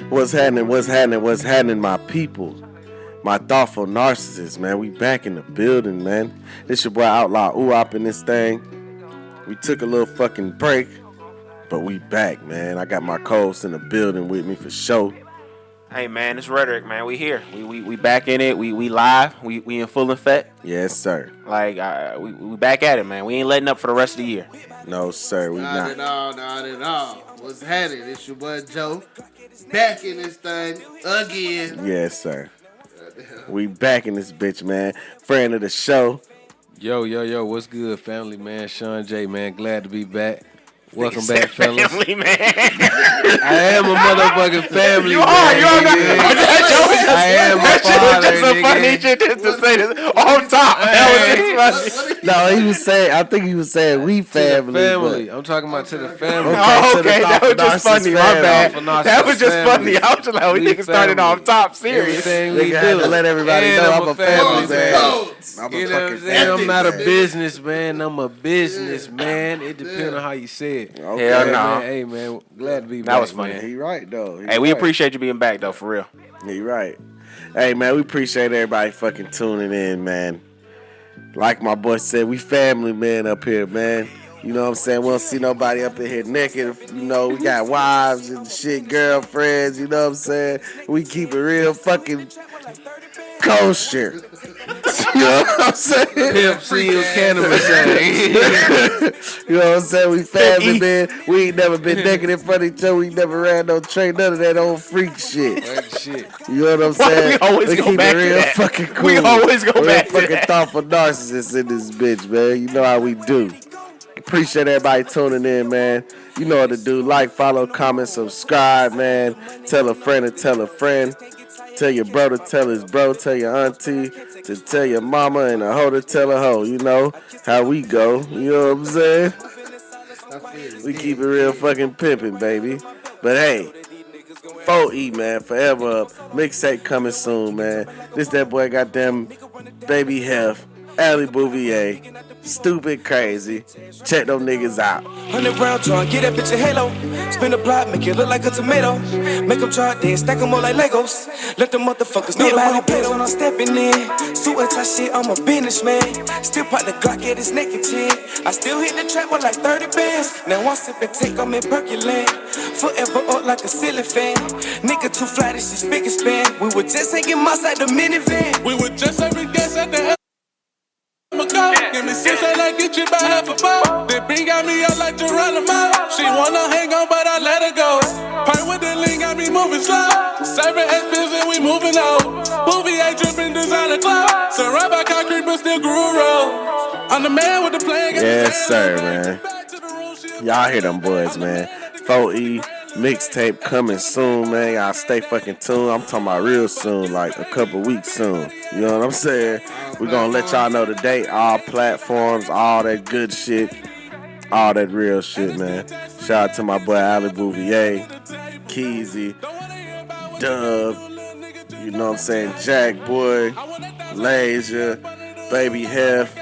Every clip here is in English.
What's happening? What's happening? What's happening, my people? My thoughtful narcissist, man. We back in the building, man. This your boy Outlaw Up in this thing. We took a little fucking break, but we back, man. I got my co-host in the building with me for show. Hey man, it's Rhetoric, man. We here. We back in it. We live. We in full effect. Yes, sir. Like we back at it, man. We ain't letting up for the rest of the year. No, sir. We not. Not at all. What's happening? It's your boy Joe. Back in this thing again. Yes, sir. We back in this bitch, man. Friend of the show. Yo, what's good, family, man? Sean J, man, glad to be back. Welcome back, fellas. Family, man. I am a motherfucking family, You man. are. You are. I am That my shit was father, just a funny shit just to say this on top. That was just funny. No, he was saying. I think he was saying we family. Family. I'm talking about to the family. Oh, okay, that was just Narcissist funny. My family. bad. Narcissist That was just family. funny. I was just like, we niggas started off top serious. Everything But we nigga had do. to let everybody And know I'm I'm a a family family man. man. I'm a You know what I'm fucking saying? family I'm not a man. businessman. I'm a businessman. It depends on how you say it. Okay. Hell no. Man, hey, man, glad to be back. That was funny. man. He right though. Hey, we appreciate you being back though, for real. He right. Hey man, we appreciate everybody fucking tuning in, man. Like my boy said, we family man up here, man. You know what I'm saying? We don't see nobody up in here naked. You know, we got wives and shit, girlfriends, you know what I'm saying? We keep it real fucking kosher. You know what I'm saying? Pimp seal cannabis. You know what I'm saying? We family, man. We ain't never been naked in front of each other. We never ran no train, none of that old freak shit. Shit. You know what I'm saying? we always go keep back it to real that. fucking cool. We always go real back to fucking that. thoughtful narcissists in this bitch, man. You know how we do. Appreciate everybody tuning in, man. You know what to do. Like, follow, comment, subscribe, man. Tell a friend to tell a friend. Tell your bro to tell his bro. Tell your auntie to tell your mama, and a hoe to tell a hoe. You know how we go. You know what I'm saying? We keep it real fucking pimping, baby. But hey, 4E, man, forever up. Mixtape coming soon, man. This that boy goddamn Baby Hef, Ali Bouvier, stupid crazy. Check them niggas out. 100 round joint, get that bitch a halo. Spin the block, make it look like a tomato. Make them try then stack them all like Legos. Let the motherfuckers know that we plays when I'm stepping in. Suit and tie shit, I'm a businessman. Still pop the Glock at his naked chin. I still hit the trap with like 30 bands. Now I'm sipping take, I'm in Perkyland. Forever up like a ceiling fan. Nigga too fly, this shit spick and span. We were just hanging outside the minivan. We were just every guess at the give me 6, I like get you by half a ball. That bitch got me up like Geronimo. She wanna hang on, but I let her go. Part with the link got me moving slow. Serving S-Pills and we moving on. Bouvier dripping designer clothes. Surrounded by concrete, but still grew roll. I'm the man with the plan. Yes, sir, man. Y'all hear them boys, man. 4E mixtape coming soon, man. Y'all stay fucking tuned. I'm talking about real soon, like a couple weeks soon. You know what I'm saying? We're gonna let y'all know the date, all platforms, all that good shit, all that real shit, man. Shout out to my boy Ali Bouvier, Keezy, Dub, you know what I'm saying, Jack Boy, Laser, Baby Hef,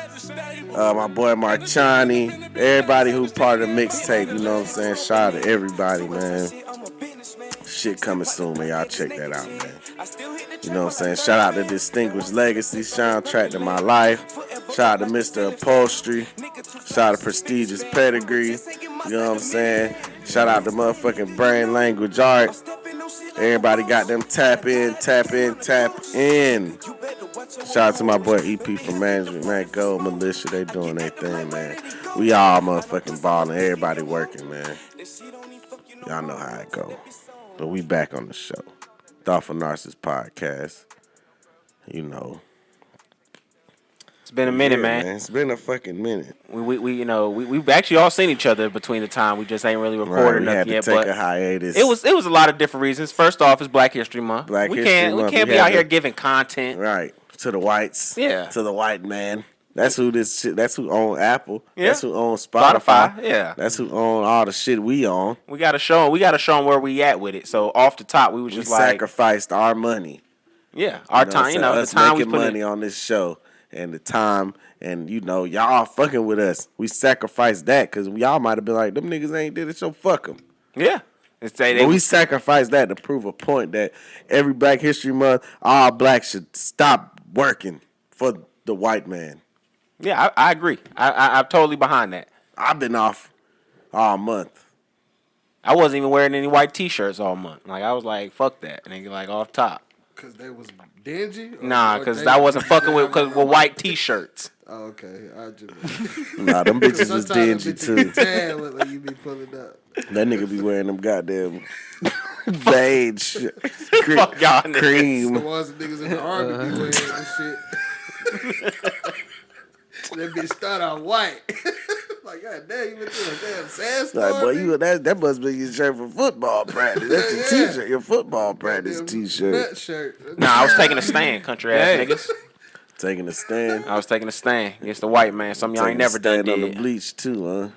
my boy Marchani, everybody who part of the mixtape, you know what I'm saying? Shout out to everybody, man. Shit coming soon, man. Y'all check that out, man. You know what I'm saying? Shout out to Distinguished Legacy, soundtrack to my life. Shout out to Mr. Upholstery. Shout out to Prestigious Pedigree. You know what I'm saying? Shout out to motherfucking Brain Language Art. Everybody got them tap in. Shout out to my boy EP from Management, man. Gold Militia, they doing their thing, man. We all motherfucking balling. Everybody working, man. Y'all know how it go. But we back on the show. Thoughtful Narcissist Podcast. You know. It's been a minute, man. It's been a fucking minute. We've actually all seen each other between the time. We just ain't really recorded We nothing had to yet. take But a hiatus. it was a lot of different reasons. First off, it's Black History Month. We can't be out here giving content. Right. To the whites. Yeah. To the white man. That's who this shit. That's who own Apple. Yeah. That's who owns Spotify. Yeah. That's who own all the shit we own. We gotta show them where we at with it. So off the top, we was just sacrificed our money. Yeah, our time. You know, us the time we making put money on this show and the time, and you know, y'all fucking with us. We sacrificed that because y'all might have been like, them niggas ain't did it, so fuck them. Yeah. But we sacrificed that to prove a point that every Black History Month, all blacks should stop working for the white man. Yeah, I agree. I'm totally behind that. I've been off all month. I wasn't even wearing any white T-shirts all month. Like I was like, fuck that, and then like off top. Cause they was dingy. Nah, cause I wasn't fucking with white T-shirts. Oh, okay. I just Nah, them bitches was dingy too. Tan look like you be pulling up. That nigga be wearing them goddamn beige Fuck y'all niggas. The cream. ones that niggas in the army be wearing and shit. That bitch start out white. Like, god damn, you been through a damn sandstorm. Like, boy, that must be your shirt for football practice. That's your T-shirt, your football practice T-shirt. Nut shirt. Nah, I was taking a stand, country ass niggas. Taking a stand. I was taking a stand against the white man. Some of y'all ain't never done on the did. bleach too, huh?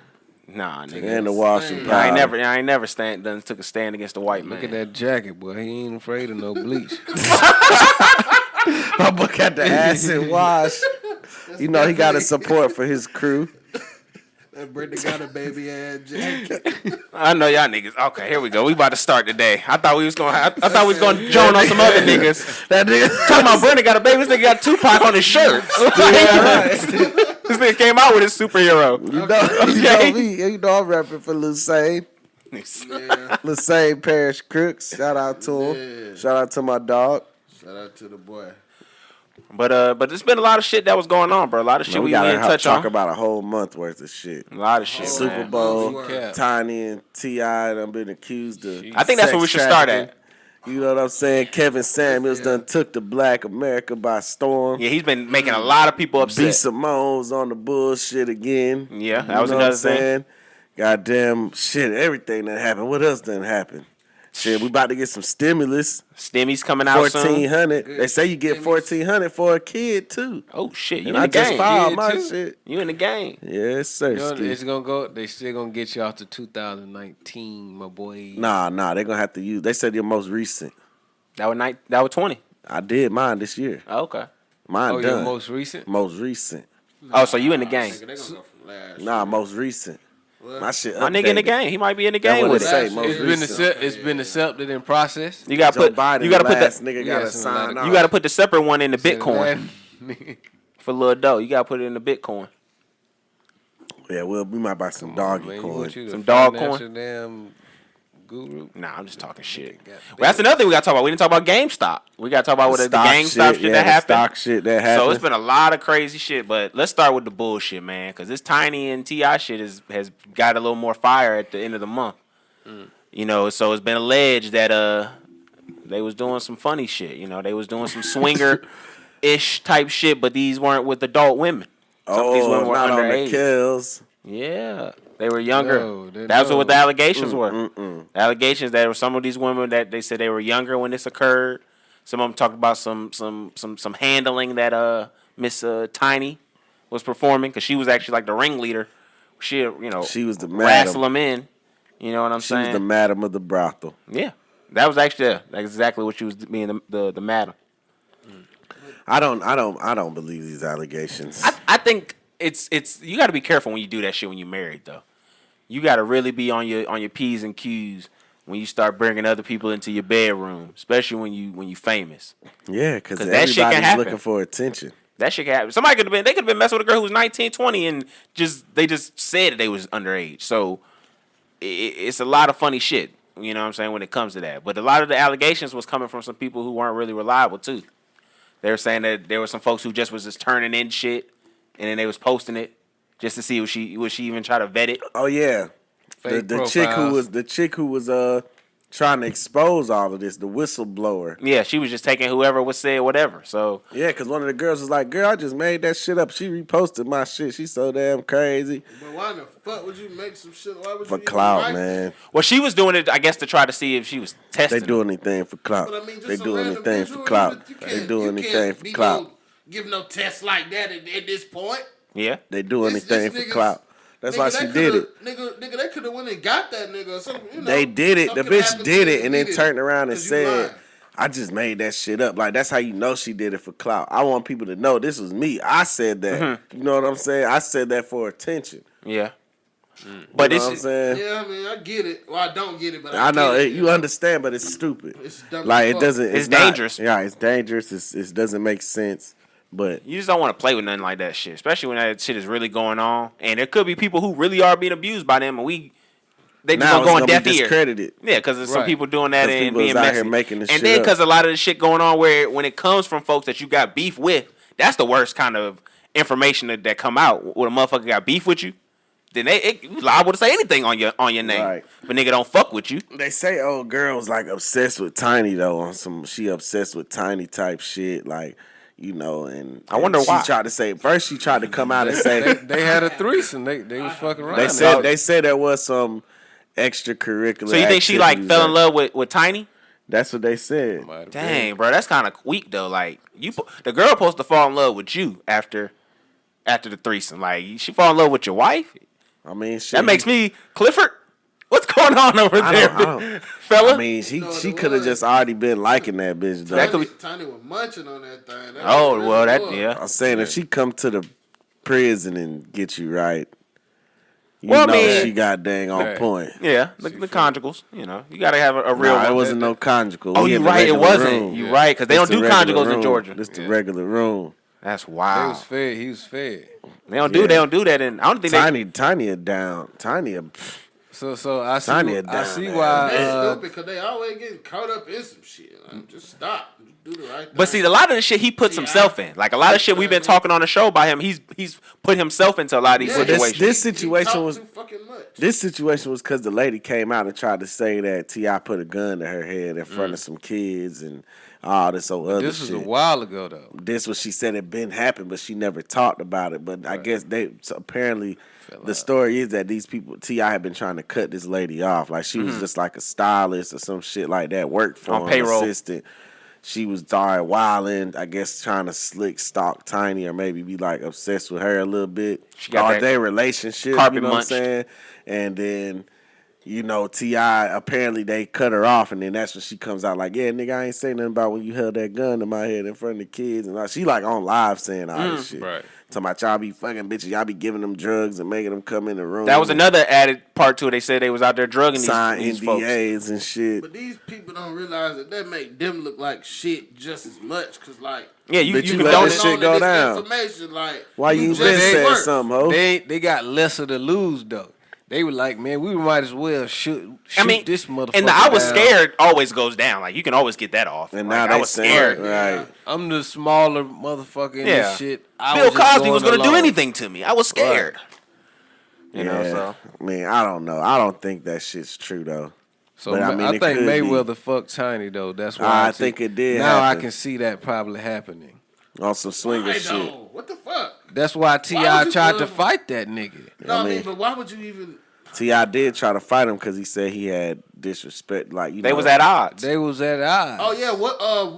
Nah, nigga. And the washing powder. I ain't never done took a stand against the white man. Look at that jacket, boy. He ain't afraid of no bleach. My boy got the acid wash. You know he got a support for his crew. That Brenda got a baby ass jacket. I know y'all niggas. Okay, here we go. We about to start today. I thought we was gonna join on some other niggas. That nigga Talking about Brenda got a baby. This nigga got Tupac on his shirt. This nigga came out with his superhero. You know I'm rapping for Lucane. Lucane Parish Crooks. Shout out to him. Yeah. Shout out to my dog. Shout out to the boy. But there's been a lot of shit that was going on, bro. A lot of shit we gotta didn't touch talk on. about a whole month worth of shit. A lot of shit. Super man. Bowl, Yeah. Tiny and T.I. done been accused of I think that's sex where we should start trafficking. at. You know what I'm saying? Kevin Samuels done took the Black America by storm. Yeah, he's been making a lot of people B. upset. Simone's on the bullshit again. Yeah, that You was know another what I'm saying? Goddamn shit, everything that happened. What else done happened? Shit, we about to get some stimulus. Stimmy's coming out soon. $1,400. They say you get $1,400 for a kid too. Oh shit, you And in I the just game? filed Kid, my too? shit. You in the game? Yes, sir. You know, Ski. it's gonna go. They still gonna get you off to 2019, my boy. Nah, they're gonna have to use. They said your most recent. That was 20. I did mine this year. Oh, okay. Mine Oh, done. your most recent? Most recent. Oh, so you in the game? Nigga, they gonna go from last. Nah, most recent. My shit. My nigga in the updated. game. He might be in the That game what with it it. say. It's Most recent. It's been accepted in process. You got to Joe put. Biden, You got to put last the. nigga Yeah, got to it's a sign lot of- off. You got to put the separate one in the Bitcoin Man. for little dough. You got to put it in the Bitcoin. Yeah, well, we might buy some doggy Man, you coin. want you to Some dog financial coin? Damn guru. Nah, I'm just talking shit. God Well, that's another thing we got to talk about. We didn't talk about GameStop. We got to talk about the Stock GameStop shit yeah, that the happened. Stock shit that happened. So it's been a lot of crazy shit, but let's start with the bullshit, man, because this Tiny and T.I. shit has got a little more fire at the end of the month. You know, so it's been alleged that they was doing some funny shit. You know, they was doing some swinger-ish type shit, but these weren't with adult women. Some of these women were not on the underage. kills. Yeah, they were younger. No, That's what the no. allegations were. The allegations that were some of these women that they said they were younger when this occurred. Some of them talked about some handling that Miss Tiny was performing because she was actually like the ringleader. She She was the wrestle madam. them in. You know what I'm She saying? was the madam of the brothel. Yeah, that was actually that's exactly what she was being the madam. I don't believe these allegations. I think it's you got to be careful when you do that shit when you're married though. You got to really be on your P's and Q's when you start bringing other people into your bedroom, especially when you famous. Yeah, because that shit can everybody's happen. looking for attention. That shit can happen. Somebody could have been messing with a girl who was 19, 20 and they just said that they was underage. So it's a lot of funny shit, you know what I'm saying, when it comes to that. But a lot of the allegations was coming from some people who weren't really reliable too. They were saying that there were some folks who just was just turning in shit and then they was posting it just to see would she even try to vet it. Oh yeah, Fake the profiles. chick who was trying to expose all of this, the whistleblower. Yeah, she was just taking whoever was saying whatever. So Yeah, because one of the girls was like, "Girl, I just made that shit up." She reposted my shit. She's so damn crazy But why the fuck would you make some shit? Why would for you clout, even write man. well, she was doing it, I guess, to try to see if she was They testing. do anything for clout. But I mean, just They some do random anything bitch for who clout. you They do anything for be clout. no- Give no test like that at this point. Yeah. They do This anything for nigga's- clout. That's why she did it. Nigga, they could have went and got that nigga or something. You know, They did it. The something bitch happened did to it the and then nigga turned around and 'cause you said, lying. "I just made that shit up." Like that's how you know she did it for clout. I want people to know this was me. I said that. You know what I'm saying? I said that for attention. Yeah. But you it's know what I'm saying? Yeah, I mean, I get it. Well, I don't get it, but I know get it, you understand, but it's stupid. It's dumb Like as it fuck. doesn't. It's not- dangerous. Yeah, it's dangerous. It doesn't make sense. But you just don't want to play with nothing like that shit, especially when that shit is really going on. And there could be people who really are being abused by them, and they just now gonna go it's on gonna deaf be ear. discredited. Yeah, because there's some Right. people doing that 'Cause and people being is out messy. here making this and shit then up. because a lot of the shit going on where when it comes from folks that you got beef with, that's the worst kind of information that come out. When a motherfucker got beef with you, then they liable to say anything on your name. Right. But nigga don't fuck with you. They say old girl's like obsessed with Tiny though on some she obsessed with Tiny type shit like and I wonder she why. tried to say first she tried to come out and say They had a threesome. They was fucking around. they said there was some extracurricular. So you think she like activities fell in that- love with Tiny? That's what they said. Dang, bro, that's kind of weak though. Like the girl supposed to fall in love with you after the threesome. Like she fall in love with your wife. I mean, shit, That makes me Clifford. What's going on over I there, don't- fella? I mean, she No, she it could have was. just already been liking that bitch. Though. That could be- Tiny was munching on that thing. That Oh, really well, that was. yeah. I'm saying if she come to the prison and get you right, you Well, I know mean- she got dang on Right. point. Yeah, the conjugals. You gotta have a real Nah, one. it wasn't no conjugal. Oh, We you in the right, it regular wasn't. room. You right, because they This don't do the regular conjugals in room. Georgia. This the regular room. That's They wild. was fed. He was fed. They don't do that. And I don't think Tiny a down. Tiny a. So I see. Tiny I down see there. why. They stupid because they always getting caught up in some shit. Like, just stop. Just do the right thing. But see, a lot of the shit he puts himself in. Like a lot of shit we've been talking on the show by him. He's put himself into a lot of these Yeah, situations. this he situation talked was too fucking much. this situation was because the lady came out and tried to say that T.I. put a gun to her head in front of some kids and all this old other This was shit. a while ago though. This was she said it been happened, but she never talked about it. But I guess apparently the story is that these people T.I. had been trying to cut this lady off. Like she was just like a stylist or some shit like that, worked for On him, payroll. assistant. She was started wilding, I guess trying to slick stalk Tiny or maybe be like obsessed with her a little bit. She got that their relationship, carpet you know munched. what I'm saying? And then T.I. apparently they cut her off, and then that's when she comes out like, yeah, nigga, I ain't saying nothing about when you held that gun to my head in front of the kids. And she like on live saying all this shit. Right. Talking about y'all be fucking bitches, y'all be giving them drugs and making them come in the room. That was another added part to it. They said they was out there drugging sign these folks. NDAs and shit. But these people don't realize that make them look like shit just as much. Cause like, Yeah, you But you can let don't this shit go this down. Information, like, Why you just been as saying worse. something, ho? They got lesser to lose though. They were like, man, we might as well shoot this motherfucker. And the I was down. scared always goes down. Like you can always get that off. And Like, now I they was saying, scared. right. I'm the smaller motherfucker in Yeah. this shit. I Bill was just Cosby was going gonna do along. anything to me. I was scared. You know, Yeah. so I mean, I don't know. I don't think that shit's true though. So But, I I, mean, it think could be. Mayweather fucked Tiny though. That's why I think it did Now happen. I can see that probably happening. On some swinger I shit. know. What the fuck? That's why would T.I. you tried to love- fight that nigga. No, I mean, mean- but why would you even? T.I. did try to fight him because he said he had disrespect. Like they was at odds. They was at odds. Oh yeah,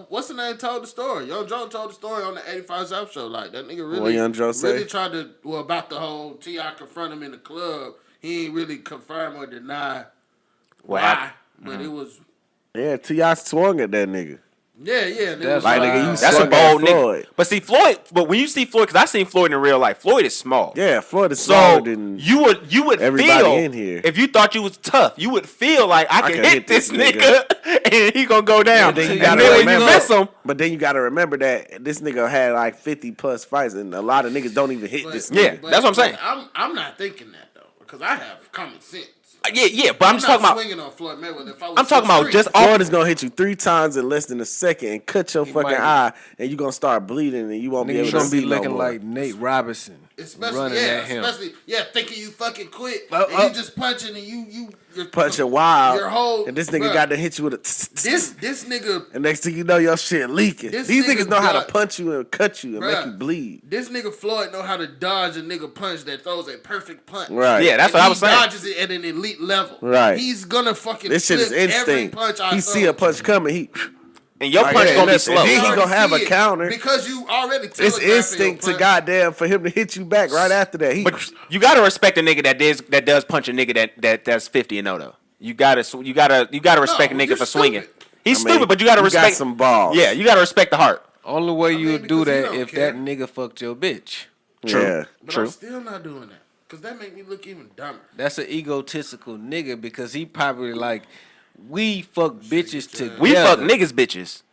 what's the name told the story? Young Joe told the story on the 85 South show. Like that nigga really, What Young Joe say? really tried to about the whole T.I. confront him in the club. He ain't really confirm or deny What why, happened? but it was Yeah, T.I. swung at that nigga. yeah. And it That's was Like, Wow. nigga, you That's a swung at bold Floyd. nigga. But see Floyd. But when you see Floyd, because I seen Floyd in real life, Floyd is small. Yeah, Floyd is So smaller than you would everybody feel in here. if you thought you was tough, you would feel like I can hit this nigga and he gonna go down. But then you And gotta then when you remember, miss him, but then you gotta remember that this nigga had like 50 plus fights, and a lot of niggas don't even hit this Yeah. nigga. That's what I'm saying. I'm not thinking that though because I have common sense. yeah. But I'm just not talking about. swinging on Floyd Mayweather. If I was I'm talking about street. just off. Floyd is gonna hit you 3 times in less than a second and cut your fucking might- eye, and you gonna start bleeding, and you won't be Nigga, able you to gonna be see looking no more. like Nate Robinson Especially, running at him. thinking you fucking quit, Oh, and you just punching, and you're punching wild, Your whole and this nigga bruh, got to hit you with a this nigga, and next thing you know, your shit leaking. This These nigga niggas know how to got- punch you and cut you and make Bruh. you bleed. this nigga Floyd know how to dodge a nigga punch that throws a perfect punch. Right. Yeah, that's And what I he was saying. dodges it at an elite level. Right. He's gonna fucking This shit is flip every instinct. punch I He throw. see a punch coming, he And your Like, punch yeah, gonna be listen, slow. then he already gonna have see a it counter. because you already. it's telegraphing your instinct to punch. goddamn for him to hit you back right after that. He But you gotta respect a nigga that does punch a nigga that's 50 and 0 though. You gotta respect a nigga you're for swinging. stupid. He's I mean, stupid, but you gotta you got respect some balls. Yeah, you gotta respect the heart. Only way mean, you would do because he that don't if care. that nigga fucked your bitch. Yeah. But True. I'm still not doing that. Cause that make me look even dumber. That's an egotistical nigga because he probably like, we fuck bitches together. We fuck niggas bitches.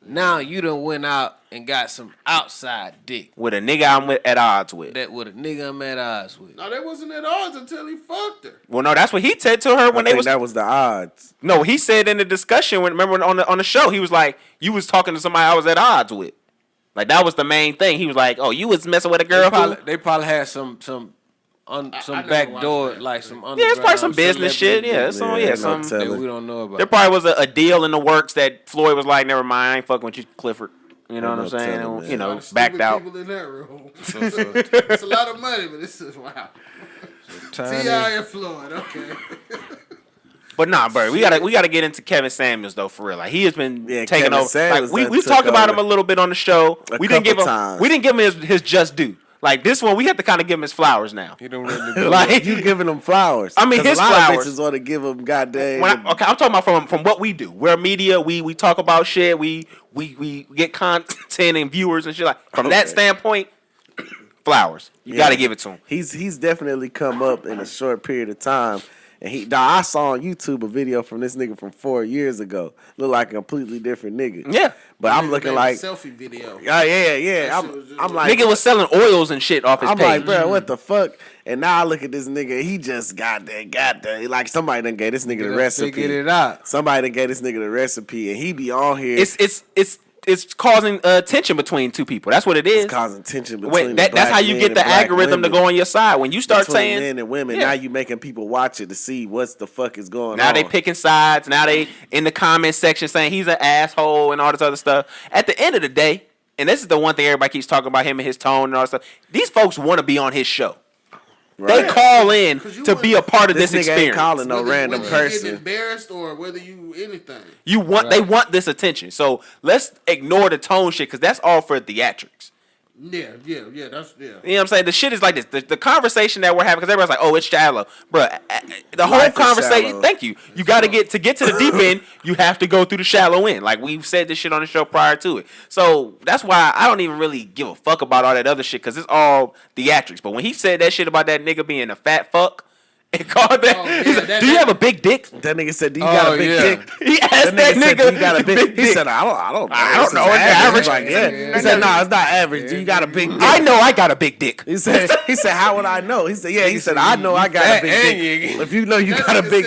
Now you done went out and got some outside dick. With a nigga I'm at odds with. That with a nigga I'm at odds with. No, they wasn't at odds until he fucked her. Well, no, that's what he said to her when I think that was the odds. No, he said in the discussion, remember on the show, he was like, you was talking to somebody I was at odds with. Like, that was the main thing. He was like, oh, you was messing with a girl They probably had some back door, like some underground. Yeah, it's probably some business shit. Yeah, it's some that we don't know about. There probably was a deal in the works that Floyd was like, never mind, I ain't fucking with you, Clifford. You know what I'm saying? And, you know, backed out. People in that room. It's a lot of money, but this is wow. T.I. and Floyd, okay. But nah, bro, we gotta get into Kevin Samuels though, for real. Like, he has been taking Kevin over. Samuels Like, we've talked about him a little bit on the show. We didn't give him his just due. Like, this one, we have to kind of give him his flowers now. He don't really like, you giving him flowers. I mean, his a lot flowers. Of bitches want to give him goddamn. I'm talking about from what we do. We're media. We talk about shit. We get content and viewers and shit. Like, from that standpoint, flowers. You got to give it to him. He's definitely come up in a short period of time. And I saw on YouTube a video from this nigga from 4 years ago. Look like a completely different nigga. Yeah. But I'm looking like selfie video. Yeah. I'm like, nigga was selling oils and shit off his page. I'm like, bro, what the fuck? And now I look at this nigga. He just got that. Like, somebody done gave this nigga the recipe. Figured it out. Somebody done gave this nigga the recipe, and he be on here. It's causing tension between two people. That's what it is. It's causing tension between that's how you get the algorithm to go on your side. When you start saying men and women, now you making people watch it to see what's the fuck is going on. Now they picking sides. Now they in the comment section saying he's an asshole and all this other stuff. At the end of the day, and this is the one thing everybody keeps talking about, him and his tone and all that stuff. These folks want to be on his show. Right. They call in to be a part of this experience. Ain't calling no random person. Getting embarrassed or whether you anything. They want this attention. So let's ignore the tone shit because that's all for theatrics. Yeah. That's You know what I'm saying? The shit is like this. The conversation that we're having, because everybody's like, oh, it's shallow. Bruh, the whole conversation, thank you. You got to get to the deep end, you have to go through the shallow end. Like, we've said this shit on the show prior to it. So that's why I don't even really give a fuck about all that other shit, because it's all theatrics. But when he said that shit about that nigga being a fat fuck, and called that, he said, do you have a big dick? That nigga said, do you got a big dick? He asked that nigga, you got a big dick? He said, I don't know. It's average. Like, He said, no, it's not average. Do you got a big dick? I know I got a big dick. He said, how would I know? He said, he said, I know I got a big dick. If you know you got a big,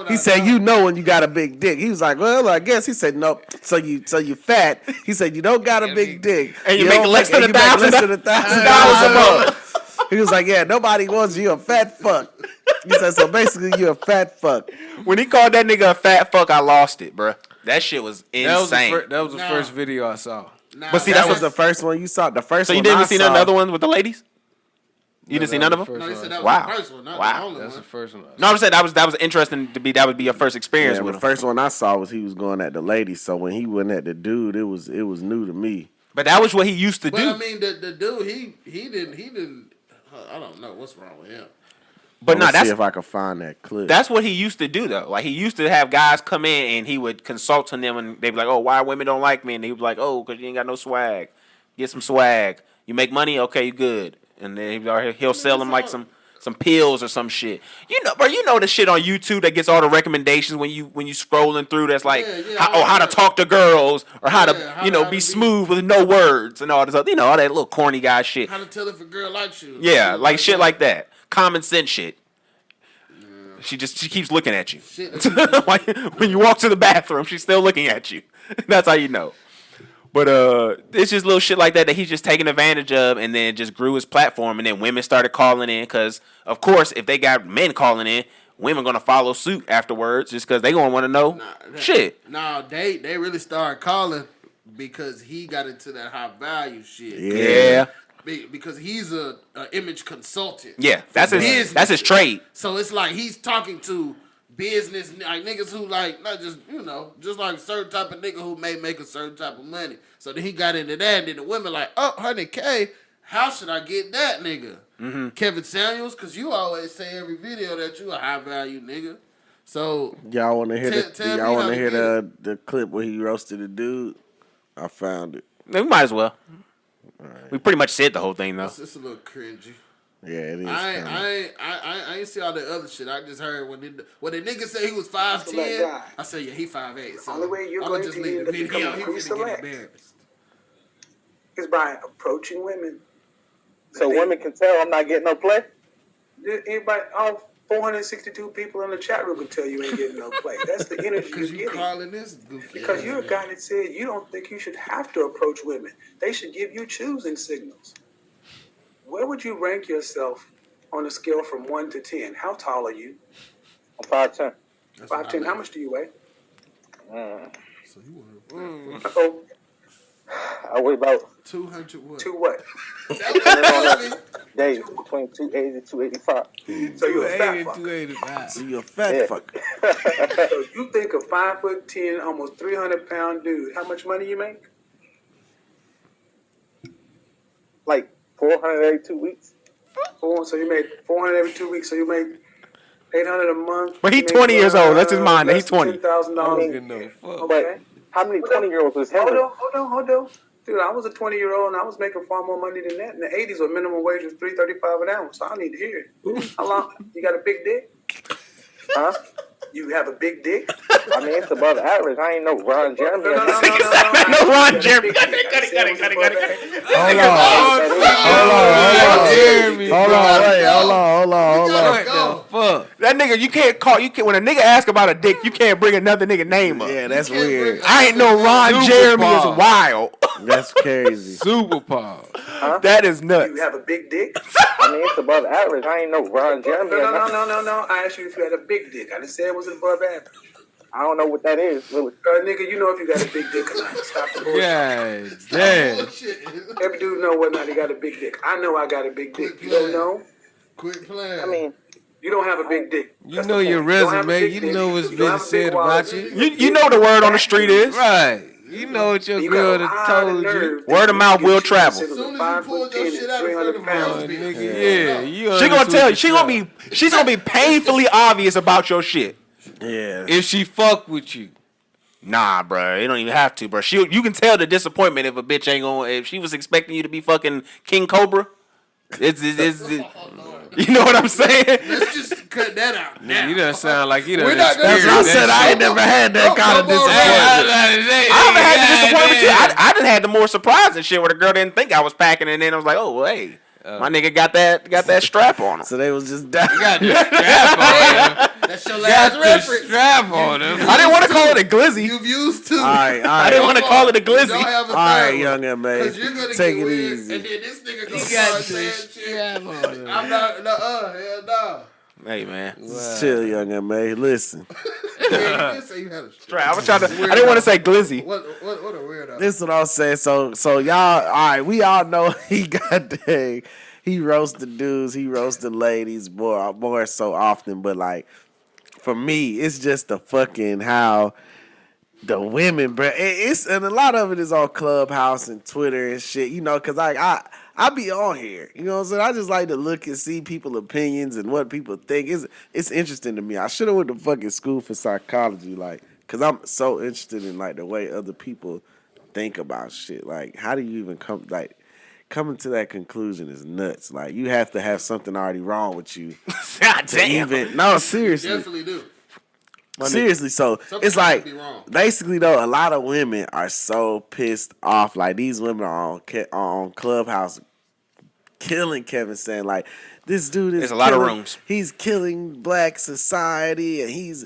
he said, you know when you got a big dick. He was like, well, I guess. He said, no. So you fat. He said, you don't got a big dick. And you make less than $1,000 a month. He was like, yeah, nobody wants you a fat fuck. He said, so basically you a fat fuck. When he called that nigga a fat fuck, I lost it, bro. That shit was insane. That was the first video I saw. But see, that was the first one you saw. The first one. So you didn't see another one with the ladies? You didn't see none of them? No, he said that was the first one. Wow. That's the first one. No, I'm saying that was interesting to be. That would be your first experience with the him. first one I saw was he was going at the ladies. So when he went at the dude, it was new to me. But that was what he used to do. But I mean, the dude, he didn't. I don't know what's wrong with him. But no, see if I can find that clip. That's what he used to do though. Like, he used to have guys come in and he would consult on them and they'd be like, "Oh, why women don't like me?" And he'd be like, "Oh, because you ain't got no swag. Get some swag. You make money, okay, you good." And then he'll sell them like some pills or some shit. You know, bro. You know the shit on YouTube that gets all the recommendations when you scrolling through. That's like how to talk to girls or how to be smooth with no words and all this other, all that little corny guy shit. How to tell if a girl likes you? Yeah, like shit like that. Common sense shit. Yeah. She keeps looking at you. Like, when you walk to the bathroom, she's still looking at you. That's how you know. But it's just little shit like that he's just taking advantage of, and then just grew his platform, and then women started calling in because, of course, if they got men calling in, women gonna follow suit afterwards just because they gonna want to know shit. No, they really started calling because he got into that high value shit. Yeah. Because he's a image consultant. Yeah, that's his trade. So it's like he's talking to business, like niggas who like not just just like certain type of nigga who may make a certain type of money. So then he got into that, and then the women like, oh, $100K, how should I get that nigga? Mm-hmm. Kevin Samuels, because you always say every video that you a high value nigga. So y'all want to hear the clip where he roasted the dude? I found it. We might as well. Right. We pretty much said the whole thing though. It's a little cringy. Yeah, it is. I ain't see all the other shit. I just heard when the nigga said he was 5'10", I said yeah, he 5'8". So Only way you're I'ma going just to leave end the up video. becoming He finna get pre-select embarrassed. is by approaching women. So women can tell I'm not getting no play? Everybody, all 462 people in the chat room can tell you ain't getting no play. That's the energy you're you getting. calling this goofy Because ass you're a man. guy that said you don't think you should have to approach women. They should give you choosing signals. Where would you rank yourself on a scale from 1 to 10? How tall are you? I'm 5'10". 5'10". How much do you weigh? So you want to Uh-oh. I weigh about 200 what? 2 what? days between 280 to 285. So you're a fat fucker. 285. So you a fat Yeah. fucker. So you think a 5'10", almost 300-pound dude, how much money you make? Like 400 every 2 weeks. So you make 400 every 2 weeks. So you make 800 a month. But he You make, 20 years old. That's his mind. He's 20. $10,000. I mean, Fucking no fuck. Okay. But how many 20-year-olds was him? Hold on. Dude, I was a 20-year-old and I was making far more money than that. In the 80s, where minimum wage was $3.35 an hour. So I need to hear it. How long? You got a big dick? Huh? You have a big dick? I mean, it's above average. I ain't no Ron Jeremy. No. No, Ron Jeremy. Cut it. Hold on. Fuck. That nigga, you can't call. You can't. When a nigga ask about a dick, you can't bring another nigga name up. Yeah, that's weird. I ain't no Ron Super Jeremy is Paul. wild. That's crazy. Super Paul. That is nuts. You have a big dick? I mean, it's above average. I ain't no Ron Jeremy. No. I asked you if you had a big dick. I didn't say it was above average. I don't know what that is, really. Nigga, you know if you got a big dick or not. Stop the bullshit. God damn. Every dude know whether or not he got a big dick. I know I got a big dick. You don't know? Quit playing. I mean, You don't have a big dick. You That's know the your point. You don't have a resume. big You dick. know what's You don't been have a big said wallet. about you. You know the word on the street is. Right. You know what your You girl got a done lot of told you. nerve. Word of mouth will travel. As soon as you pulled your shit out in front of pounds. us, Nigga, yeah. you She gonna understood tell you. yourself. She's gonna be painfully obvious about your shit. Yeah. If she fuck with you. Nah, bro. You don't even have to, bro. You can tell the disappointment if a bitch ain't gonna. If she was expecting you to be fucking King Cobra. You know what I'm saying? Let's just cut that out now. You done sound like you done We're not gonna- experienced That's what I said. that I ain't never had that kind of disappointment. I haven't had the disappointment too. I done had the more surprising shit where the girl didn't think I was packing, and then I was like, oh, well, hey, my nigga got that strap on him. So they was just down. got the strap on him. That's your last Got the reference. strap on him. I didn't want to call it a glizzy. You've used two. All right. I didn't want to call it a glizzy. Don't have a All right, third young one. man. Cause you're gonna Take get it weird, easy. and then this nigga gonna got start saying shit. on him. I'm not. Hell no. Hey, man. Chill, young man. Listen. Yeah, you did say you had a strap. I was trying to. I didn't want to say glizzy. What a weirdo. This is what I'm saying. So y'all, all right, we all know he got the, he roasted dudes, he roasted ladies more so often, but like for me, it's just the fucking how the women, bro. It's and a lot of it is on Clubhouse and Twitter and shit, you know, cause like I be on here, you know what I'm saying? I just like to look and see people's opinions and what people think. It's interesting to me. I should have went to fucking school for psychology, like, cause I'm so interested in like the way other people think about shit. Like, how do you even coming to that conclusion is nuts. Like, you have to have something already wrong with you. God damn. No, seriously. Definitely do. Seriously, so Something it's like could be wrong. basically though, a lot of women are so pissed off. Like these women are on Clubhouse killing Kevin, saying like this dude is There's a lot of killing- rooms. He's killing black society and he's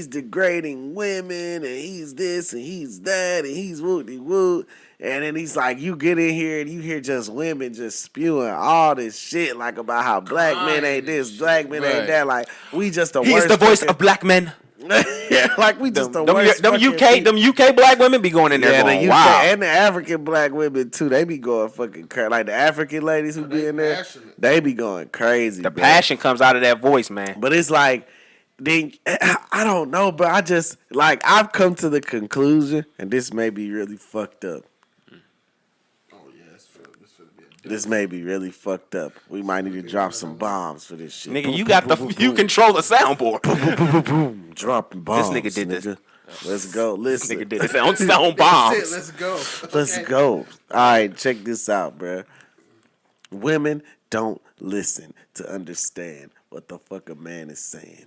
degrading women and he's this and he's that and he's woo. And then he's like, you get in here and you hear just women just spewing all this shit like about how black men ain't this, black men ain't that. Like we just the He worst. is the voice fucking- of black men. Yeah, like we just the Them worst. fucking people. UK black women be going in there Yeah, going, the UK wow. and the African black women too. They be going fucking crazy. Like the African ladies who be in there, passionate. they be going crazy. The bro. passion comes out of that voice, man. But it's like, then I don't know, but I just like I've come to the conclusion, and this may be really fucked up. Oh yeah, this finna be a This may be really fucked up. We might need to drop some bombs for this shit. Nigga, you control the soundboard. Boom, dropping bombs. nigga did this. Let's go. Listen. Nigga did it on sound That's bombs. it, let's go. Let's go. All right, check this out, bruh. Women don't listen to understand what the fuck a man is saying.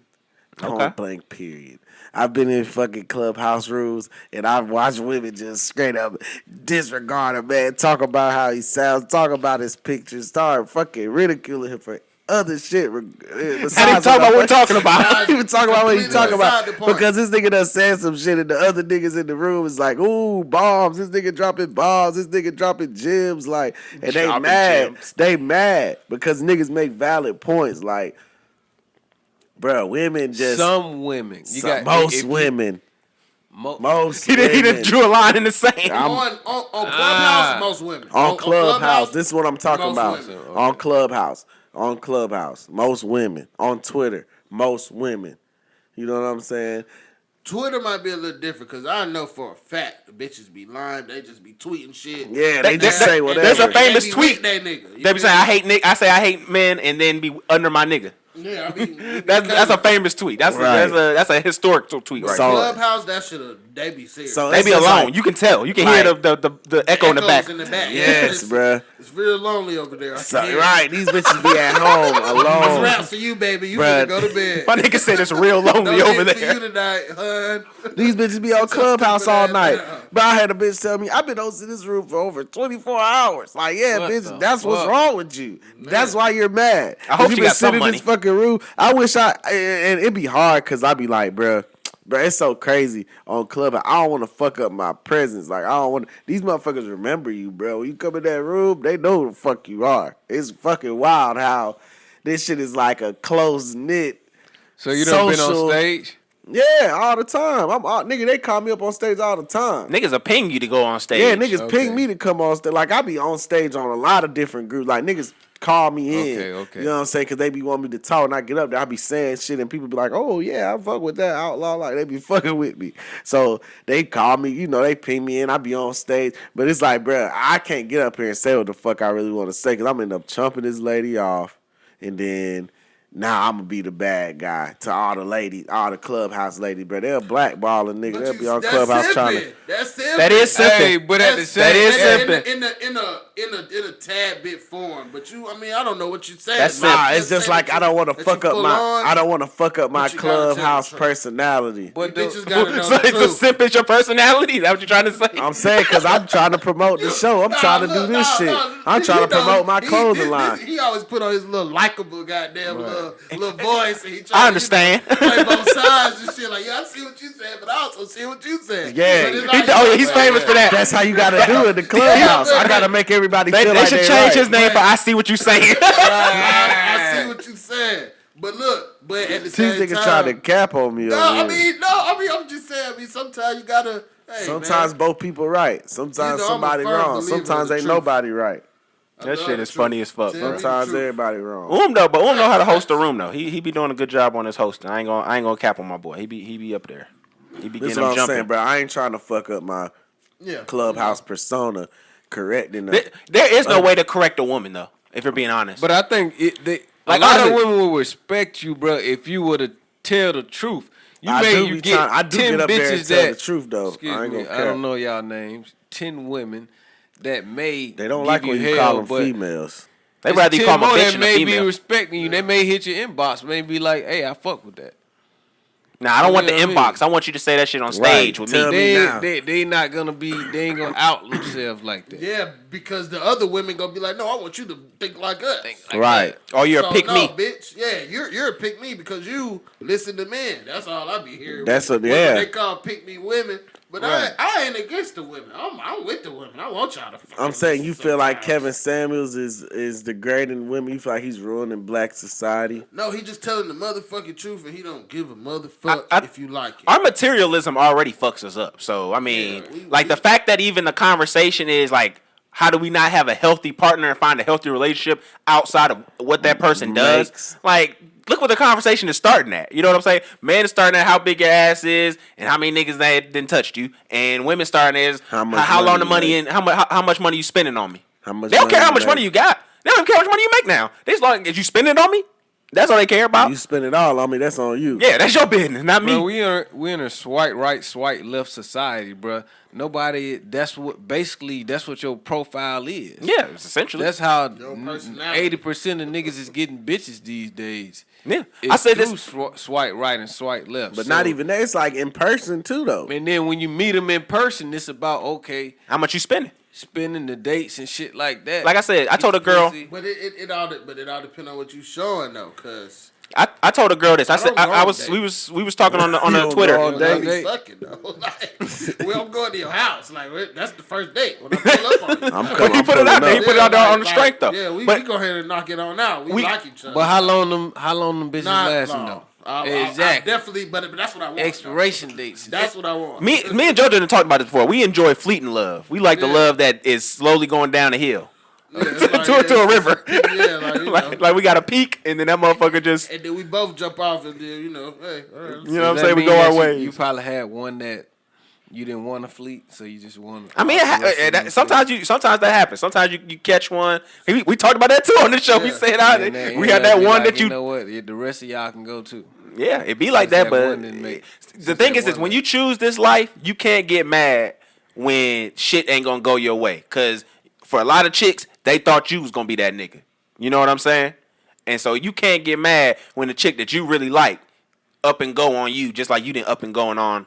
Okay. Point blank, period. I've been in fucking clubhouse rooms and I've watched women just straight up disregard a man, talk about how he sounds, talk about his pictures, start fucking ridiculing him for other shit. I didn't talk about what we're talking about. I didn't even talk about what he's talking about Completely beside the point. because this nigga done said some shit and the other niggas in the room is like, ooh, bombs. This nigga dropping bombs. This nigga dropping gems. Like, and they Dropping mad. gems. They mad because niggas make valid points. Like, bro, women just Some women. You got most if you- women. mo- Most He women. done drew a line in the sand. On Clubhouse, most women. On Clubhouse, this is what I'm talking most about. women. On Clubhouse, most women. On Twitter, most women. You know what I'm saying? Twitter might be a little different because I know for a fact the bitches be lying. They just be tweeting shit. Yeah, they just That- say that- whatever. there's a famous They be tweet. with that nigga. You They be feel saying me? I hate Nick. I say I hate men, and then be under my nigga. Yeah, I mean, That's a famous tweet. That's Right. that's a historical tweet right So- there. Clubhouse. That should they be serious. So They it's be just alone. like- You can tell. You can like- hear the echo in the back. Echoes in the back. Yes, bruh. It's real lonely over there. I So, can hear it. right, these bitches be at home It's alone. raps for you, baby. You Bruh. finna go to bed. My nigga said it's real lonely No over hit for there. you tonight, hun. These bitches be on Just Clubhouse stupid all ass night. man. But I had a bitch tell me, I've been hosting this room for over 24 hours. Like, yeah, What bitch, the that's what's fuck? wrong with you. That's why you're mad. I hope you she been got some sitting in this money. fucking room. I wish and it be hard because I be like, bruh, it's so crazy on Clubhouse. I don't want to fuck up my presence. Like, I don't want these motherfuckers remember you, bro. When you come in that room, they know who the fuck you are. It's fucking wild how this shit is like a close knit. So you done been social- on stage? Yeah, all the time. Nigga, they call me up on stage all the time. Niggas will ping you to go on stage. Yeah, niggas Okay. ping me to come on stage. Like, I be on stage on a lot of different groups. Like, niggas call me in. Okay. You know what I'm saying? Because they be wanting me to talk, and I get up there, I be saying shit, and people be like, oh, yeah, I fuck with that outlaw. Like, they be fucking with me. So, they call me, you know, they ping me in, I be on stage. But it's like, bruh, I can't get up here and say what the fuck I really want to say, because I'm end up chumping this lady off, and then... Now I'm gonna be the bad guy to all the ladies, all the Clubhouse ladies, bro. They're blackballing niggas. They'll be on That's Clubhouse trying simping. to. That's simping. That is simping. Hey, but at the same that is in simping. a tad bit form, but I mean, I don't know what you said. That's Nah, it's just like I don't want to fuck up my. I don't want to fuck up my But you gotta tell the Clubhouse truth. personality. But Bitches gotta know So the it's a truth. simp is your personality? Is that what you're trying to say? I'm saying because I'm trying to promote the show. I'm trying to do this shit. I'm trying to promote my clothing line. He always put on his little likable goddamn little voice. And he I understand. Play both sides and shit. Like, yeah, I see what you said, but I also see what you said. Yeah. But it's like, Oh yeah, he's famous for that. That's how you gotta do it. The Clubhouse. I gotta make everybody They feel like should they change right. his name for I see what you saying. I see what you said. But look, but at the These same niggas time, trying to cap on me. no, over I here. mean, I'm just saying. I mean, sometimes you gotta. Hey, Sometimes man, both people right. Sometimes You know, I'm a somebody firm wrong. believer in Sometimes the ain't truth. nobody right. I That love shit the is truth. funny as fuck, Tell bro. me the Sometimes truth. everybody wrong. But know how to host a room though. He be doing a good job on his hosting. I ain't gonna cap on my boy. He be up there. He be This getting is them what I'm jumping. saying, bro. I ain't trying to fuck up my Yeah, Clubhouse persona. Correcting them. There is no way to correct a woman though. If you're being honest. But I think Like, a lot of honestly- women will respect you, bro, if you were to tell the truth. I do get get up there and tell the truth though. Excuse I ain't me, gonna I care. don't know y'all names. 10 women that may They don't give like when you hell, call them but females. they it's rather you 10 call them a more bitch that than a may be female. respecting you. They may hit your inbox, may be like, "Hey, I fuck with that." Nah, I don't want the You know what I inbox. mean? I want you to say that shit on stage with Tell me. me now. They not gonna be. They ain't gonna out themselves like that. Yeah, because the other women gonna be like, no, I want you to think like us. Right. Oh, you're a pick no, me. bitch. Yeah, you're a pick me because you listen to men. That's all I be hearing. That's what- What yeah. they call pick me women. But Right. I ain't against the women. I'm with the women. I want y'all to. I'm saying you feel like sometimes. Kevin Samuels is degrading women. You feel like he's ruining black society. No, he just telling the motherfucking truth, and he don't give a motherfuck I- if you like it. Our materialism already fucks us up. So I mean, Yeah, the fact that even the conversation is like, how do we not have a healthy partner and find a healthy relationship outside of what that person does? Makes- Like, look what the conversation is starting at. You know what I'm saying? Men is starting at how big your ass is and how many niggas that didn't touched you, and women starting is How much how long money the you money make. and how much money you spending on me. How much They don't care how much make. money you got. They don't care how much money you make now. They just like, is you spending it on me? That's all they care about. You spend it all on me, that's on you. Yeah, that's your business, not me. Bro, we in a swipe right, swipe left society, bro. Nobody. That's what your profile is. Yeah, it's essentially. That's how Your personality. 80% of niggas is getting bitches these days. Yeah, It's I said through this. swipe right and swipe left. But So- not even that. It's like in person too, though. And then when you meet them in person, it's about How much you spending? spending the dates and shit like that. Like I said, I told a girl. But it all depends on what you showing though, cause I told a girl this. I said don't go I on was dates. we was talking on You the don't Twitter. go on I dates. be date. fucking though. Like, we don't go to your house. Like that's the first date when I pull up on you. I'm When coming. you put it out there, you put it out there on the like, strength though. Yeah, we But go ahead and knock it on out. We like each other. But how long them bitches Not lasting long. though? I Exactly. definitely, but that's what I want. Expiration dates. That's what I want. me and Joe didn't talk about this before. We enjoy fleeting love. We like the Yeah. love that is slowly going down the hill Yeah, it's like, to a river. Yeah, like, you know. like we got a peak, and then that motherfucker just. And then we both jump off, and then hey, all right, let's You know what I'm Does that saying? We mean go that our you- ways. You probably had one that you didn't want to fleet, so you just want. I mean, sometimes that happens. Sometimes you catch one. We talked about that too on the show. We Yeah. said out we had that one that You you. know what? The rest of y'all can go too. Yeah, it be like Just that. that But one didn't make- the just thing that is, this one when made- you choose this life, you can't get mad when shit ain't gonna go your way. Cause for a lot of chicks, they thought you was gonna be that nigga. You know what I'm saying? And so you can't get mad when the chick that you really like up and go on you, just like you didn't up and going on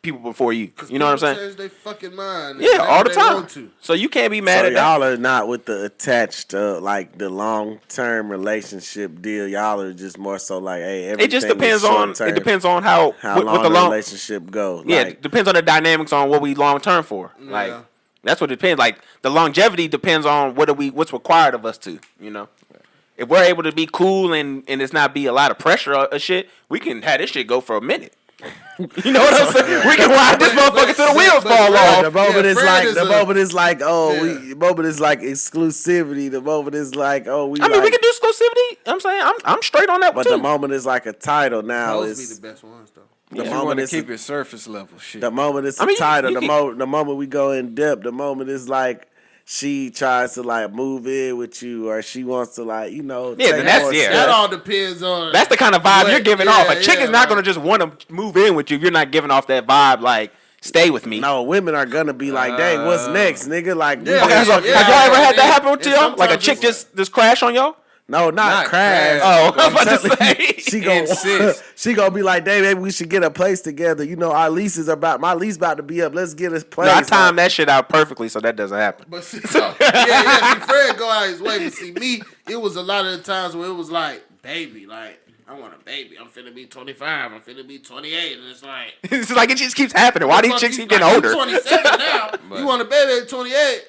people before you. You know what I'm saying? Change their fucking mind. Yeah, all the They time. want to. So you can't be mad So at that. y'all are not with the attached, like the long-term relationship deal. Y'all are just more so like, hey, everything It just is depends on. short-term. It depends on how how long what the the long. relationship goes. Yeah, Like, it depends on the dynamics on what we long term for. Like Yeah. that's what it depends. Like the longevity depends on what's required of us to. You know, if we're able to be cool and it's not be a lot of pressure or shit, we can have this shit go for a minute. You know what I'm saying? We can ride this motherfucker till the wheels fall but- off. the moment Yeah, is Fred like is the a- moment is like oh Yeah. the moment is like exclusivity. The moment is like oh we. I mean, like, we can do exclusivity. I'm saying I'm straight on that one But too. the moment is like a title now. Those be Is the best ones though. the You moment want to is keep it surface level shit. the moment it's I a mean, title. you The moment we go in depth. The moment is like she tries to like move in with you, or she wants to like Yeah, take then that's- more yeah. steps. That all depends on. That's the kind of vibe what- you're giving yeah, off. A chick yeah, is not like- gonna just want to move in with you if you're not giving off that vibe. Like, stay with me. No, women are gonna be like, dang, what's next, nigga? Like, we Yeah, Okay, just- so yeah, have y'all ever had that yeah. happen to And y'all? Like a sometimes chick it's just crash on y'all? no, not crash. Oh, I was about to telling say. you, she gonna Insist. she gonna be like, "Dang, maybe we should get a place together." You know, our lease is my lease about to be up. Let's get a place. No, I timed that shit out perfectly, so that doesn't happen. But see, yeah. See, Fred go out his way, but see me, it was a lot of the times where it was like, baby, like I want a baby. I'm finna be 25. I'm finna be 28, and it's like, It's like it just keeps happening. Why these fuck chicks you- keep getting like, older? You 27 now. But- You want a baby at 28?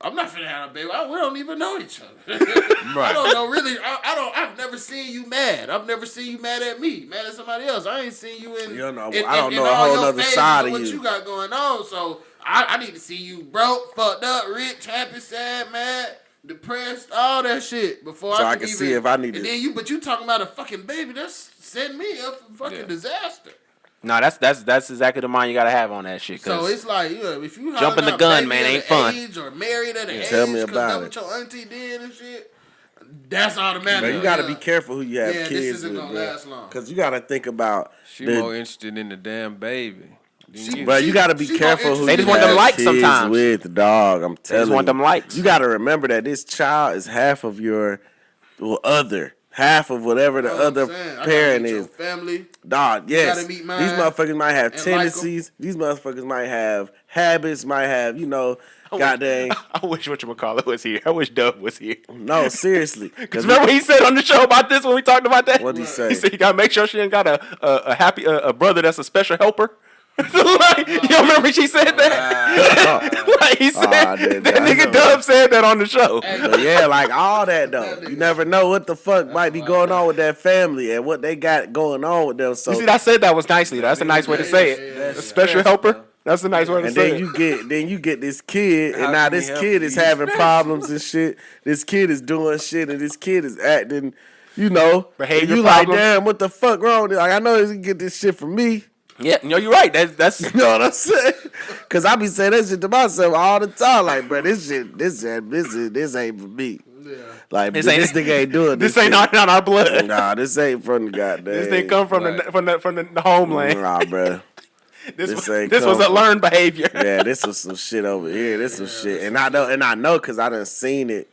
I'm not finna have a baby. We don't even know each other. I don't know really. I've never seen you mad. I've never seen you mad at me, mad at somebody else. I ain't seen you in. You don't know- in- I don't in know a all whole your nother phases side of what you. you got going on. So I need to see you broke, fucked up, rich, happy, sad, mad, depressed, all that shit before So I I can can even, see if I need and to- then but you talking about a fucking baby? That's setting me up for fucking disaster. No, that's exactly the mind you gotta have on that shit. So Cause it's like, if you Jumping hollering the out gun, baby man, at ain't an fun. Age or married at an age, Tell me 'cause about that's it. what your auntie did and shit. That's automatic. But you got to be careful who you have Yeah, this kids isn't with, gonna bro. last long. Because you got to think about She the- more interested in the damn baby. But you got to be she careful gonna who They you just want them have likes kids sometimes. with, dog. I'm telling you. want them likes. You got to remember that this child is half of your half of whatever the other parent is. Family. Dog, yes. gotta meet These mine motherfuckers might have and like 'em. tendencies. These motherfuckers might have habits, might have, goddamn. I wish whatchamacallit was here. I wish Dub was here. No, seriously. Cause remember what he said on the show about this when we talked about that? What'd he say? He said you gotta make sure she ain't got a happy a brother that's a special helper. Like, you don't remember she said that? Like he said I did that not nigga know. Dub said that on the show. But yeah, like all that though. You never know what the fuck might be going on with that family and what they got going on with them. So You see, I said that was nicely. That's a nice way to say it. A special helper. That's a nice way to and say then it. you get this kid, and How now can this he help kid you? is having problems and shit. This kid is doing shit, and this kid is acting, and Behavior you like, problems. damn, what the fuck wrong with it? Like, I know he can get this shit from me. Yeah, no, you're right. That's You know what I'm saying? Cause I be saying that shit to myself all the time. Like, bro, this ain't for me. Yeah. Like this nigga ain't doing this. This ain't on our blood. Nah, this ain't from the goddamn. This didn't come from the homeland. Nah, bro. This was a learned behavior. Yeah, this was some shit over here. This some shit, and I know because I done seen it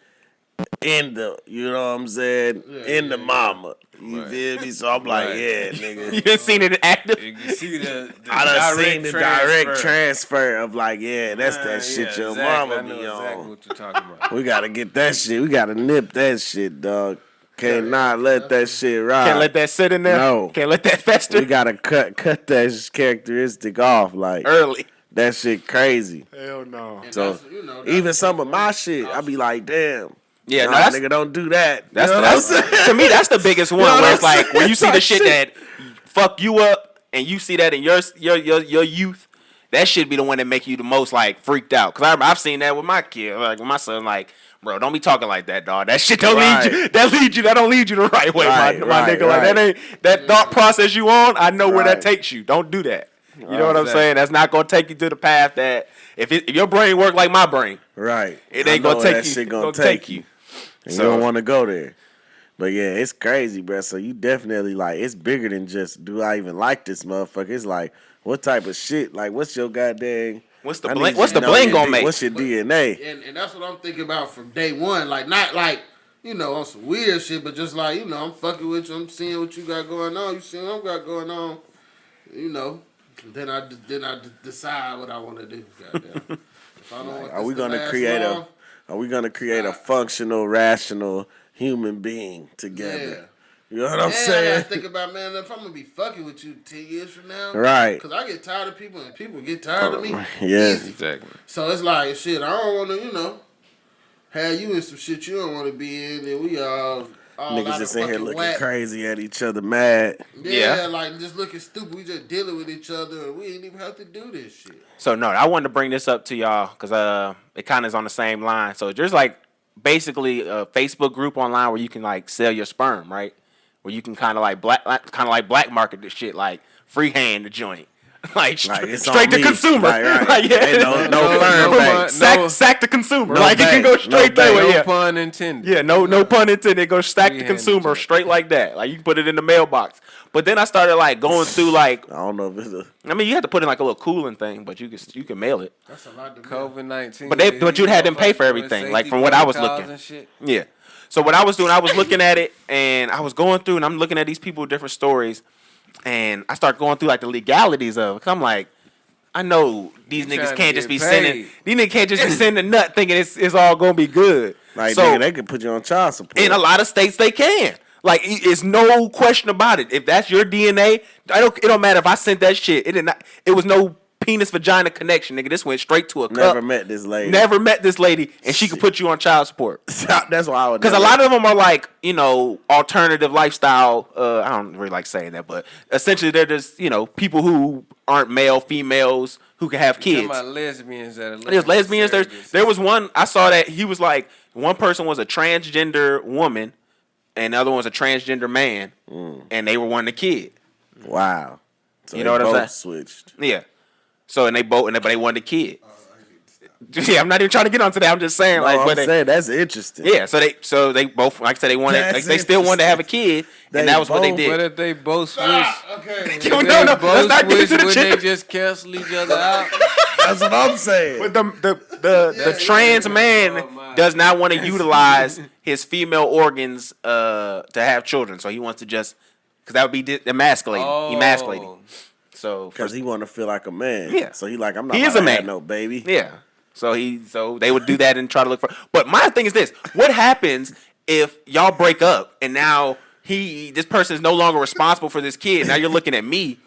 in the, you know what I'm saying, in the mama. You feel me? So I'm like, yeah, nigga. You done seen it active? You can see the I done seen the direct transfer. transfer of like, yeah, that's that shit your exactly. mama be I know on. exactly what you're talking about. We gotta get that shit. We gotta nip that shit, dog. Cannot let that shit ride. Can't let that sit in there. No. Can't let that fester. We gotta cut that characteristic off like early. That shit crazy. Hell no. So even some of my shit, I be like, damn. Yeah, nah, that's, nigga, don't do that. That's to me, that's the biggest one. Where it's like when you see the shit that fuck you up, and you see that in your youth, that should be the one that make you the most like freaked out. Cause I've seen that with my kid, like with my son, like. Bro, don't be talking like that, dog. That shit don't lead you. That don't lead you the right way, my nigga. Like that ain't that thought process you on. I know where that takes you. Don't do that. You know what I'm saying? That's not gonna take you to the path that if your brain work like my brain, right? It ain't gonna take you. Shit gonna take you. And so, you don't want to go there. But yeah, it's crazy, bro. So you definitely like it's bigger than just do I even like this motherfucker? It's like what type of shit? Like what's your goddamn What's the bling gonna make? What's your DNA? And that's what I'm thinking about from day one. Like not like, you know, on some weird shit, but just like, you know, I'm fucking with you. I'm seeing what you got going on. You seeing what I got going on. You know. Then I decide what I want to do. Goddamn. If I don't want Are we gonna create a functional, rational human being together? Yeah. You know what I'm saying? I think about, man, if I'm gonna be fucking with you 10 years from now, right? Because I get tired of people and people get tired of me. Yeah, easy. Exactly. So it's like, shit, I don't want to, you know, have you in some shit you don't want to be in, and we all niggas just in here looking whack. crazy at each other, mad. Yeah, like just looking stupid. We just dealing with each other, and we ain't even have to do this shit. So no, I wanted to bring this up to y'all because it kind of is on the same line. So there's like basically a Facebook group online where you can like sell your sperm, right? Where you can kind of like black market this shit, like freehand the joint, like straight to consumer. Right. Like, yeah, no sack the consumer. Like it can go straight that way. No pun intended. Yeah, no pun intended. It goes stack the consumer straight like that. Like you can put it in the mailbox. But then I started like going through like I don't know if it's I mean you have to put in like a little cooling thing, but you can mail it. That's a lot to COVID-19. But you'd have them pay for everything. Like from what I was looking. Yeah. So what I was doing, I was looking at it, and I was going through, and I'm looking at these people with different stories, and I start going through like the legalities of it. Cause I'm like, I know these niggas can't just be sending. These niggas can't just be sending a nut thinking it's all gonna be good. Like so, nigga, they could put you on child support. In a lot of states, they can. Like it's no question about it. If that's your DNA, it don't matter if I sent that shit. It was no penis vagina connection, nigga. This went straight to a cup. Never met this lady, and she could put you on child support. That's why I would. Because a lot of them are like, you know, alternative lifestyle. I don't really like saying that, but essentially they're just, you know, people who aren't male, females who can have kids. About lesbians that are there's lesbians. There was one I saw that he was like one person was a transgender woman, and the other one was a transgender man, and they were wanting a kid. Wow. So you know what I'm saying? Switched. Yeah. So but they wanted a kid. Yeah, I'm not even trying to get onto that. I'm just saying, that's interesting. Yeah, so they both, like I said, they wanted, like, they still wanted to have a kid, and that was what they did. What if they both switch? Okay. No, let's not get into the would shit. they just cancel each other out? That's what I'm saying. But the trans man does not want to utilize his female organs to have children, so he wants to just because that would be emasculating. So because he want to feel like a man. Yeah. So he like I'm not. He is a man. No baby. Yeah. So they would do that and try to look for. But my thing is this: what happens if y'all break up and now this person is no longer responsible for this kid? Now you're looking at me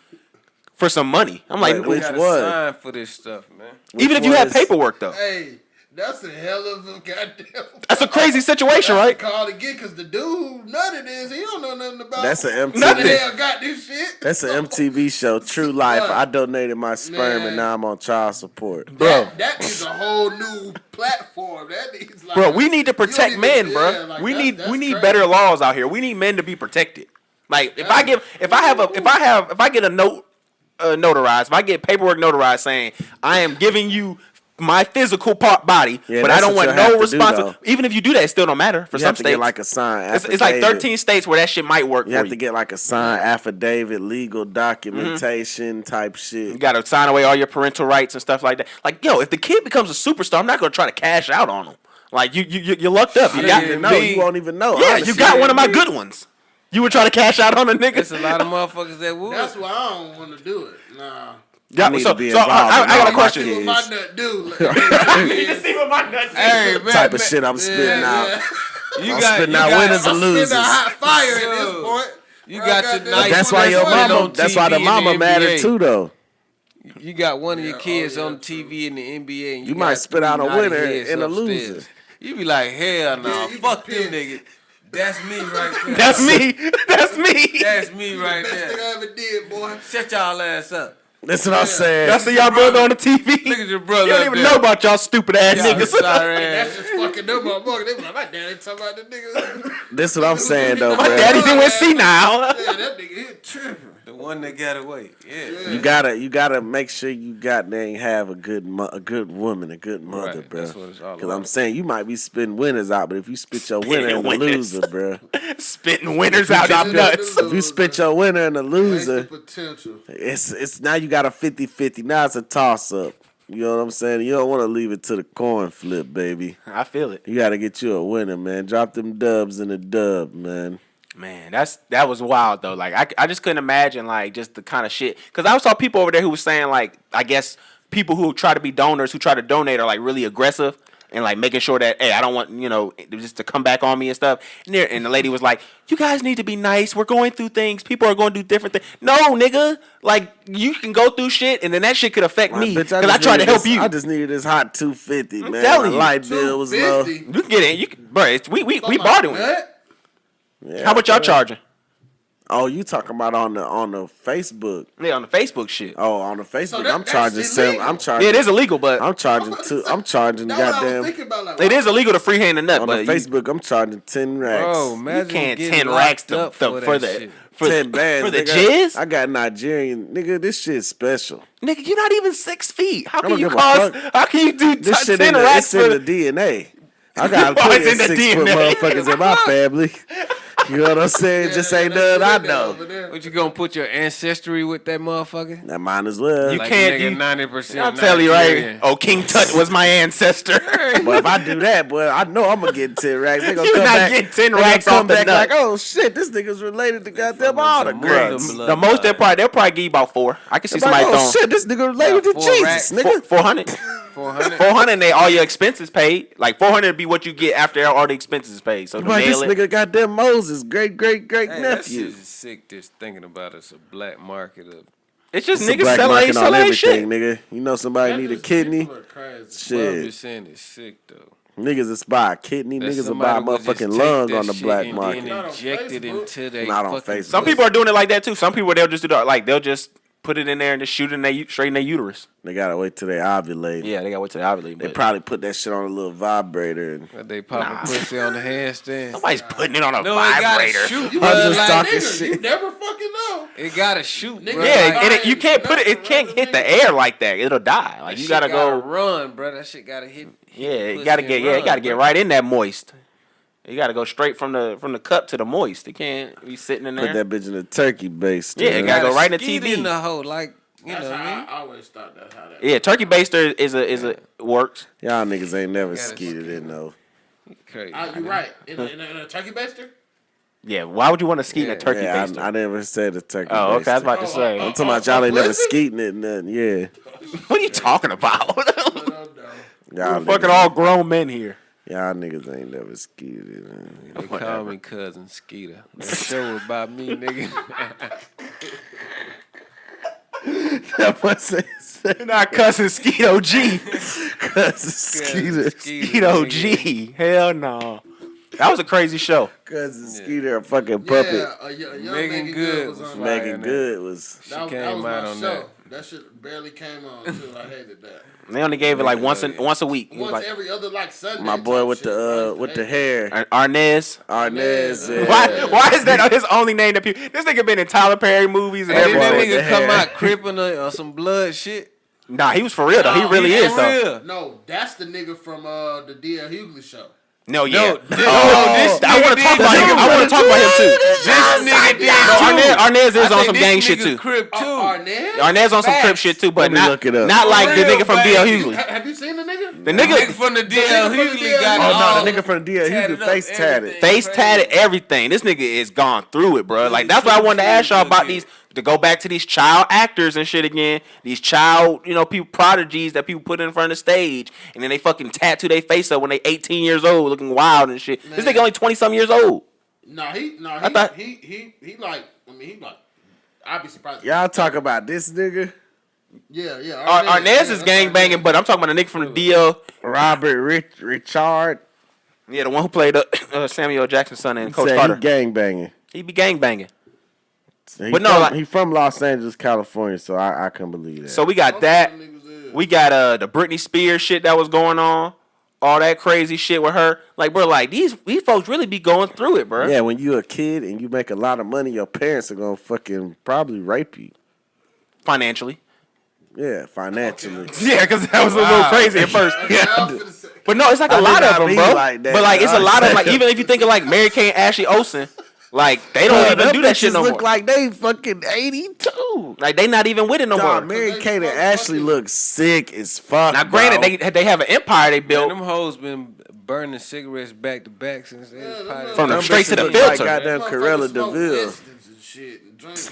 for some money. I'm like, which one? one? For this stuff, man. Even if you have paperwork though. Hey, that's a hell of a goddamn. That's a crazy situation, right? Call again because the dude who nutted is he don't know nothing about. That's an MTV. Nothing. The hell got this shit. That's an MTV show, True Life. I donated my sperm and now I'm on child support, bro. That is a whole new platform. That is like, bro. We need to protect men, bro. Like we need crazy. better laws out here. We need men to be protected. Like if I get a note notarized, if I get paperwork notarized saying I am giving you my physical body, Yeah, but I that's don't what want you'll have no to do, responsibility. though. Even if you do that, it still don't matter for You some have to states. get like a signed It's like affidavit. 13 states where that shit might work You for have you. to get like a signed affidavit, legal documentation type shit. You got to sign away all your parental rights and stuff like that. Like, yo, if the kid becomes a superstar, I'm not going to try to cash out on him. Like, you're lucked up. You didn't even know. You won't even know. Yeah, honestly. you got one of my good ones. You would try to cash out on a nigga. There's a lot of motherfuckers that would. That's why I don't want to do it. Nah. Yeah, I need so, to be so involved I in got all a my question. See kids. what my nut do. You can see what my nut do. Hey, man, Type of shit I'm spitting out. You I'm got spitting out winners and I'm losers. spitting a hot fire at this point. You got your But nice. That's why your best friend mama. on That's why the TV in mama mattered NBA. too, though. You got one of your Yeah, kids oh, on yeah, TV in the NBA, and You got might spit three out a naughty winner heads and a upstairs. loser. You be like, hell no, Yeah, you be fuck them pissed. niggas. That's me right there. That's me. That's me. That's me right Best thing there. I ever did, boy. Shut y'all ass up. That's what I'm saying. Y'all see y'all brother on the TV? Look at your brother. You don't up even there. know about y'all stupid ass Y'all niggas. sorry That's ass. just fucking them motherfuckers. They be like, my daddy talking about the nigga. That's what I'm saying, though, My bro. daddy didn't went see now. Yeah, that nigga, he tripping. The one that got away. Yeah. You gotta make sure you goddamn have a good woman, a good mother, Right, bro. that's what it's all Because I'm about. saying you might be spitting winners out, but if you spit your winner and the winners. loser, bro. Spitting winners out drop his your- nuts. If you spit your winner and the Wasted loser, potential. it's now you got a 50-50. Now it's a toss up. You know what I'm saying? You don't want to leave it to the coin flip, baby. I feel it. You got to get you a winner, man. Drop them dubs in the dub, man. Man, that was wild though. Like I just couldn't imagine like just the kind of shit. Cause I saw people over there who was saying like I guess people who try to be donors who try to donate are like really aggressive and like making sure that hey I don't want just to come back on me and stuff. And the lady was like, you guys need to be nice. We're going through things. People are going to do different things. No, nigga. Like you can go through shit and then that shit could affect me Bitch, because I tried to help you. I just needed this hot 250, man. telling My you. light bill was low. 250? You can get it. You can, bro. We My bartering. nut? Yeah, How much y'all bro. charging? Oh, you talking about on the Facebook? Yeah, on the Facebook shit. Oh, on the Facebook, that- I'm charging that's seven. illegal. I'm charging. Yeah, it is illegal, but I'm charging two. I'm charging That's what I was goddamn. thinking about. Like, it is illegal to freehand a nut. On but the Facebook, I'm charging 10 racks. Bro, you imagine can't getting 10 locked racks up for that the shit. for 10 bands. for the nigga. jizz. I got Nigerian nigga. This shit's special. Nigga, you're not even 6 feet. How can don't you give a cause? fuck. How can you do This shit 10 in the, racks it's for in the DNA. I got Oh, plenty it's of in the 6 foot DNA. motherfuckers in my family. You know what I'm saying? Just ain't none I know. What you gonna put your ancestry with that motherfucker? That mine as well. You Like can't- nigga, you- 90%. I'm telling you right. Nigerian. Oh, King Tut was my ancestor. But if I do that, boy, I know I'm gonna get 10 racks. They gonna You come not back. getting 10 they gonna racks come off the back nut. like, oh shit, this nigga's related to goddamn all the some grunts. blood. The most they'll probably give you about 4. I can see Like, somebody oh throwing shit, this nigga related to 4 Jesus, racks. nigga. 400. 400. 400 and they all your expenses paid. Like 400 would be what you get after all the expenses paid. So to Like this mail it. nigga goddamn Moses, great Hey, that nephew. shit is sick. Just thinking about it's a black market of It's just It's a niggas black selling market on ain't everything, shit. nigga. You know somebody need a kidney? People are crazy. Well, I'm Shit. just saying it's sick though. Niggas is buy a kidney, That niggas will somebody buy a would just motherfucking take lung that on the shit black and market. then Not on inject it Facebook. into their Not on fucking Facebook. Some people are doing it like that too. Some people they'll just do that. Like they'll just put it in there and just shoot it in their, straight in their uterus. They gotta wait till they ovulate. Yeah, they got to wait till they ovulate. They But probably put that shit on a little vibrator. And But they popping pussy on the handstand. nobody's putting it on a No, it gotta vibrator. shoot, You bro. just like, talking nigga, shit. you never fucking know. It gotta shoot, Nigga, bro. Yeah, Like, and you can't put it. It can't hit the air like that. It'll die. Like That you shit gotta go. run, bro. That shit gotta hit. Yeah, the it pussy gotta and get. Yeah, it run, gotta get bro. right in that moist. You gotta go straight from the cup to the moist. It can't be sitting in put there. that bitch in a turkey baster. Yeah, it man. gotta go right in the skeet TV. in the hole, like you That's know what I how mean. I always thought that's how that. Yeah, turkey baster is a works. Y'all niggas ain't never Gotta skeeted in though. Crazy. You right. In a turkey baster? Yeah, why would you want to ski in a Yeah. turkey Yeah, baster? I never said a turkey Oh, okay. I was baster. about to say. I'm talking about y'all ain't never pussy? skeeting it, nothing. Yeah, What are you talking about? No. y'all We're fucking niggas- all grown men here. Y'all niggas ain't never skeeted it. They call me cousin Skeeter. That show about me, nigga. That was Not cussing Skeeto G. Skeeter. Skeeto G. Hell no. That was a crazy show. Cousin Skeeter, a fucking puppet. Yeah, a young Megan Megan Good Good was was on fire. that. Megan Good was. That came was out my on show. That shit barely came on too. I hated that. They only gave it like once a week. It was Once like every other like Sunday. My boy type with shit, the bro. with the hair, Arnez. Arnez. Yeah. Yeah. Why is that his only name that people? This nigga been in Tyler Perry movies and And then everything. that with the nigga come hair. out cripping or some blood shit. Nah, he was for real though. He Nah, really he is for though. real. No, that's the nigga from the D.L. Hughley show. No, yeah. this I want to talk about him. I want to talk about him too. This nigga did No, Arnez is I on think some this gang nigga shit too. Crip too. Arnez? Arnez on some crip Facts. shit too, but Let me not look it up. not like the For real, nigga from D.L. baby. Hughley. Have you seen the nigga? The Nigga nigga from the nigga DL from the Hughley DL. got Oh all no, the nigga from the DL, tatted he up, face tatted. everything. face Crazy. tatted everything. This nigga is gone through it, bro. Like that's why I wanted to ask y'all about these. To go back to these child actors and shit again, these child, people prodigies that people put in front of the stage, and then they fucking tattoo their face up when they 18 years old, looking wild and shit. This nigga only 20-something years old. He like, I'd be surprised. Y'all talk about this nigga, Yeah. Arnez is gang banging, but I'm talking about the nigga from the DL. Robert Richard. Yeah, the one who played Samuel L. Jackson's son and Coach Said Carter. he gang banging. He be gang banging. But no, he from Los Angeles, California, so I couldn't believe that. So we got that. We got the Britney Spears shit that was going on. All that crazy shit with her. Like, bro, like these folks really be going through it, bro. Yeah, when you a kid and you make a lot of money, your parents are gonna fucking probably rape you. Financially. Yeah, financially. Yeah, because that was a little crazy at first. But no, it's like a lot of them, bro. Like that, but like it's a lot of like even if you think of like Mary Kay and Ashley Olsen, like they don't even do that shit no more. Look like they fucking 82. Like they not even with it no more. Mary Kay and Ashley look sick as fuck. Now, granted, they have an empire they built. Man, them hoes been burning cigarettes back to back since they was probably From the straight to the Like filter. goddamn Corella DeVille.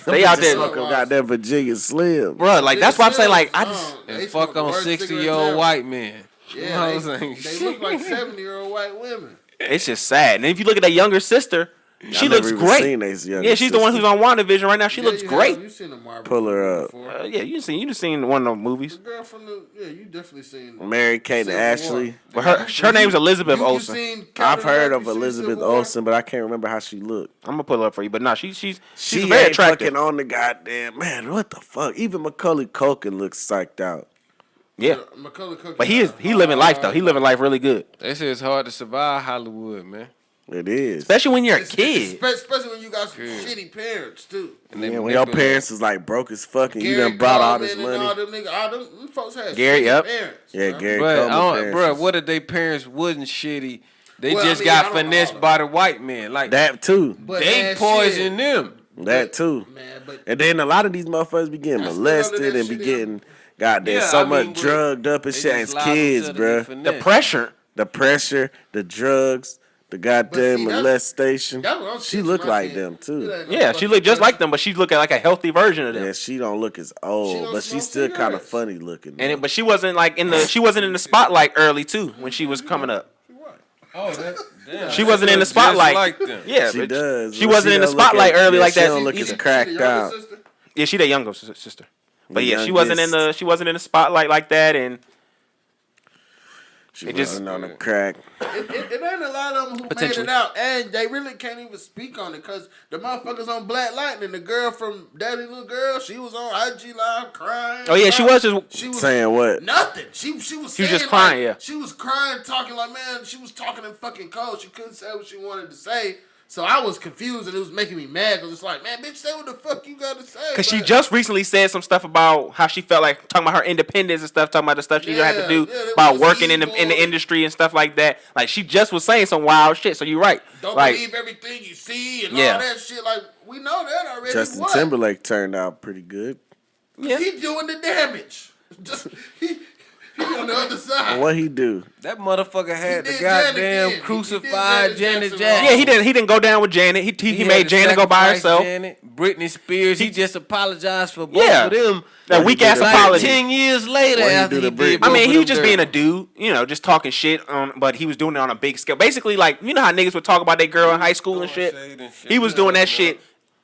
They out there, Smoking goddamn Virginia Slim. bro. Like that's why I'm saying, like I just and fuck on 60-year-old white men. Yeah, Them hoes ain't they shit. look like 70-year-old white women. it's just sad. And if you look at that younger sister, she never looks even great. seen they younger Yeah, she's the one who's on WandaVision right now. She looks great. You seen the Marvel Pull her movie up. before. Yeah, you just seen one of those movies. The girl from you definitely seen. Mary Kay and Civil Ashley. War. But her name's Elizabeth You Olsen. seen I've Captain heard America? of You seen Elizabeth Civil War? Olsen, but I can't remember how she looked. I'm gonna pull her up for you, but no, she's She very ain't attractive. fucking on the goddamn man. What the fuck? Even Macaulay Culkin looks psyched out. Yeah, Macaulay Culkin. but he living life though. He living life really good, They say it's hard to survive Hollywood, man. It is. especially when you're a kid. Especially when you got some shitty parents too. And Yeah, when your parents is like broke as fuck and you done brought all this Coleman and money. all them folks had Gary, shitty yep. parents. Yeah, bro. Gary But Coleman parents. bro, what if their parents wasn't shitty? They Well, I just mean, I got don't finessed know. by the white man. Like That too. But they man, poisoned them. That too. Man, but And then a lot of these motherfuckers be getting I still under molested that and be shit, getting goddamn Yeah, so I mean, much but drugged up and They shit just as allowed kids, themselves to be bruh. The finessed. pressure. The pressure, the drugs, the goddamn see, that's- molestation. that's what I'm She teaching look my like kid. them too. It ain't no Yeah, she looked just like them, but she's looking like a healthy version of them. Yeah, she don't look as She old, don't but smoke she's still kind of cigarettes. funny looking. But she wasn't like in the spotlight early too when she was coming up. Oh, damn. She wasn't in the Just spotlight. like them. Yeah, She but does. She wasn't in the don't look spotlight as- early yeah, like she that. don't look either. as cracked out. Yeah, she that younger sister. But yeah, she youngest. wasn't in the spotlight like that, and She It just- wasn't on the crack. It ain't a lot of them who made Potentially. it out, and they really can't even speak on it because the motherfuckers on Black Lightning, the girl from Daddy Little Girl, she was on IG Live crying. oh yeah, she was just She was Saying what? nothing. She was She was saying, just crying, like, yeah. She was crying, talking like, man, she was talking in fucking code. She couldn't say what she wanted to say. So I was confused and it was making me mad because it's like, man, bitch, say what the fuck you gotta say. because she But- just recently said some stuff about how she felt like talking about her independence and stuff, talking about the stuff she had to do Yeah, about it was working in evil. the industry and stuff like that. Like she just was saying some wild shit. So you're right. Don't like believe everything you see and Yeah. all that shit. Like, we know that already. Justin What? Timberlake turned out pretty good. yeah. He doing the damage. Just he on the other side. What he do? That motherfucker had He the did Janet goddamn again. He crucified did Janet Janet Jackson Jackson. Yeah, he didn't go down with Janet. He had made to Janet go by sacrifice herself. Janet, Britney Spears. He just apologized for both Yeah. of them. That weak ass Like apology. 10 years later, What he after do he to did Britney? I mean, both he of was just them being a girls. dude, just talking shit but he was doing it on a big scale. Basically, like, you know how niggas would talk about their girl in high school and shit? He was doing that shit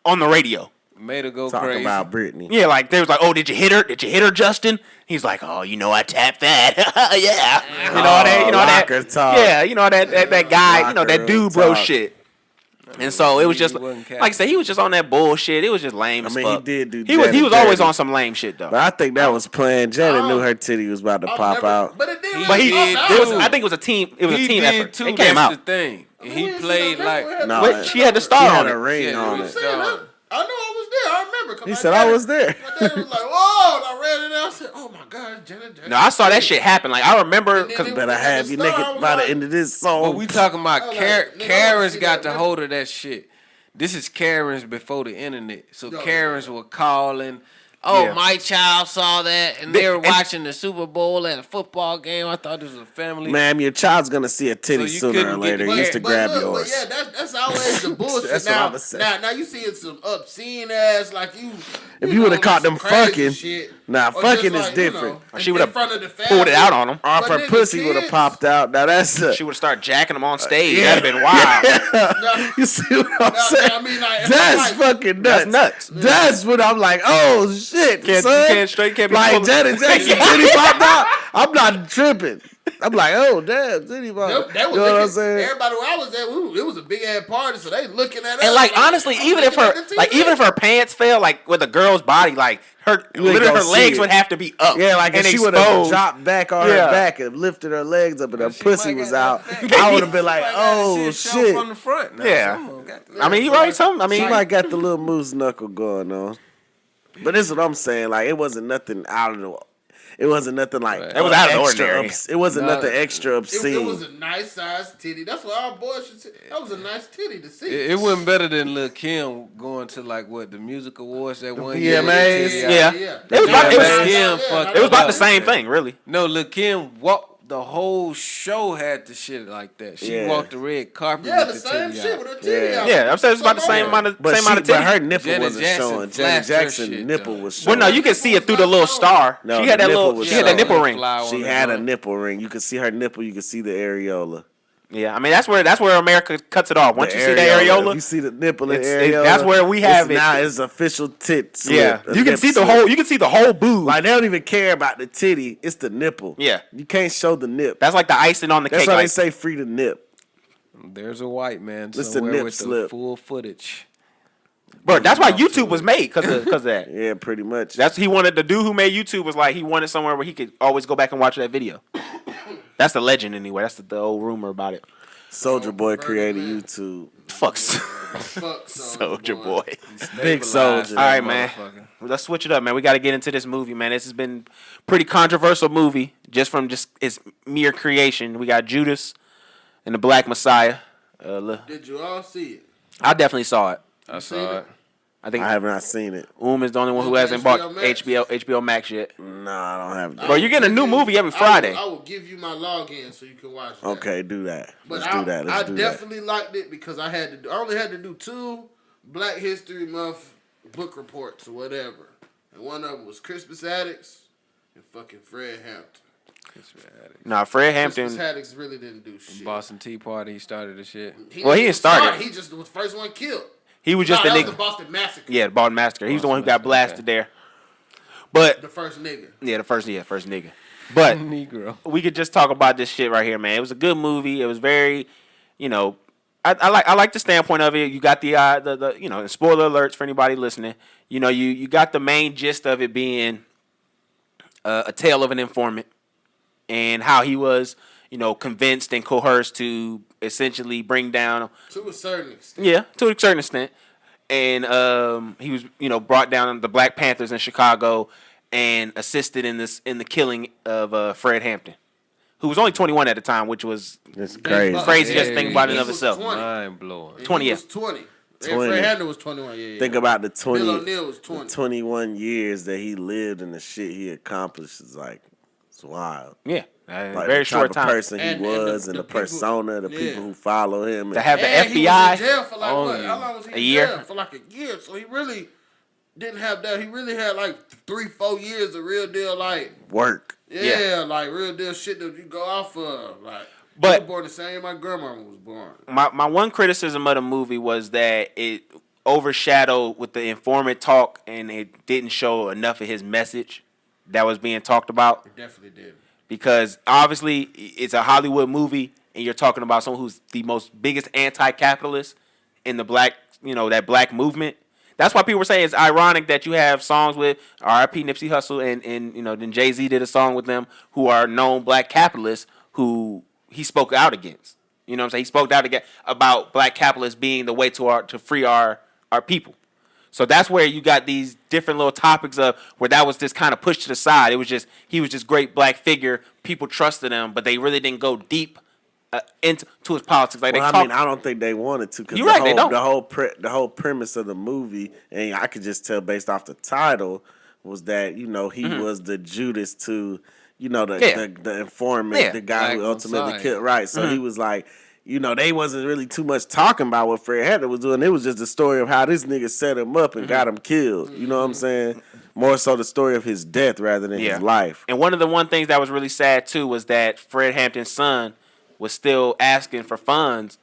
on the radio. Made her go Talking crazy. about Britney. Yeah, like, they was like, oh, did you hit her? Did you hit her, Justin? He's like, oh, I tapped that. Yeah. Locker talk. Yeah, that guy, Locker that dude bro talk. shit. And so it was just, He wasn't like I said, he was just on that bullshit. It was just lame I as mean, fuck. he did do He was Janet always dirty. on some lame shit, though. But I think that was planned. Janet knew her titty was about to pop out. But it didn't But really pop out. I think it was a team. It was a He team did effort. too. It came That's out. the thing. And he We ain't played seen like that. No, But she had the star she on had it. a ring Yeah, on we it. Saying that- I know I was there. I remember remember. 'Cause He my said daddy- I was there. My daddy was like, "Whoa!" And I read it out. I said, "Oh my God, Janet Jackson." No, I saw that shit happen. Like I remember And then because it- Better have you naked by the end of this song. But we talking about I was like, nigga, I wanna Karens see got that the hold of that shit. This is Karens before the internet. So Karens were calling. Oh, Yeah. my child saw that, and they were watching the Super Bowl at a football game. I thought this was a family. Ma'am, your child's gonna see a titty you sooner or couldn't get later. the- He used to grab look, yours. But yeah, that's always the bullshit. That's what now, I'ma say. now you seeing some obscene ass like you. If you you know, would've caught some them crazy fucking, shit, nah, or fucking just is different. She in would've front of the pulled it family. out on him. Or if But her nigga, pussy would have kids- popped out. Now that's She would have started jacking him on stage. yeah. That'd have been wild. Now- You see what I'm now, saying? I mean, like, That's like, fucking nuts. That's nuts. That's what I'm like. Oh shit, Can't- son. you can't straight- can't be like pulling- Janet Jackson titty popped out. I'm not tripping. I'm like, oh damn, titty popped. They was You know what I'm looking, saying? everybody where I was at, it was a big ass party, so they looking at us. And like honestly, I'm even if looking her at the like TV. even if her pants fell like with a girl's body, like her ain't literally her gonna see legs it. would have to be up. Yeah, like and if she would have exposed. dropped back on Yeah. her back and lifted her legs up and her She pussy might was got out, that fat. I would have been like, Might got that oh show shit. from the front. Now. Yeah. Someone got that. I mean, you right? Something. I She mean, might got the little moose knuckle going on. But this is what I'm saying. Like, it wasn't nothing out of the. It wasn't nothing like It was out of the extra ordinary. It wasn't No. nothing extra it obscene. was a nice sized titty. That's what our boys should say. That was a nice titty to see. It wasn't better than Lil' Kim going to like what the music awards that one VMAs? year. Yeah. yeah. It was about- it was- Kim fucked it was about up. the same thing, really. No, Lil' Kim walked. The whole show had the shit like that. She Yeah. walked the red carpet Yeah, with the the same titty shit out. with her titty Yeah. out. Yeah, I'm saying it's about the Come same on. amount of but same amount of but her titty. nipple Janet wasn't Jackson showing. Janet flashed her Jackson shit, nipple though. was showing. Well, no, you can see it through the little star. No, she had the that nipple little. was She had that showing. nipple ring. Flower She on had that a one. nipple ring. You could see her nipple. You could see the areola. Yeah, I mean that's where America cuts it off. Once The you see that areola, if you see the nipple and it's- areola, that's where we have it. Now it's official tit slip. yeah, a you can nip see the slip. whole. You can see the whole boob. Like they don't even care about the titty. It's the nipple. Yeah. You can't show the nip. That's like the icing on the That's cake. why they Like, say free the nip. There's a white man It's the somewhere nip with slip. the full footage. bro, that's why YouTube was made because of that. Yeah, pretty much. That's he wanted the dude who made YouTube was like he wanted somewhere where he could always go back and watch that video. That's the legend anyway. That's the old rumor about it. Soldier Boy created man. YouTube. Fuck Fuck Soldier Boy. Big Stabilized soldier. that All right, man. motherfucker. Let's switch it up, man. We got to get into this movie, man. This has been pretty controversial movie just from just its mere creation. We got Judas and the Black Messiah. Did you all see it? I definitely saw it. I saw it. I think I have not seen it. is the only one who Okay, hasn't bought HBO Max? HBO Max yet. No, I don't have that. Bro, you're getting a new movie every Friday. I will give you my login so you can watch that. Okay, do that. But Let's do that. Let's I do that. definitely liked it because I only had to do 2 Black History Month book reports or whatever. And one of them was Christmas Addicts and fucking Fred Hampton. Nah, Fred Christmas Hampton. Addicts really didn't do shit. Boston Tea Party, he started the shit. Well, he didn't start it. He just was the first one killed. He was just no, a that nigga. was the Boston Massacre. Yeah, the Boston Massacre. He was the one who got Boston blasted Massacre, there. But The first nigga. yeah, the first nigga. But Negro. we could just talk about this shit right here, man. It was a good movie. It was very, I like the standpoint of it. You got the and spoiler alerts for anybody listening. You got the main gist of it being a tale of an informant and how he was, convinced and coerced to essentially bring down. To a certain extent. Yeah, to a certain extent. And he was, brought down the Black Panthers in Chicago and assisted in the killing of Fred Hampton, who was only 21 at the time, which was It's crazy. crazy just think about it in He of was itself. 20. Mind blowing. And 20, he yeah. was 20. 20. Fred Hampton was 21. Yeah. Think about the Bill O'Neill was 20. 21 years that he lived and the shit he accomplished is like, it's wild. Yeah, Like very the short type of time. person he And was the and the people- persona, the yeah. people who follow him. To have the And he was FBI. in jail for like what? Only How long was he a in year? jail? For like a year. So he really didn't have that. He really had like 3-4 years of real deal like work. yeah, like real deal shit that you go off of. Like But- he was born the same year my grandma was born. My one criticism of the movie was that it overshadowed with the informant talk and it didn't show enough of his message that was being talked about. It definitely did. Because obviously it's a Hollywood movie and you're talking about someone who's the most biggest anti-capitalist in the black, that black movement. That's why people were saying it's ironic that you have songs with R.I.P. Nipsey Hussle and then Jay-Z did a song with them who are known black capitalists who he spoke out against. He spoke out about black capitalists being the way to free our people. So that's where you got these different little topics of where that was just kind of pushed to the side. It was just he was just great black figure. People trusted him, but they really didn't go deep into his politics. Like Well, they I mean, I don't think they wanted to. Cause You're right, they don't. The whole premise of the movie, and I could just tell based off the title, was that he was the Judas to the informant, the guy who ultimately killed. Right, so he was like. They wasn't really too much talking about what Fred Hampton was doing. It was just the story of how this nigga set him up and got him killed. You know what I'm saying? More so the story of his death rather than his life. And one of the things that was really sad too was that Fred Hampton's son was still asking for funds,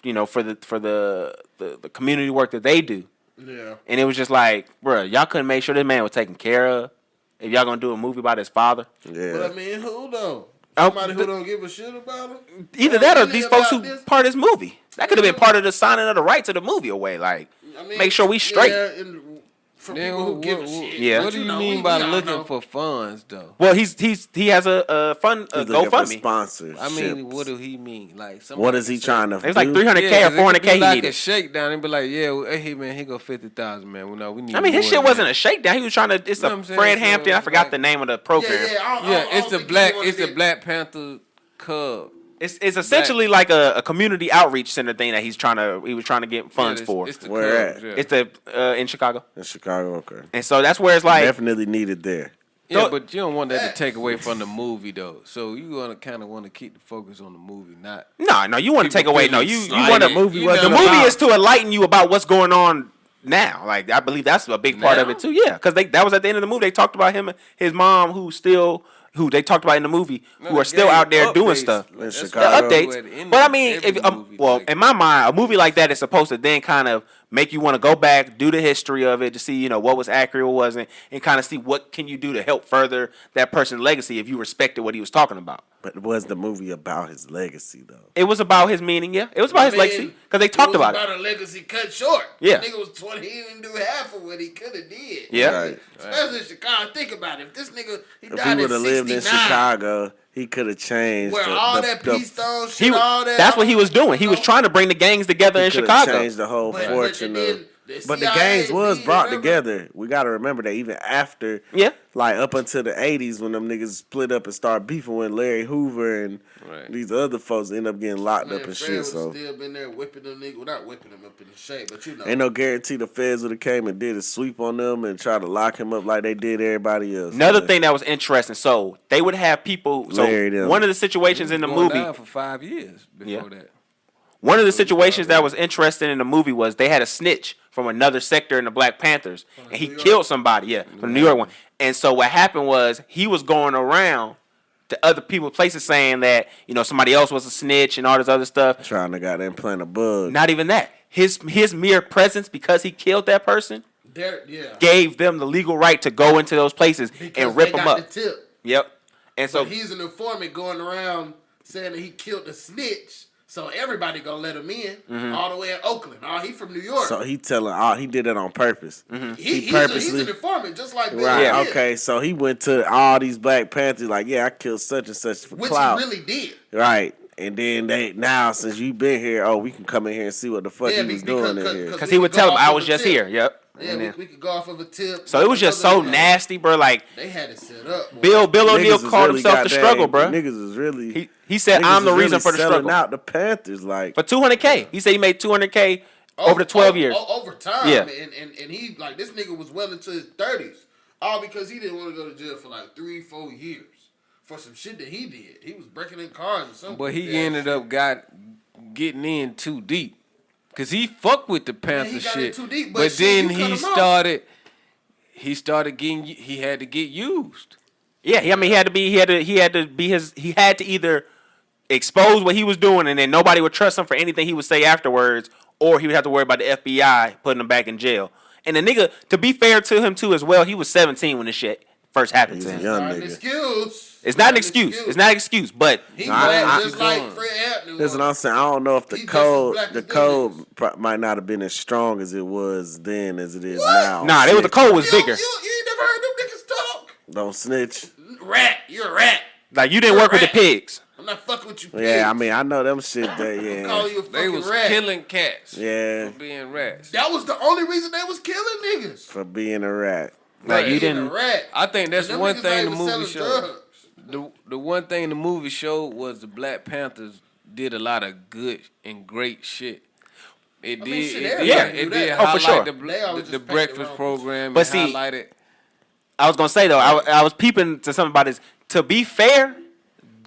for the community work that they do. Yeah. And it was just like, bro, y'all couldn't make sure this man was taken care of if y'all gonna do a movie about his father. Yeah. But I mean, who though? Somebody who don't give a shit about him? Either that or these folks who part of this movie. That could have been part of the signing of the rights of the movie away. Like, make sure we straight. Yeah, and for people who give a shit. Yeah. What do you mean by looking for funds, though? Well, he has a fund GoFundMe. Sponsors. I mean, what do he mean? Like, what is he trying to? It was like $300K or $400K. He like needed a shakedown and be like, yeah, hey man, here go 50,000, man. Well, no, we need. I mean, his shit wasn't a shakedown. He was trying to. It's a Fred Hampton. I forgot the name of the program. It's the Black Panther Cub. It's essentially like a community outreach center thing that he was trying to get funds for. It's the Where Cubs, at? It's in Chicago. In Chicago, okay. And so that's where it's like definitely needed there. Yeah, but you don't want that to take away from the movie though. So you want to keep the focus on the movie, not. No, you want to take away. No, you want the movie. The movie is to enlighten you about what's going on now. Like I believe that's a big part of it too. Yeah, because that was at the end of the movie. They talked about him, his mom, who they talked about in the movie, who are still out there doing stuff. In Chicago. The updates. But I mean, in my mind, a movie like that is supposed to then kind of make you want to go back, do the history of it to see, what was accurate, what wasn't, and kind of see what can you do to help further that person's legacy if you respected what he was talking about. But was the movie about his legacy though? It was about his meaning, yeah. It was about his legacy because they talked about it. It was about a legacy cut short. Yeah. The nigga was 20. He didn't do half of what he could have did. Yeah. Right. Especially in Chicago. Think about it. If this nigga he If died he would have lived in 69, Chicago, he could have changed. where all that peace stone shit, all that. That's what he was doing. He was trying to bring the gangs together in Chicago. Changed the whole fortune of. But the gangs was brought together. We got to remember that even after, like up until the 80s when them niggas split up and started beefing with Larry Hoover and these other folks end up getting locked up and shit. So still been there whipping them niggas, without whipping them up in the shape, but ain't no guarantee the feds would have came and did a sweep on them and try to lock him up like they did everybody else. Another thing that was interesting, so they would have people. So one of the situations in the movie for 5 years before that. One of the situations that was interesting in the movie was they had a snitch from another sector in the Black Panthers, and he killed somebody, from the New York one. And so what happened was he was going around to other people's places saying that, somebody else was a snitch and all this other stuff. Trying to goddamn plant a bug. Not even that. His mere presence, because he killed that person, gave them the legal right to go into those places and rip them up. The tip. Yep. And so he's an informant going around saying that he killed a snitch. So everybody gonna let him in, all the way in Oakland. He from New York. So he did it on purpose. He's an informant, just like Bill. Right. Okay. So he went to all these Black Panthers, like, I killed such and such for clout. Which he really did. Right. And then now since you've been here, we can come in here and see what the fuck he was doing in here. Because he would tell him I was just here. Yep. Yeah, we could go off of a tip. So it was just so nasty, bro. Like they had it set up. Boy. Bill O'Neill called himself the struggle, bro. Niggas is really. He said I'm the reason for the struggle. Out the Panthers like for $200K. He said he made $200K over the 12 years. Over time. Yeah. And he like this nigga was well into his 30s, all because he didn't want to go to jail for like 3-4 years for some shit that he did. He was breaking in cars or something. But he ended up getting in too deep. Cause he fucked with the Panther shit, too deep, but then he started getting. He had to get used. Yeah, I mean, he had to either expose what he was doing, and then nobody would trust him for anything he would say afterwards, or he would have to worry about the FBI putting him back in jail. And the nigga, to be fair to him too as well, he was 17 when this shit first happened to him. Young nigga. It's not an excuse. It's not an excuse, but he just like Fred Hampton. Listen, I'm saying I don't know if the code might not have been as strong as it was then as it is now. Nah, the code was bigger. You ain't never heard them niggas talk. Don't snitch. Rat, you're a rat. Like you didn't work with the pigs. I'm not fucking with you. Pigs. Yeah, I mean, I know them shit. That I'm calling you a They fucking was rat. killing cats. Yeah, For being rats. That was the only reason they was killing niggas. for being a rat. Like you Being a didn't. rat. I think that's And them one niggas thing ain't the even movie selling showed. drugs. The one thing the movie showed was the Black Panthers did a lot of good and great shit. It I mean, did. shit, It everybody did. do It that. did Oh, for highlight sure. They always the just paint the breakfast wrong program. But It see, highlighted. I was gonna say though, I was peeping to something about this. To be fair,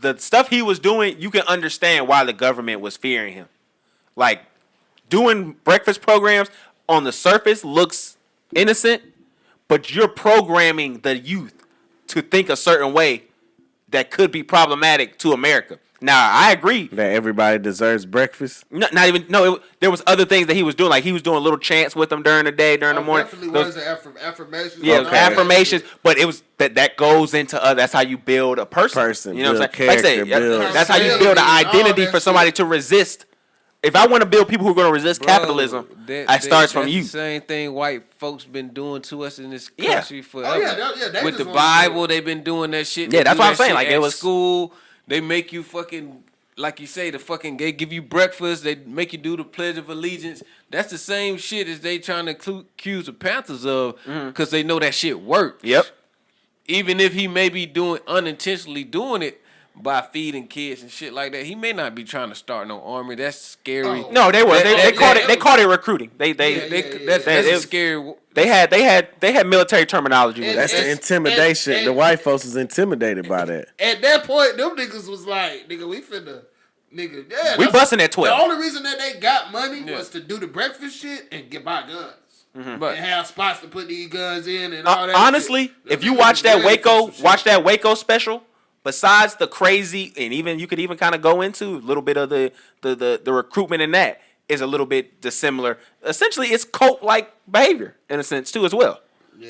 the stuff he was doing, you can understand why the government was fearing him. Like doing breakfast programs on the surface looks innocent, but you're programming the youth to think a certain way that could be problematic to America. Now, I agree. That everybody deserves breakfast. Not even no. There was other things that he was doing, like he was doing little chants with them during the day, during the morning. Definitely Those- words of affirmations. Yeah, and all that affirmations, shit. but it was that goes into that's how you build a person. You know what I'm build saying? Like I character, say, build- that's how you build an all identity that for somebody shit. to resist. If I want to build people who are going to resist Bro, capitalism, it starts from that's you. The same thing white folks been doing to us in this Yeah. country forever. They With just the wanna do Bible, it. they've been doing that shit. Yeah, They that's do what I'm that saying, shit like, it at was- school. They make you fucking, like you say, they give you breakfast. They make you do the Pledge of Allegiance. That's the same shit as they trying to accuse the Panthers of, because they know that shit works. Yep. Even if he may be unintentionally doing it by feeding kids and shit like that, he may not be trying to start no army. That's scary. Oh. No, they were. They that- called it. that They was- called it recruiting. That's They- a scary. They had military terminology with That's that. the intimidation. and- The white folks was intimidated by that. At that point, them niggas was like, nigga, we finna, nigga, yeah. We that's- busting at 12. The only reason that they got money Yeah. was to do the breakfast shit and get buy guns. But And have spots to put these guns in and all that Honestly, shit. if Them you niggas watch was that ready for Waco, some shit. watch that Waco special. Besides the crazy, and even you could even kind of go into a little bit of the recruitment in that is a little bit dissimilar. Essentially, it's cult like behavior in a sense too as well.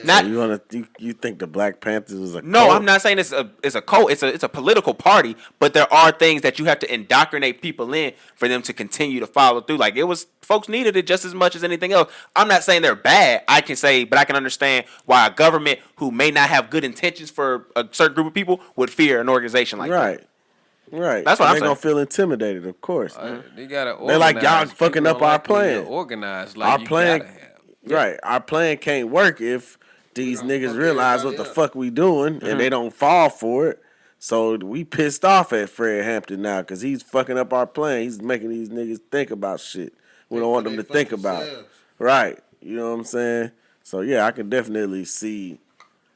Not So you think the Black Panthers was a no, cult? I'm not saying it's a cult. It's a political party, but there are things that you have to indoctrinate people in for them to continue to follow through. Like folks needed it just as much as anything else. I'm not saying they're bad. I can understand why a government who may not have good intentions for a certain group of people would fear an organization like that. Right. That's what I'm They're gonna saying. feel intimidated, of course. they gotta. They're like, y'all organize. fucking People up don't our like when plan. you're organized, like Our you plan, gotta have. right? Our plan can't work if these don't niggas fuck realize what everybody the up. fuck we doing and they don't fall for it. So we pissed off at Fred Hampton now because he's fucking up our plan. He's making these niggas think about shit we don't want them to think about. Right? You know what I'm saying? So yeah, I can definitely see.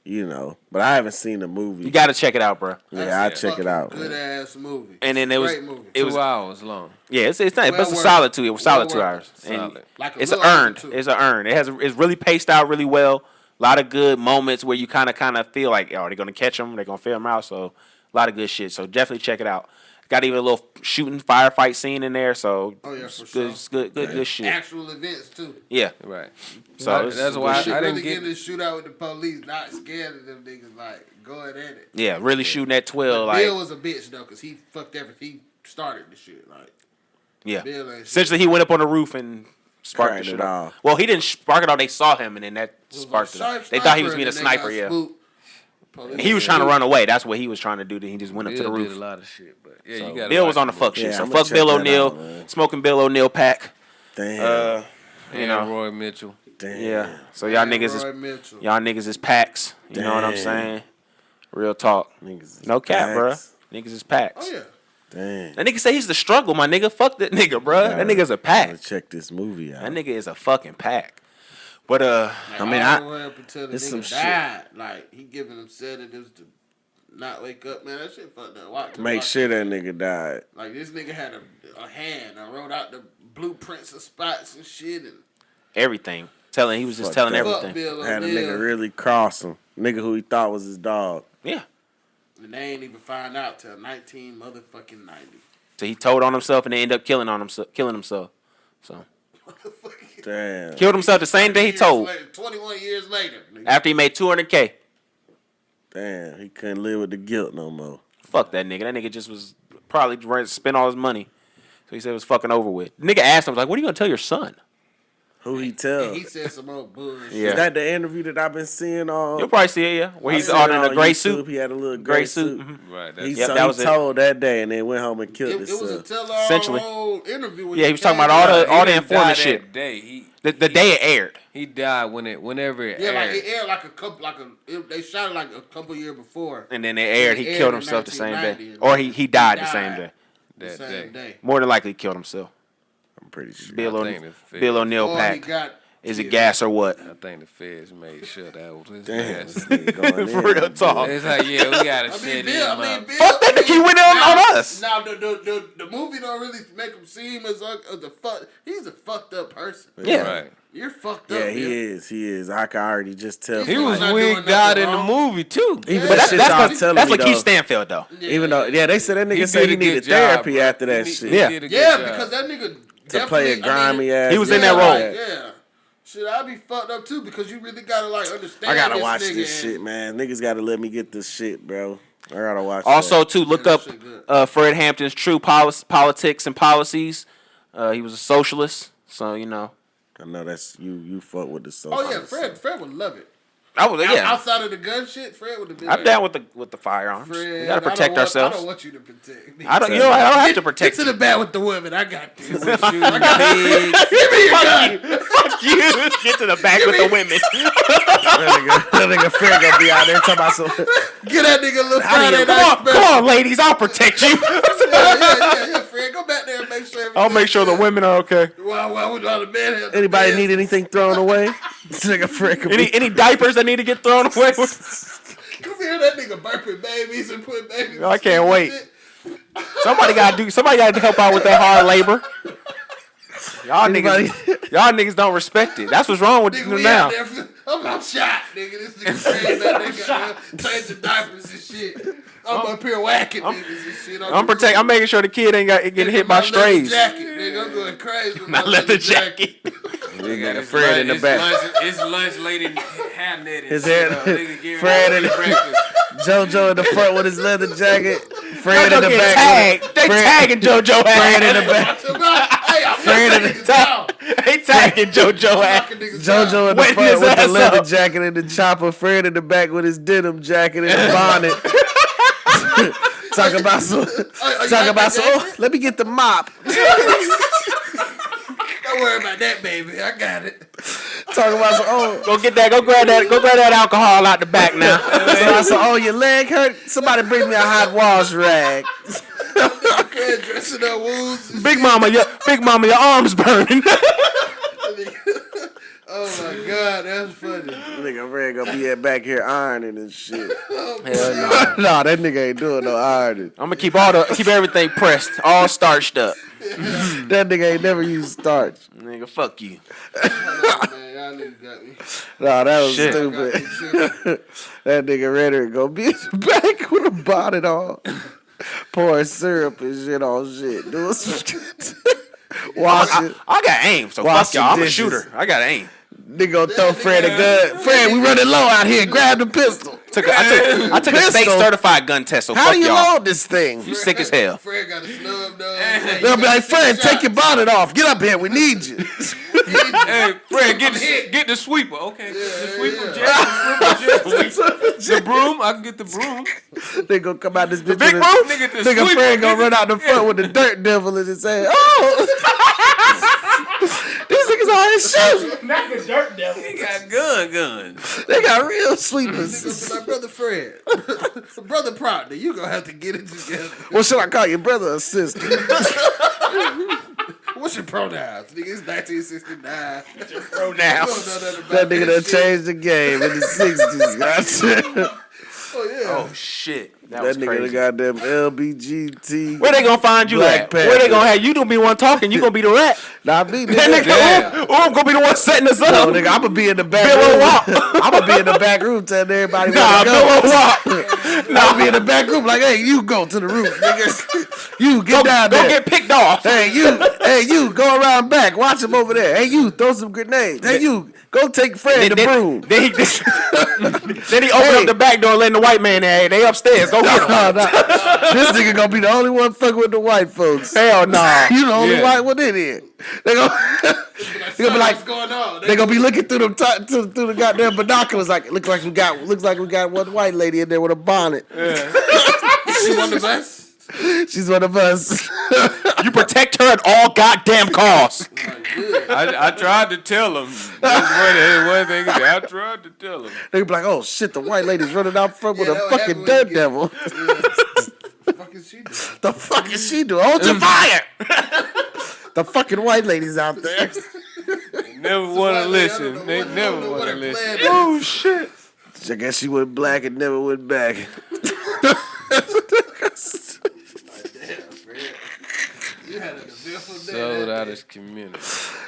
But I haven't seen the movie. You got to check it out, bro. Yeah, I check it out. Good Man. ass movie. And then Great movie. it was 2 hours long. yeah, it's not, but it's a Well solid worth it. It was solid Well 2 worth hours. it. And Solid. Like a it's an little earned. too. It's an earned. It's really paced out really well. A lot of good moments where you kind of feel like, are they gonna catch them? They're gonna figure them out. So a lot of good shit. So definitely check it out. Got even a little shooting firefight scene in there. So Oh, yeah, it's for good, sure. it's good shit. Actual events too. Yeah. Right. So it's that's good why shit. I didn't really get. get in this shootout with the police, not scared of them niggas, like going at it. Yeah, really shooting at 12. But Like Bill was a bitch though, cause he fucked everything. He started the shit. Like yeah. Bill ain't shit. Essentially, he went up on the roof and sparked the Cracked shit it off. off. Well, he didn't spark it off. They saw him, and then that sparked it off. They thought he was being a sniper. Yeah. And he was trying to run away. That's what he was trying to do. Then he just went up to the Bill did a roof. lot of shit, but yeah, So you got. Bill was on the fuck shit. Yeah, So I'ma fuck check Bill that O'Neal, out, man. smoking Bill O'Neal pack. Damn. You know, Roy Mitchell. Damn. yeah. So y'all niggas is packs. You know what I'm Damn. saying? Real talk. Niggas is No cap, bruh. packs. Niggas is packs. Oh yeah. Damn. That nigga say he's the struggle, my nigga. Fuck that nigga, bruh. That nigga's a pack. Gotta check this movie out. That nigga is a fucking pack. But I mean, all the way up until the it's some nigga shit. died. Like he giving them sedatives to not wake up. Man, that shit fucked up. Make sure that nigga died. Like this nigga had a hand. I wrote out the blueprints of spots and shit and everything. He was just Fuck telling that. fuck everything. Bill Had a O'Neal. nigga really cross him. Nigga who he thought was his dog. Yeah. And they ain't even find out till 19 motherfucking 90. So he told on himself and they ended up killing himself. So Damn. killed himself the same day he told. 21 years later. Nigga. After he made $200K. Damn. He couldn't live with the guilt no more. Fuck that nigga. That nigga just was probably ready to spend all his money. So he said it was fucking over with. The nigga asked him, like, what are you gonna tell your son? Who he tell? And he said some old bullshit. Yeah. Is that the interview that I've been seeing on? You'll probably see it, yeah. Where he's I all seen in it a on gray YouTube. suit. He had a little Gray gray suit. suit. Right. He, Yep, so that he was it. told that day and then went home and killed It was a himself. tell-all Essentially. whole interview. When Yeah, he was talking about all the informant shit. Day. The day it aired. He died whenever it Yeah, aired. like it aired like a couple, they shot it like a couple years before. And then it aired. He It killed aired in himself the same day. 1990, Or he died the same day. The that same day. day. More than likely, he killed himself. I'm pretty sure. Bill think the feds- O'Neill Or he pack. got Is it killed. gas or what? I think the feds made sure that was his Damn, ass. this nigga going in For real on talk. It's like, yeah, we gotta I set mean, him Bill. up. Bill. Fuck that, he went in on us. Now the movie don't really make him seem as the fuck. He's a fucked up person. Yeah. Right. You're fucked up. Yeah, Bill. he is. I can already just tell. He He's was not doing wigged out nothing in the wrong. movie too. Even But the shit y'all telling that's me, Lakeith though. Stanfield, though. Even though, yeah, they said that nigga He said did he a good needed job, therapy bro. after that He shit. Yeah. did a good Yeah, job. because that nigga To play a definitely- grimy ass. He was in that role. Yeah. Shit, I'd be fucked up too because you really gotta understand. I gotta this watch nigga this and- shit, man. Niggas gotta let me get this shit, bro. I gotta watch. Also, that. too, look Yeah, up that shit good. Fred Hampton's True Politics and Policies. He was a socialist, so you know. I know that's you. You fuck with the soul. Oh yeah, Fred would love it. I was Outside of the gun shit, Fred would have been. I'm down with the firearms. Fred, We gotta protect I ourselves. don't want you to protect me. I don't have to protect Get to the bat with the women. I got this. With you, big. Give me your gun. Fuck you. Get to the back with the women. that nigga Fred gonna be out there talking about some. Get that nigga a little Friday night special. Come on, ladies. I'll protect you. Yeah, Fred. Go back there and make sure. I'll make sure the women are okay. Well, we the man have Anybody need anything thrown away? This nigga Fred could be. Any diapers that need to get thrown away? Come here, that nigga burping babies and putting babies. I can't in wait. shit. Somebody got to help out with that hard labor. Y'all niggas don't respect it. That's what's wrong with Nigga, you we now. out there. I'm shot, nigga. This nigga crazy. That nigga changing diapers and shit. I'm up here whacking niggas and shit. I'm making sure the kid ain't getting hit by My leather strays. Jacket, nigga. I'm going crazy with My leather jacket. Nigga Fred in the back. It's lunch late in hairnet. His hair. Fred in breakfast. JoJo in the front with his leather jacket. Fred in the JoJo back. tagged. They tagging JoJo Fred in the ass. back. Hey, I'm Fred in niggas the down. They tagging JoJo ass. Knocking niggas down. JoJo in the Wetting front his with the ass leather up. jacket and the chopper. Fred in the back with his denim jacket and his bonnet. Talk about some. Talk about some. Oh, let me get the mop. Don't worry about that, baby. I got it. Talk about some. Oh. Go grab that alcohol out the back now. So, oh, your leg hurt? Somebody bring me a hot wash rag. Fred dressing up wounds. Big mama, your arms burning. Oh my god, that's funny. Nigga Fred gonna be back here ironing and shit. Hell no. Nah, that nigga ain't doing no ironing. I'm gonna keep everything pressed, all starched up. That nigga ain't never used starch. Nigga, fuck you. Oh, man, y'all niggas got me. Nah, that was Shit. stupid. That nigga Rhetoric gonna be in the back with a bonnet on. Pouring syrup and shit on shit. Doing some shit. Wash it. I got aim, so Wash fuck y'all. I'm a dishes. shooter. I got aim. Nigga gonna throw Fred a gun. Fred, we running low out here. Grab the pistol. I took a state Pistol? certified gun test, so How fuck do you y'all. load this thing? You sick as hell. Fred got a snub nose. They'll be like, Fred, take your bonnet off. Get up here. We need you. Hey, Fred, get the sweeper. Okay, the sweeper, Jack. The broom, I can get the broom. They gonna come out this bitch. big with room? Nigga, the Nigga sweeper. Fred gonna run out the front with the dirt devil in his hand. Oh! These niggas out here shooting. Not the dirt devil. He got guns. They got real Niggas sweepers. be like, brother Fred, brother Proctor, you gonna have to get it together. What should I call you, brother or sister? What's your pronouns? Nigga, it's 1969. What's your Pronouns. That nigga done changed the game in the 60s. Goddamn. Oh yeah. Oh shit. That That was nigga crazy. done goddamn LBGT. Where they gonna find you Black at? Where they gonna have you? Don't be one talking. You gonna be the rat. Not me, That nigga. nigga, I'm gonna be the one setting us No, up. nigga, I'm gonna be in the back Bill room. O'Wop. I'm gonna be in the back room telling everybody where Nah, to Bill go. O'Wop. I'll be in the back room like, hey, you go to the roof, nigga. You get down Go there. get picked off. Hey, you, go around back. Watch him over there. Hey, you, throw some grenades. Hey, you, go take Fred the broom. Then he opened up the back door and letting the white man in. Hey, they upstairs. Go get him. This nigga gonna be the only one fucking with the white folks. Hell nah. You the only Yeah. white one in here. They gonna, They gonna be like, what's going on? They gonna be looking through them through the goddamn binoculars. Like looks like we got one white lady in there with a bonnet. Yeah. She one of us. She's one of us. You protect her at all goddamn costs. I tried to tell him. That's one thing I tried to tell him. They be like, oh shit, the white lady's running out front with a fucking daredevil. The fuck is she doing? The fuck is she doing? Hold your fire! The fucking white ladies out there. They never want to listen. They never want to listen. Oh shit. I guess she went black and never went back. Sold out his community.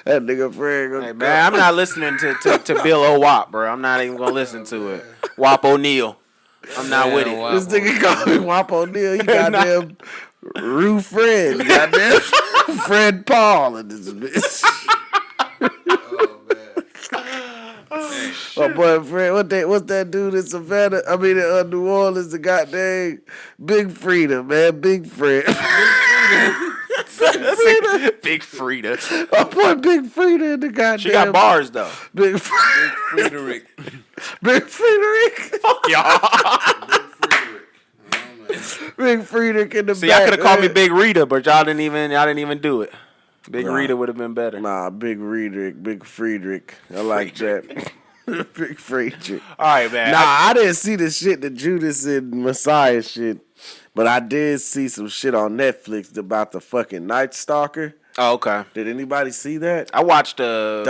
That nigga Fred. Hey, man, I'm not listening to Bill O'Wop, bro. I'm not even gonna listen to it. Wop O'Neal. I'm not with it. This nigga called me Wop O'Neal. You goddamn Rue Fred. Goddamn Fred Paul in this bitch. Oh boy, Fred, what's that dude in Savannah? I mean, in New Orleans, the goddamn Big Frida, man, Big Fred. Big Frida. Oh boy, Big Frida in the goddamn. She got bars though. Big Frederick. Big Frederick. Fuck y'all. Big Frederick in the See, back. y'all could have called me Big Rita, but y'all didn't even do it. Big Rita would have been better. Nah, Big Frederick, Big Frederick. I like that. Big Frederick. All right, man. Nah, I didn't see the shit, the Judas and Messiah shit. But I did see some shit on Netflix about the fucking Night Stalker. Oh, okay. Did anybody see that? I watched Dog,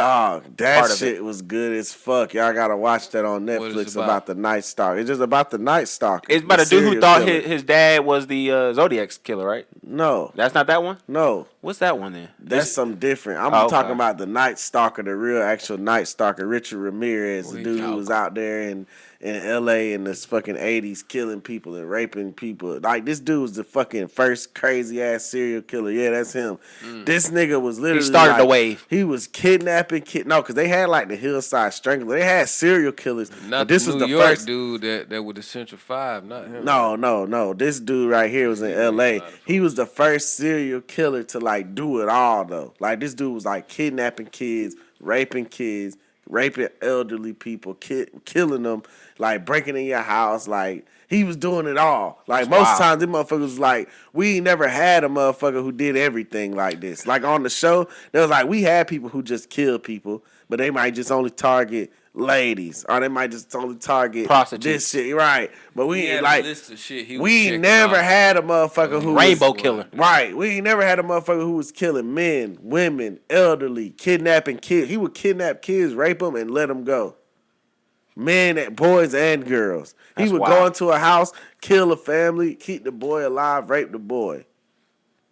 that part of shit it. was good as fuck. Y'all gotta watch that on Netflix about the Night Stalker. It's just about the Night Stalker. It's about the a dude who serial thought killer. his dad was the Zodiac killer, right? No. That's not that one? No. What's that one then? That's something different. I'm okay. talking about the Night Stalker, the real actual Night Stalker, Richard Ramirez, the dude who was out there in LA in this fucking 80s killing people and raping people. Like, this dude was the fucking first crazy ass serial killer. Yeah, that's him. This nigga was literally. He started the wave. He was kidnapping No, because they had like the Hillside Strangler. They had serial killers. Not this the was New the York first dude that with the Central 5, not him. No. This dude right here was in LA. He was the first serial killer to like do it all though. Like this dude was like kidnapping kids, raping elderly people, killing them, like breaking in your house. Like he was doing it all. Like most times, them motherfuckers was like, we ain't never had a motherfucker who did everything like this. Like on the show, there was like we had people who just kill people, but they might just only target ladies, or they might just only target prostitutes. This shit, right? But we ain't like like list of shit he we never had a motherfucker who rainbow killer. Right, we ain't never had a motherfucker who was killing men, women, elderly, kidnapping kids. He would kidnap kids, rape them, and let them go. Men, boys, and girls. He would go into a house, kill a family, keep the boy alive, rape the boy.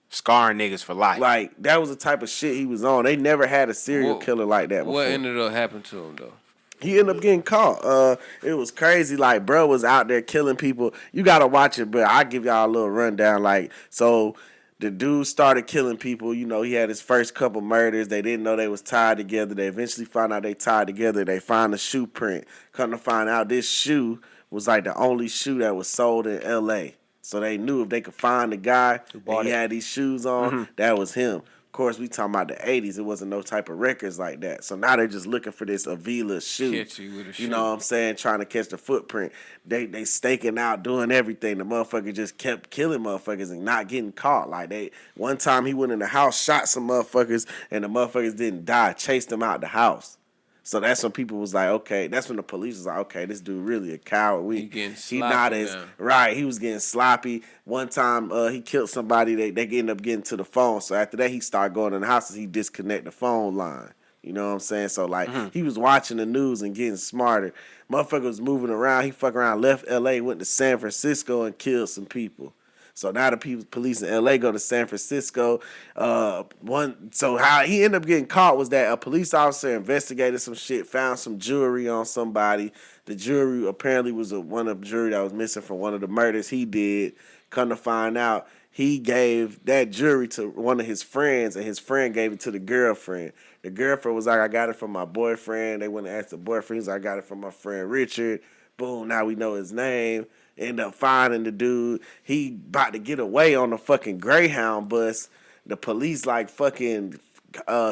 Scarring niggas for life. Like that was the type of shit he was on. They never had a serial killer like that before. What ended up happening to him though? He ended up getting caught. It was crazy. Like, bro was out there killing people. You gotta watch it, but I'll give y'all a little rundown. Like, so the dude started killing people. You know, he had his first couple murders. They didn't know they was tied together. They eventually found out they tied together. They found a shoe print. Come to find out, this shoe was like the only shoe that was sold in L.A. So they knew if they could find the guy and he had these shoes on, that was him. Of course, we talking about the 80s. It wasn't no type of records like that. So now they're just looking for this Avila shoe. Catch you with a shoe. You know what I'm saying? Trying to catch the footprint. They staking out, doing everything. The motherfucker just kept killing motherfuckers and not getting caught. Like one time he went in the house, shot some motherfuckers, and the motherfuckers didn't die. Chased them out the house. So that's when people was like, okay, that's when the police was like, okay, this dude really a coward. He not as now. Right. He was getting sloppy. One time he killed somebody. They ended up getting to the phone. So after that, he started going in the houses. He disconnect the phone line. You know what I'm saying? So like he was watching the news and getting smarter. Motherfucker was moving around. He fuck around, left L.A., went to San Francisco and killed some people. So now the police in L.A. go to San Francisco. So how he ended up getting caught was that a police officer investigated some shit, found some jewelry on somebody. The jewelry apparently was one of the jewelry that was missing from one of the murders he did. Come to find out, he gave that jewelry to one of his friends, and his friend gave it to the girlfriend. The girlfriend was like, I got it from my boyfriend. They went and asked the boyfriend. He's like, I got it from my friend Richard. Boom, now we know his name. End up finding the dude. He about to get away on the fucking Greyhound bus. The police like fucking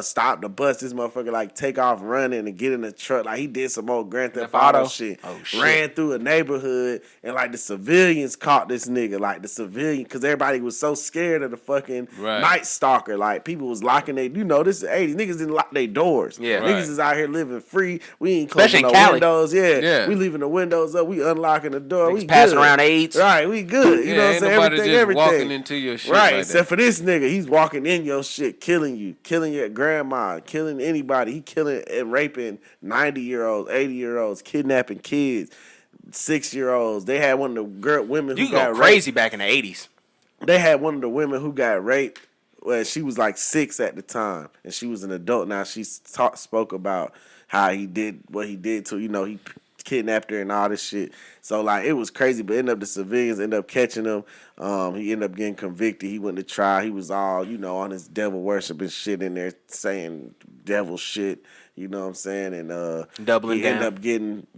stop the bus. This motherfucker like take off running and get in the truck. Like he did some old Grand Theft Theft Auto? Auto shit. Oh, shit. Ran through a neighborhood and like the civilians caught this nigga. Like the civilian, because everybody was so scared of the fucking Night Stalker. Like people was locking this is the 80s. Niggas didn't lock their doors. Yeah. Niggas is out here living free. We ain't closing Especially no in Cali. windows. Yeah. We leaving the windows up. We unlocking the door. We passing good. around AIDS. Right, we good. You know what I'm ain't saying? nobody Everything, just everything. walking into your shit Right, like except that. for this nigga. He's walking in your shit, killing you, killing your grandma, killing anybody. He killing and raping 90-year-olds, 80-year-olds, kidnapping kids, 6-year-olds. They had one of the women who You got go crazy raped. back in the 80s. They had one of the women who got raped. Well, she was like 6 at the time, and she was an adult now. She spoke about how he did what he did to, he kidnapped her and all this shit. So like it was crazy, but the civilians ended up catching him. He ended up getting convicted. He went to trial. He was all, on his devil worshiping shit in there, saying devil shit. You know what I'm saying? And Doubling he down. ended up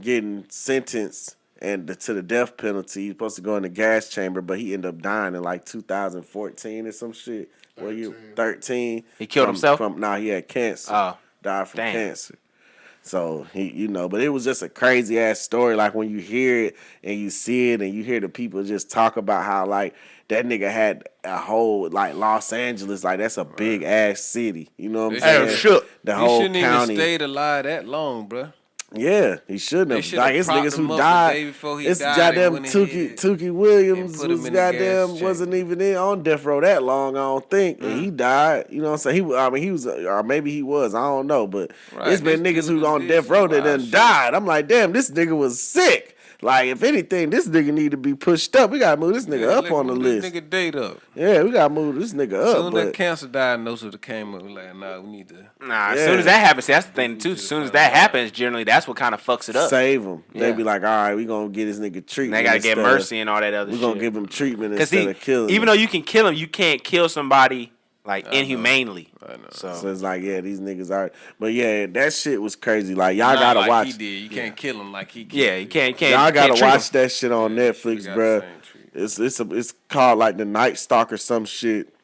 getting sentenced and to the death penalty. He was supposed to go in the gas chamber, but he ended up dying in like 2014 or some shit. 13. He killed himself? He had cancer. Oh. Died from Damn. cancer. So he, but it was just a crazy ass story. Like when you hear it and you see it and you hear the people just talk about how like that nigga had a whole like Los Angeles, like that's a big ass city. You know what I'm saying? shook. The He whole shouldn't county. even stayed alive that long, bro. Yeah, he shouldn't They have. should have Like it's propped niggas him who up the died. day before he It's died goddamn and went ahead Tukey Williams put him was in the gas goddamn chamber. wasn't even in on death row that long. I don't think, and he died. You know what I'm saying? He was, or maybe he was. I don't know, but Right, it's been this niggas dude who on did death some row that wild done shit. died. I'm like, damn, this nigga was sick. Like, if anything, this nigga need to be pushed up. We gotta move this nigga up on the list. This nigga date up. Yeah, we gotta move this nigga up. Soon that But cancer diagnosis came up, like, nah, we need to Nah, as soon as that happens, see, that's the thing, too. As soon as that happens, generally, that's what kind of fucks it up. save him. They Yeah. be like, all right, we gonna get this nigga treatment. They got to get instead mercy of- and all that other We shit. gonna give him treatment Because instead of killing even him. though you can kill him, you can't kill somebody like inhumanely. I know. So it's like, yeah, these niggas are. But yeah, that shit was crazy. Like y'all Not gotta like watch. he did. You can't kill him like he killed. Yeah, you can't. Y'all can't gotta treat watch him. that shit on Yeah, Netflix, should've got bruh. the same treatment. It's called like the Night Stalker, some shit.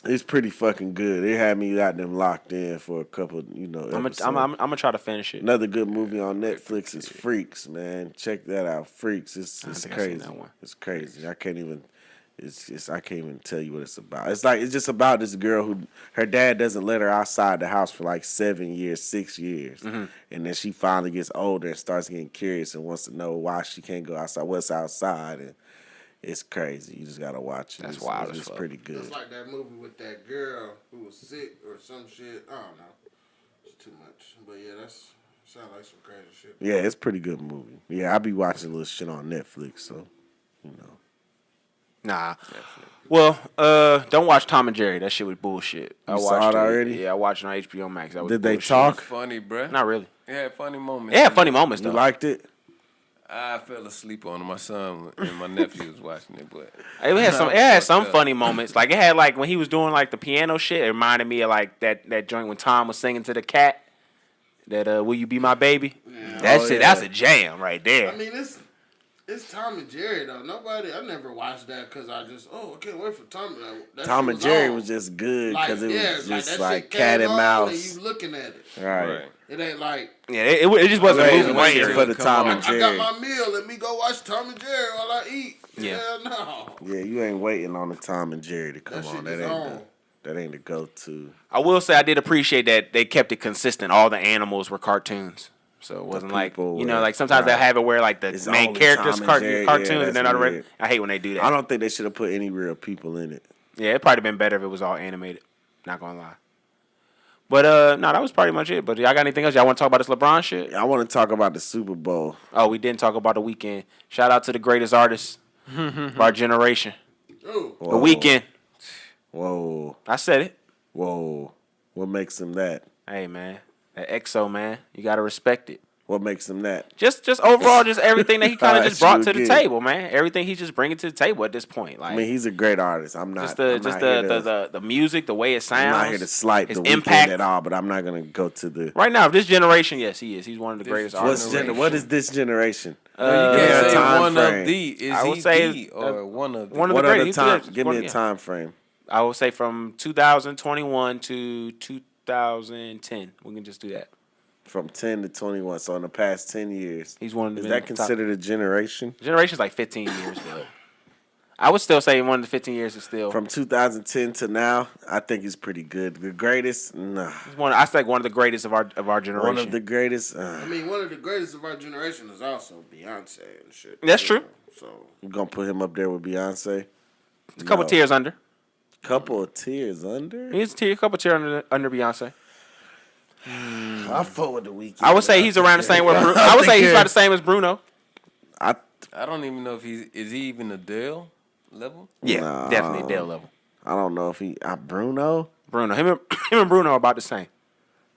It's pretty fucking good. It had me got them locked in for a couple, episodes. I'm gonna try to finish it. Another good movie on Netflix is Freaks, man. Check that out. Freaks. It's think I've seen crazy. that one. It's crazy. I can't even tell you what it's about. It's just about this girl who her dad doesn't let her outside the house for like 7 years, 6 years. Mm-hmm. And then she finally gets older and starts getting curious and wants to know why she can't go outside, what's outside, and it's crazy. You just gotta watch it. That's It's, wild as It's fuck. pretty good. It's like that movie with that girl who was sick or some shit. I don't know. It's too much. But yeah, that's sound like some crazy shit. Yeah, it's a pretty good movie. Yeah, I be watching little shit on Netflix, so Nah. Well, don't watch Tom and Jerry. That shit was bullshit. I You watched saw it already? Yeah, I watched it on HBO Max. That was Did they bullshit. talk? Funny, bruh. Not really. It had funny moments. It had funny moments You though. liked it? I fell asleep on it. My son and my nephew was watching it, but It had some. It had some Fucked up. funny moments. Like it had like when he was doing like the piano shit. It reminded me of like that joint when Tom was singing to the cat. That Will You Be My Baby? That Oh, shit. yeah. That's a jam right there. I mean, it's Tom and Jerry though. I never watched that because I can't wait for Tom. That Tom shit and Jerry on. was just good because it was that just shit like came cat and on mouse. And you looking at it. Right. It ain't like Yeah, it just wasn't a Wait, movie. wait Wait, for the Come Tom on. and I got Jerry. my meal. Let me go watch Tom and Jerry while I eat. Yeah. Hell no. Yeah, you ain't waiting on the Tom and Jerry to come That on. shit That is ain't on. that ain't the go-to. I will say I did appreciate that they kept it consistent. All the animals were cartoons. So it wasn't like, people you know, were- like sometimes they right. have it where like the It's main only characters Tom and Jerry. Yeah, cartoons and that's they're not weird. already. I hate when they do that. I don't think they should have put any real people in it. Yeah, it'd probably been better if it was all animated. Not gonna lie. But no, that was pretty much it. But y'all got anything else? Y'all want to talk about this LeBron shit? I want to talk about the Super Bowl. Oh, we didn't talk about the weekend. Shout out to the greatest artist of our generation. Ooh. The weekend. Whoa, I said it. whoa. What makes him that? Hey man, that EXO man, you gotta respect it. What makes him that? Just overall, just everything that he kind of Alright, just brought you to the again. table, man. Everything he's just bringing to the table at this point. Like I mean, he's a great artist. I'm not. just I'm not here to- the music, the way it sounds. I'm not here to slight his the Weeknd impact at all, but I'm not gonna go to the. Right now, this generation, yes, he is. He's one of the greatest artists. What is this generation? you give me can't a say time one frame. of the. Is I would he say the or one of the? one of What the other greatest. time? He- Give me a yeah. time frame. I would say from 2021 to 2010. We can just do that. From 10 to 21, so in the past 10 years. He's one of the Is that considered a generation? Generation's like 15 years, but I would still say one of the 15 years is still. From 2010 to now, I think he's pretty good. The greatest? Nah. I think one of the greatest of our generation. One of the greatest? I mean, one of the greatest of our generation is also Beyonce and shit. That's true. So You gonna put him up there with Beyonce? A couple tiers under. Couple of tiers under? He's a couple tiers under Beyonce. I fuck with the Weeknd. I would say he's around the same way. I would say he's about the same as Bruno. I don't even know if is he even Adele level? Yeah, Nah. definitely Adele level. I don't know if he Bruno. Him and Bruno are about the same.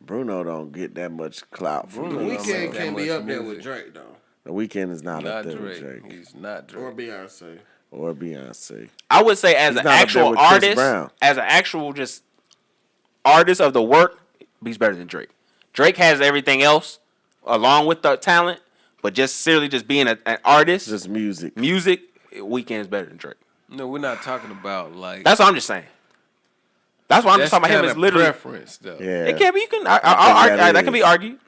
Bruno don't get that much clout from The Bruno me. don't make Weeknd that can't be much up there with music. Drake though, The Weeknd is not, Not up there Drake. with Drake He's not or Drake. Beyonce. or Beyonce. I would say as He's an not up there actual with Chris artist, Brown. as an actual just artist of the work, he's better than Drake. Drake has everything else along with the talent, but just seriously just being an artist, Just music. music, Weeknd is better than Drake. No, we're not talking about like. That's what I'm just saying. That's why I'm just that's talking about him kinda as literally. preference though. Yeah. It can be. You can. think That can is. be argued.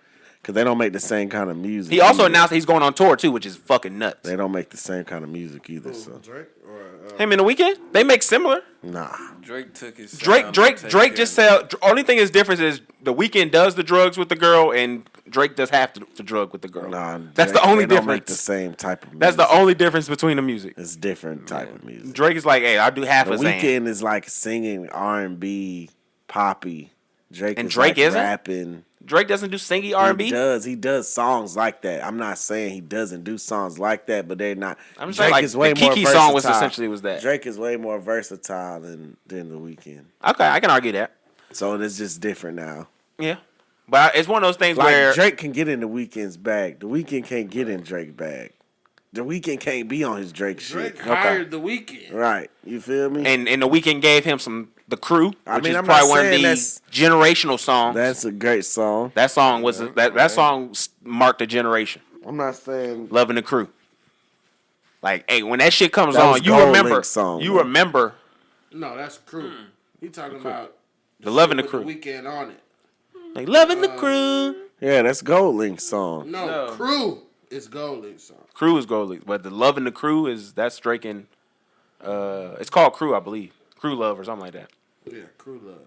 Because they don't make the same kind of music. He also either. announced that he's going on tour too, which is fucking nuts. They don't make the same kind of music either, so. Drake or Him and the Weeknd, they make similar. Nah. Drake took his. Drake sound to take Drake care just of sell. Only thing is difference is the Weeknd does the drugs with the girl, and Drake does half the drug with the girl. Nah. That's they- the only they don't make difference. the same type of music. That's the only difference between the music. It's different type of music. Drake is like, hey, I'll do half The a Zan. Weeknd is like singing R&B, poppy. Drake And is Drake like isn't? rapping. Drake doesn't do singy R&B. He does songs like that. I'm not saying he doesn't do songs like that, but they're not. I'm just Drake saying, like, is way the more Kiki song was versatile. essentially was that. Drake is way more versatile than The Weeknd. Okay, I can argue that. So it's just different now. Yeah, but it's one of those things Like where Drake can get in The Weeknd's bag. The Weeknd can't get in Drake's bag. The Weeknd can't be on his Drake shit. Drake hired the Weeknd. Right. You feel me? and The Weeknd gave him the Crew, which is I'm probably not one of saying the that's- generational songs. That's a great song. That song was that song marked a generation. I'm not saying Loving the Crew. Like, hey, when that shit comes That was on, you Gold remember. Link's song, you bro. remember No, that's Crew. He talking about the Loving the with Crew. The Weeknd on it. Like Loving the Crew. yeah, that's Gold Link's song. No, Crew is Goldie's song. Crew is Gold Link, but the Loving the Crew that's Drake and it's called Crew, I believe. Crew Love or something like that. Yeah, Crew Love.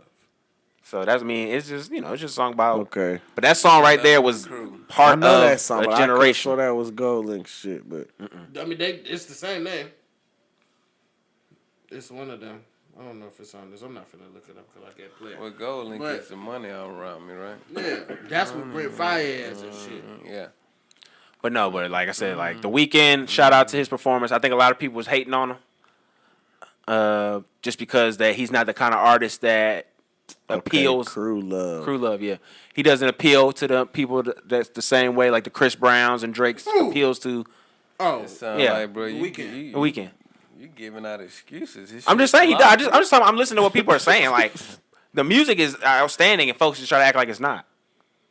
So that's it's just it's just a song about. Okay. But that song right there was I part know of that song, a but I could generation. sure that was Gold Link shit, but I mean, it's the same name. It's one of them. I don't know if it's on this. I'm not finna look it up because I can't play it. Well, Gold Link But- gets the money all around me, right? Yeah, that's what Brent Fire ass and shit. Yeah. But like I said, like The Weeknd, shout out to his performance. I think a lot of people was hating on him, just because that he's not the kind of artist that appeals. Crew Love. Crew Love, yeah. He doesn't appeal to the people that's the same way like the Chris Browns and Drake's Ooh. appeals to Oh, It sound Yeah. like, bro, you Weeknd. The Weeknd. You giving out excuses. This I'm just shit saying, flop. I'm listening to what people are saying. Like the music is outstanding, and folks just try to act like it's not.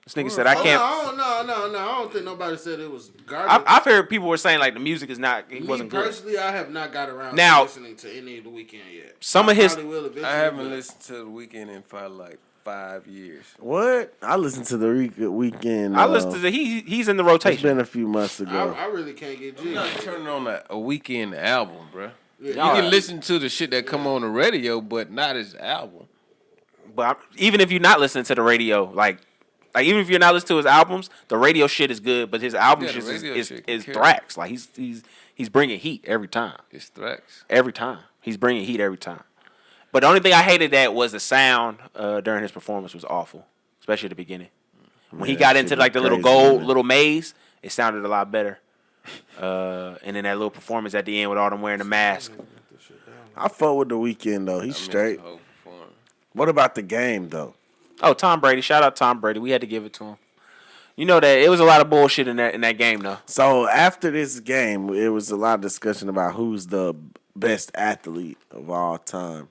This nigga said I can't. No. I don't think nobody said it was garbage. I've heard people were saying like the music is not. It Me wasn't good. personally, I have not got around Now- to listening to any of The Weeknd yet. Some of his- Probably will eventually, I haven't but listened to The Weeknd in probably like 5 years. What? I listened to The Weeknd. I listened to he's in the It's rotation. been a few months ago. I really can't get I'm not jiggy. turning on a Weeknd album, bro. You Yeah, can listen to the shit that come on the radio, but not his album. But even if you're not listening to the radio, like even if you're not listening to his albums, the radio shit is good. But his album Yeah, the just radio is shit can carry. thrax. Like he's bringing heat every time. It's Thrax. Every time he's bringing heat every time. But the only thing I hated that was the sound during his performance was awful, especially at the beginning. When he Yeah, got that into shit like the was little crazy, gold man. little maze, it sounded a lot better. And then that little performance at the end with all them wearing the mask. I fuck with The Weeknd though. He's I missed straight. the whole performance. What about the game though? Oh, Tom Brady! Shout out Tom Brady. We had to give it to him. You know that it was a lot of bullshit in that game though. So after this game, it was a lot of discussion about who's the best athlete of all time,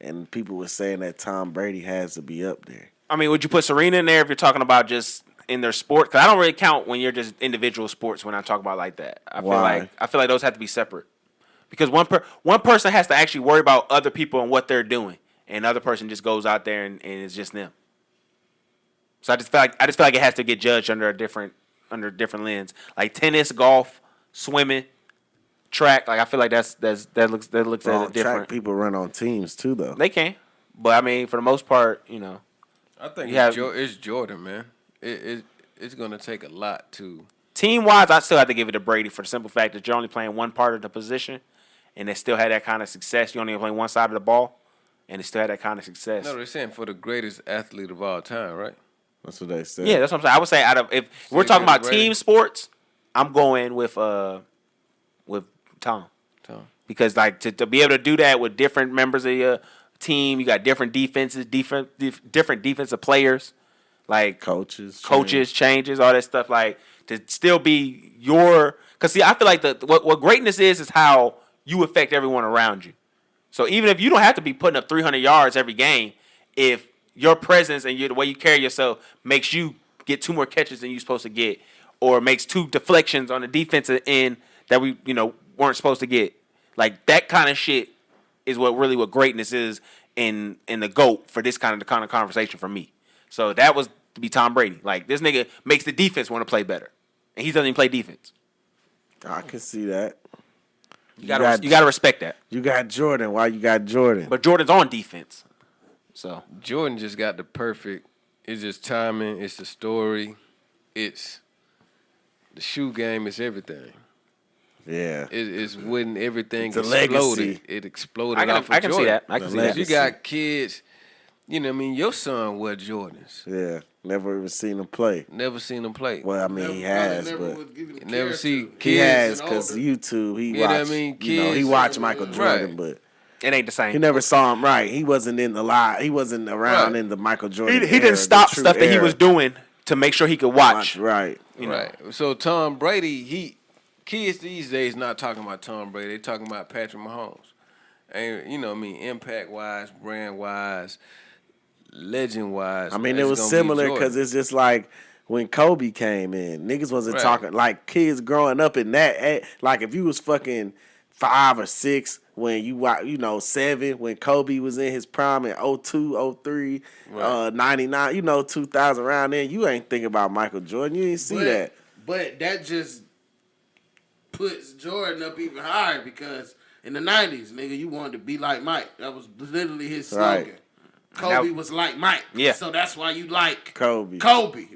and people were saying that Tom Brady has to be up there. I mean, would you put Serena in there if you're talking about just in their sport? Because I don't really count when you're just individual sports when I talk about like that. I Why? feel like those have to be separate because one person has to actually worry about other people and what they're doing, and the other person just goes out there and it's just them. So I just feel like it has to get judged under a different lens, like tennis, golf, swimming, track. Like I feel like that looks at it different. Track people run on teams too, though. They can, but I mean, for the most part, I think You have- it's Jordan, man. It's gonna take a lot to. team wise, I still have to give it to Brady for the simple fact that you're only playing one part of the position, and they still had that kind of success. You only play one side of the ball, and they still had that kind of success. No, they're saying for the greatest athlete of all time, right? That's what they said. Yeah, that's what I'm saying. I would say if we're talking about Brady. team sports, I'm going with Tom. Because like to be able to do that with different members of your team, you got different defenses, different defensive players, like Coaches, changes, all that stuff. Like to still be because see, I feel like what greatness is how you affect everyone around you. So even if you don't have to be putting up 300 yards every game, if your presence and the way you carry yourself makes you get 2 more catches than you're supposed to get, or makes 2 deflections on the defensive end that we weren't supposed to get. Like that kind of shit is what greatness is in the GOAT for this kind of conversation for me. So that was to be Tom Brady. Like this nigga makes the defense want to play better, and he doesn't even play defense. I can see that. You gotta respect that. You got Jordan. Why you got Jordan? But Jordan's on defense, so Jordan just got the perfect. It's just timing. It's the story. It's the shoe game. It's everything. Yeah. It's when everything It's a exploded. legacy. It exploded. I can see that. I can see that. You got kids. Your son wear Jordans. Yeah. Never even seen him play. Never seen him play. Well, I mean, he has, but Never see he kids. has because YouTube. He You know what I watched. mean? He Kids. watched Michael Jordan, Right. but it ain't the same. he never saw him. Right. He wasn't in the live. He wasn't around Right. in the Michael Jordan. He era, didn't stop the true stuff that he era. was doing to make sure he could watch. Right. Right. So Tom Brady, kids these days not talking about Tom Brady. They talking about Patrick Mahomes. And impact wise, brand wise, legend wise. I mean, it was similar because it's just like when Kobe came in, niggas wasn't Right. talking like kids growing up in that. Like if you was fucking 5 or 6 when 7 when Kobe was in his prime in 02, 03, Right. 99, 2000 around then, you ain't thinking about Michael Jordan. You ain't see that. But that just puts Jordan up even higher because in the 90s, nigga, you wanted to be like Mike. That was literally his slogan. Right. Kobe was like Mike. Yeah. So that's why you like Kobe.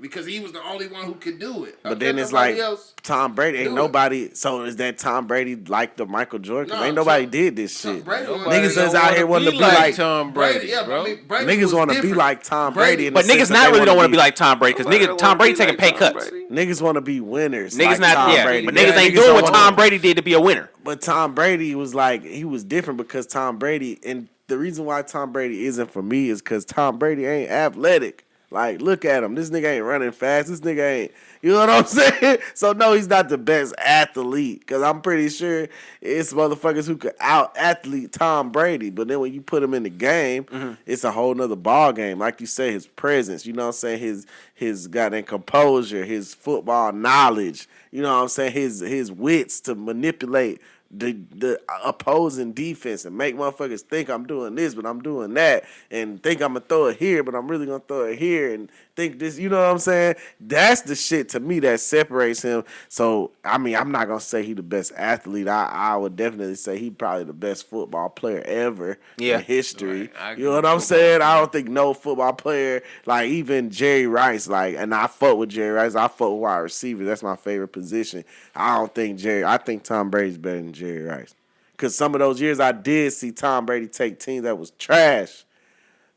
because he was the only one who could do it. But then it's Nobody like else Tom Brady ain't do it. nobody. So is that Tom Brady like the Michael Jordan? 'Cause No, ain't nobody Tom- did this Tom shit. Brady Nobody Niggas don't is out here wanting to be like Tom Brady, Brady, yeah, bro. but I mean, Brady Niggas was want to be different. like Tom Brady. In the But sense niggas that not they really wanna don't want to be like Tom Brady because Nobody don't Tom wanna Brady be taking like pay Tom cuts. Brady. Niggas want to be winners. Niggas like not Tom yeah, Brady. but niggas ain't don't doing what wanna- Tom Brady did to be a winner. But Tom Brady was like, he was different because Tom Brady, and the reason why Tom Brady isn't for me is because Tom Brady ain't athletic. Like, look at him. This nigga ain't running fast. This nigga ain't, you know what I'm saying? So, no, he's not the best athlete because I'm pretty sure it's motherfuckers who could out-athlete Tom Brady. But then when you put him in the game, it's a whole nother ball game. Like you say, his presence, you know what I'm saying? His goddamn composure, his football knowledge, you know what I'm saying? His wits to manipulate the opposing defense and make motherfuckers think I'm doing this, but I'm doing that, and think I'm gonna throw it here, but I'm really gonna throw it here, and think this, you know what I'm saying? That's the shit to me that separates him. So I mean, I'm not gonna say he the best athlete. I would definitely say he probably the best football player ever Yeah. in history. Right. I You know what agree I'm with saying? I don't think no football player, like even Jerry Rice, like, and I fuck with Jerry Rice. I fuck with wide receiver. That's my favorite position. I think Tom Brady's better than Jerry Rice. Because some of those years I did see Tom Brady take teams that was trash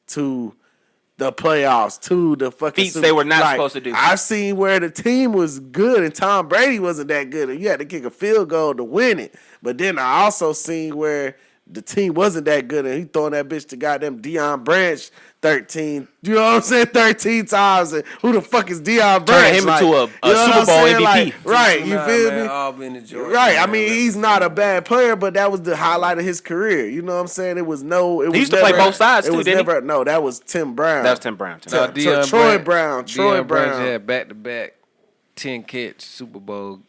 to the playoffs, to the fucking Feats they were not supposed to do. I've seen where the team was good and Tom Brady wasn't that good and you had to kick a field goal to win it. But then I also seen where the team wasn't that good and he throwing that bitch to goddamn Deion Branch 13, you know what I'm saying, 13 times. And who the fuck is Deion Branch? Turning him into a you know what Super I'm Bowl saying? MVP. Like, right, you feel me? All been the Jordan, Right, I man. mean, he's not a bad player, but that was the highlight of his career. You know what I'm saying? It was no. It was used to never, play both sides, it too, was didn't he? never, No, that was Tim Brown. That was Tim Brown. No, Deion Troy Branch- Brown. Deion Branch had back-to-back 10-catch Super Bowl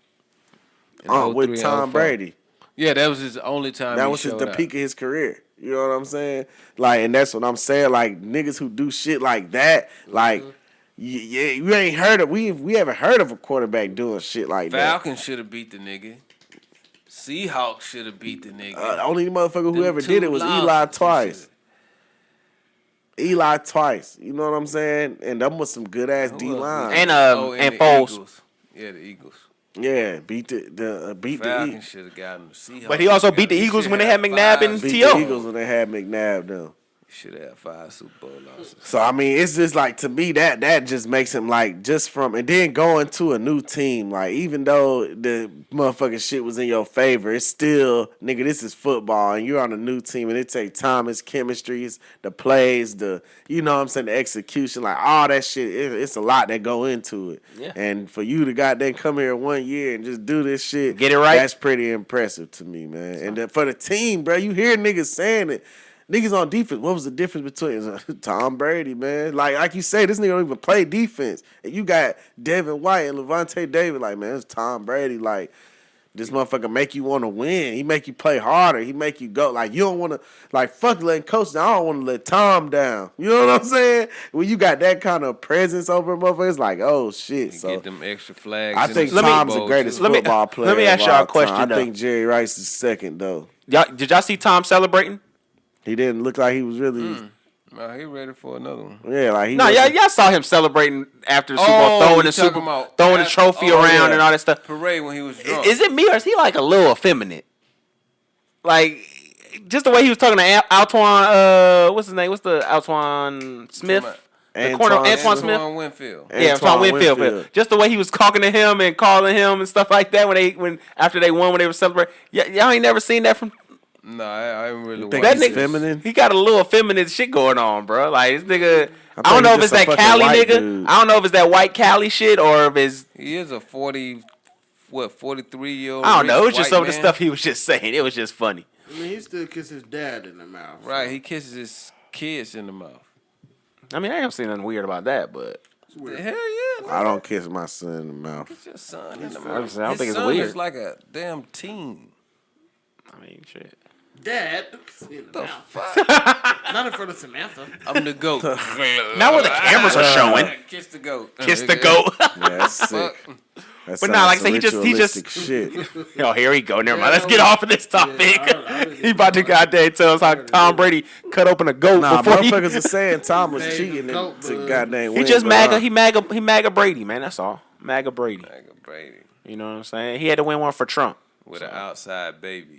in 03 with and Tom 04. Brady. Yeah, that was his only time. That he was showed the out. peak of his career. You know what I'm saying? Like, and that's what I'm saying. Like, niggas who do shit like that, like, you ain't heard of. We haven't heard of a quarterback doing shit like Falcons should have beat the nigga. Seahawks should have beat the nigga. that. Only motherfucker who Them ever did it was two Eli losses, twice. Eli twice. You know what I'm saying? And them was some good ass D line. And the Foles. Eagles. Yeah, the Eagles. Yeah, beat the Falcons should have gotten the Seahawks. But he also beat the Eagles when they had McNabb and beat T.O. the Eagles when they had McNabb though. Should have had 5 Super Bowl losses. So I mean, it's just like to me that just makes him like just from and then going to a new team, like even though the motherfucking shit was in your favor, it's still nigga, this is football and you're on a new team and it takes time, it's chemistries, the plays, the you know what I'm saying, the execution, like all that shit, it's a lot that go into it. Yeah. And for you to goddamn come here 1 year and just do this shit, Get it right. That's pretty impressive to me, man. And then for the team, bro, you hear niggas saying it. Niggas on defense, what was the difference between Tom Brady, man? Like you say, this nigga don't even play defense. And you got Devin White and Levante David, like, man, it's Tom Brady. Like, this motherfucker make you want to win. He make you play harder. He make you go. Like, you don't want to, like, fuck letting coach down. I don't want to let Tom down. You know what I'm saying? When you got that kind of presence over a motherfucker, it's like, oh, shit. So Get them extra flags. I think Tom's the greatest football player. Let me ask y'all a question, though. I think Jerry Rice is second, though. Did y'all see Tom celebrating? He didn't look like he was really. No, he ready for another one. Yeah, like he. No, y'all saw him celebrating after the Super Bowl, throwing the trophy around and all that stuff. Parade when he was drunk. Is it me or is he like a little effeminate? Like just the way he was talking to Altuan. What's his name? What's the Altuan Smith? The corner Antoine Smith. Winfield. Yeah, Antoine Winfield. Just the way he was talking to him and calling him and stuff like that when after they won when they were celebrating. Y'all ain't never seen that from. No, I ain't really. Think that he's nigga, feminine? He got a little effeminate shit going on, bro. Like this nigga. I don't know if it's that fucking Cali white nigga. dude. I don't know if it's that white Cali shit or if it's. He is a 43-year-old. I don't know. It was just some of the stuff he was just saying. It was just funny. I mean, he still kisses his dad in the mouth. Right, he kisses his kids in the mouth. I mean, I ain't seen nothing weird about that, but. Hell yeah. I don't kiss my son in the mouth. Kiss your son in the I mouth. don't think His it's son weird. is like a damn teen. I mean, shit. Dad, in the mouth. Fuck. Not in front of Samantha. I'm the goat. Not where the cameras are showing. Kiss the goat. Kiss the goat. Yeah, that's sick. Fuck. That But nah, like I sounds said, some he just- ritualistic shit. Oh, here we go. Never mind. Let's get off of this topic. I He about to goddamn tell us how Tom Brady cut open a goat Nah, before he. motherfuckers are saying Tom was Baby cheating goat, to bud. goddamn He win. just but, MAGA. He MAGA Brady, man. That's all. MAGA Brady. Like a Brady You know what I'm saying? He had to win one for Trump. with an outside baby.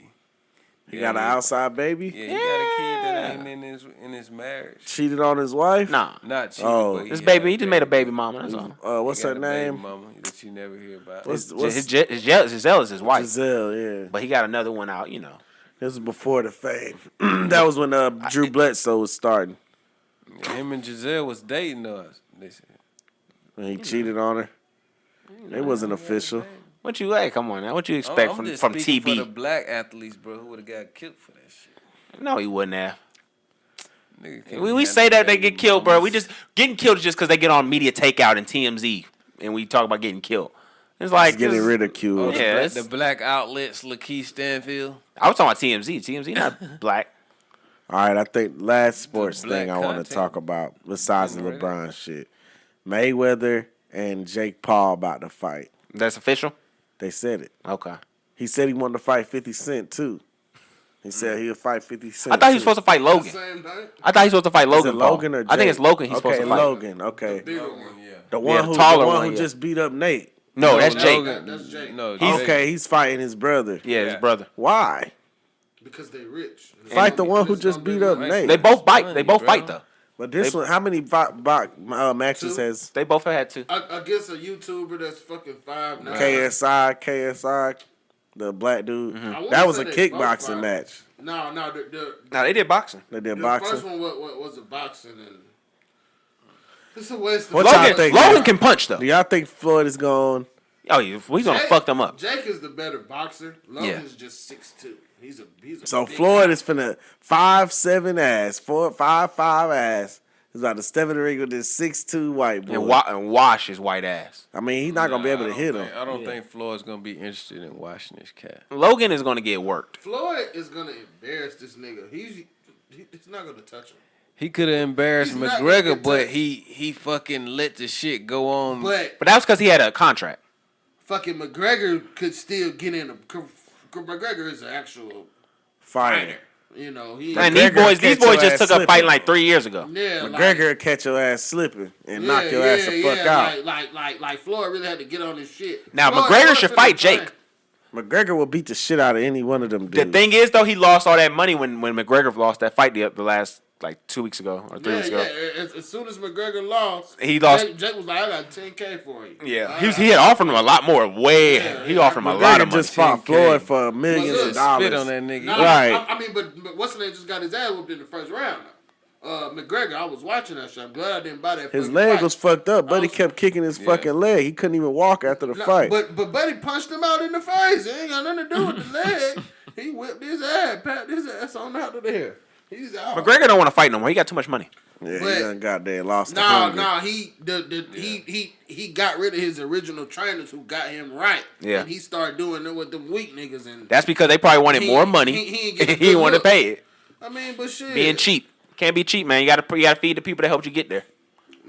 He got an outside baby. Yeah, he got a kid that ain't in his marriage. Cheated on his wife. Nah. Not cheating, Oh. but This had baby, a he just made a baby mama. That's all. What's He her got a baby name? mama that you never hear about. Giselle is his wife. Giselle. Yeah. But he got another one out, you know. This was before the fame. That was when Drew Bledsoe was starting. Him and Giselle was dating us. They said. When he cheated on her. It wasn't official. What you like? Come on now. What you expect I'm from just speaking TB? for the black athletes, bro, who would have got killed for that shit. No, he wouldn't have. Nigga can't We handle say that they baby get killed, bro. mamas. We just getting killed is just because they get on media takeout and TMZ, and we talk about getting killed. It's like He's getting just- ridiculed. Oh, Yeah, the black outlets, Lakeith Stanfield. I was talking about TMZ. TMZ not black. All right, I think last sports black thing I want content. to talk about, besides the Ready? LeBron shit, Mayweather and Jake Paul about to fight. That's official. They said it. Okay. He said he wanted to fight 50 Cent too. He said he'll fight 50 Cent. I thought he was too. supposed to fight Logan. Same night. I thought he was supposed to fight Is Logan. it Logan Paul. or Jake? I think it's Logan. He's supposed to fight. Logan. Okay, Bigger one. the one the taller the one one, who yeah. just beat up Nate. No, that's Jake. Logan. That's Jake. No, Okay, he's fighting his brother. Yeah, his Yeah. brother. Why? Because they rich. Fight the one who just beat up Nate. They both bite. funny, They both bro. fight though. But this one, how many matches Two. has They both have had two. Against a YouTuber that's fucking 5'9". KSI, the black dude? Mm-hmm. I wanna That was a say they both kickboxing fight. match. No, No, they did boxing. They did the boxing. first one was a boxing, and it's a waste of What y'all Logan, think? Logan can punch though. Do y'all think Floyd is going? Oh, he's gonna fuck them up. Jake is the better boxer. Logan's just 6'2". He's a So big Floyd guy. is finna 5'7" ass, 4'5" ass, He's about to step in the ring with this 6'2" white boy. and wash his white ass. I mean, he's not gonna be able to hit him. I don't think Floyd's gonna be interested in washing this cat. Logan is gonna get worked. Floyd is gonna embarrass this nigga. He's not gonna touch him. He could have embarrassed He's not gonna McGregor, get but touched. he fucking let the shit go on. But But that was because he had a contract. fucking McGregor could still get in. McGregor is an actual Fighter. fighter. You know, he. And McGregor these catch boys your just ass took up slipping. fighting like 3 years ago. Yeah, McGregor will catch your ass slipping and knock your ass the fuck out. Like Floyd really had to get on his shit. Now, Floyd McGregor should finna fight Jake. McGregor will beat the shit out of any one of them dudes. The thing is, though, he lost all that money when McGregor lost that fight the last, like, 2 weeks ago or 3 weeks ago. As soon as McGregor lost, He lost. Jake was like, I got $10K for you. Yeah, he had offered him a lot more. He offered him a lot of McGregor money. just fought 10K. Floyd for millions Well, of dollars. Spit on that nigga. Nah, Right. I mean, but what's the name just got his ass whooped in the first round. McGregor, I was watching that shit. I'm glad I didn't buy that. His fucking leg fight. was fucked up. Buddy kept kicking his fucking leg. He couldn't even walk after the Nah, fight. But Buddy punched him out in the face. It ain't got nothing to do with the leg. He whipped his ass, pat his ass on out of there. He's out. McGregor don't want to fight no more. He got too much money. Yeah, But- he done goddamn lost the No, hunger. he got rid of his original trainers who got him right. Yeah. And he started doing it with them weak niggas and That's because they probably wanted more money. he ain't He get a good didn't want to look. pay it. I mean, but shit. Being cheap. Can't be cheap, man. You gotta feed the people that helped you get there.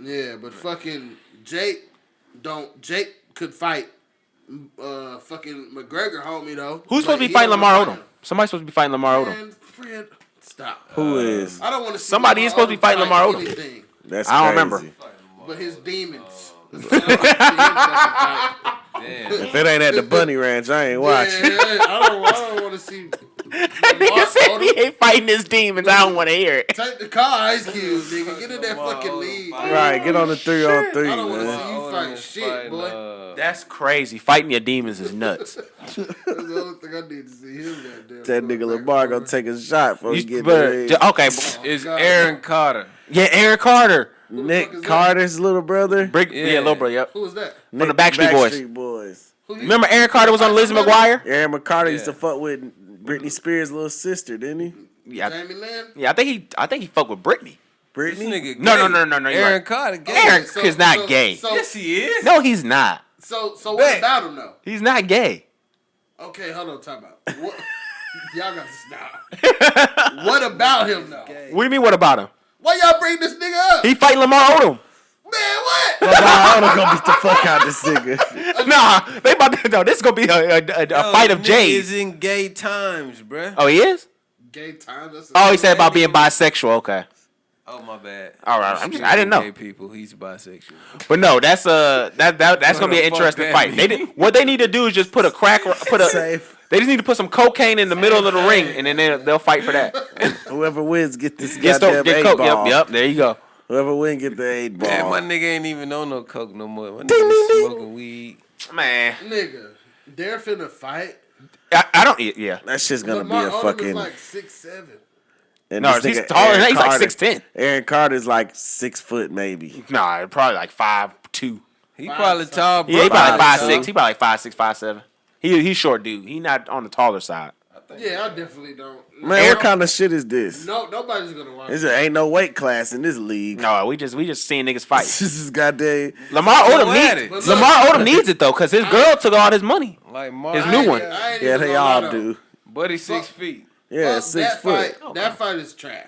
Yeah, but fucking Jake could fight fucking McGregor, homie, though. Who's supposed to But be he fighting don't Lamar wanna Odom? Somebody's supposed to be fighting Lamar fight Odom. him. Man, friend, stop. Who is? I don't want to see Somebody Lamar is supposed to be Odom fighting fight Lamar Odom. anything That's I don't crazy. remember. but his demons. Damn. If it ain't at the Bunny Ranch, I ain't watching. Yeah, I don't want to see. Nigga said he ain't fighting his demons. I don't want to hear it. Take the car, Ice Cube, nigga. Get in that fucking league. Right, get on the 3-on-3, I don't want to man. see you fight shit, boy. That's crazy. Fighting your demons is nuts. That's the only thing I need to see him goddamn. That nigga Lamar gonna take a shot before he get But- the ring. okay, It's Aaron Carter. yeah, Aaron Carter, Who the fuck Nick is that? Carter's little brother. yeah, little bro, yep. Who was that? From the Nick Backstreet Boys. Boys. Who you- Remember Aaron Carter was on Lizzie McGuire? Aaron McCarter used to Yeah. fuck with Britney Spears' little sister, didn't he? Yeah, Jamie Lynn? yeah. I think he fucked with Britney. This Britney? nigga No, gay. no, you're Aaron right. Carter gay. Aaron is not gay. Yes, he is. No, he's not. So what Bet. about him though? He's not gay. Okay, hold on, time out. What? Y'all got to stop. What about him though? What do you mean? What about him? Why y'all bring this nigga up? He fighting Lamar Odom. Man, what? I don't gonna beat the fuck out this nigga. Nah, they about to. No, this is gonna be a fight of J's. Is in gay times, bruh. Oh, he is. Gay time. That's Oh, he said about being bisexual. Okay. Oh my bad. All right, I didn't know. Gay people, he's bisexual. But no, that's that's gonna be an Fuck interesting that fight. mean? What they need to do is just put Safe. They just need to put some cocaine in the middle of the ring, and then they'll fight for that. Whoever wins get this Get goddamn get 8 coke. ball. Yep. There you go. Whoever wins get the 8 ball. Man, my nigga ain't even on no coke no more. My nigga smoking weed. Man, Nigga, they're finna fight. I don't. Yeah. That shit's gonna Lamar be a Odom fucking. is like 6'7". And No, this he's nigga, taller than that. Aaron He's like Carter- 6'10". Aaron Carter's like 6 foot maybe. Nah, probably like 5'2". He probably tall, bro. Yeah, he probably like 5'2". 5'6". He probably like 5'6", 5'7". He's short dude. He not on the taller side. Yeah, I definitely don't. Man, what kind of shit is this? No, nobody's gonna watch. This ain't no weight class in this league. No, we just seeing niggas fight. This is goddamn. Lamar Go Odom at needs it. Lamar Odom needs it though, cause his girl took all his money. Like Mark. His new one. Yeah, they all do. Buddy 6 feet. Yeah, Fuck 6 that foot. Fight, That fight is trash.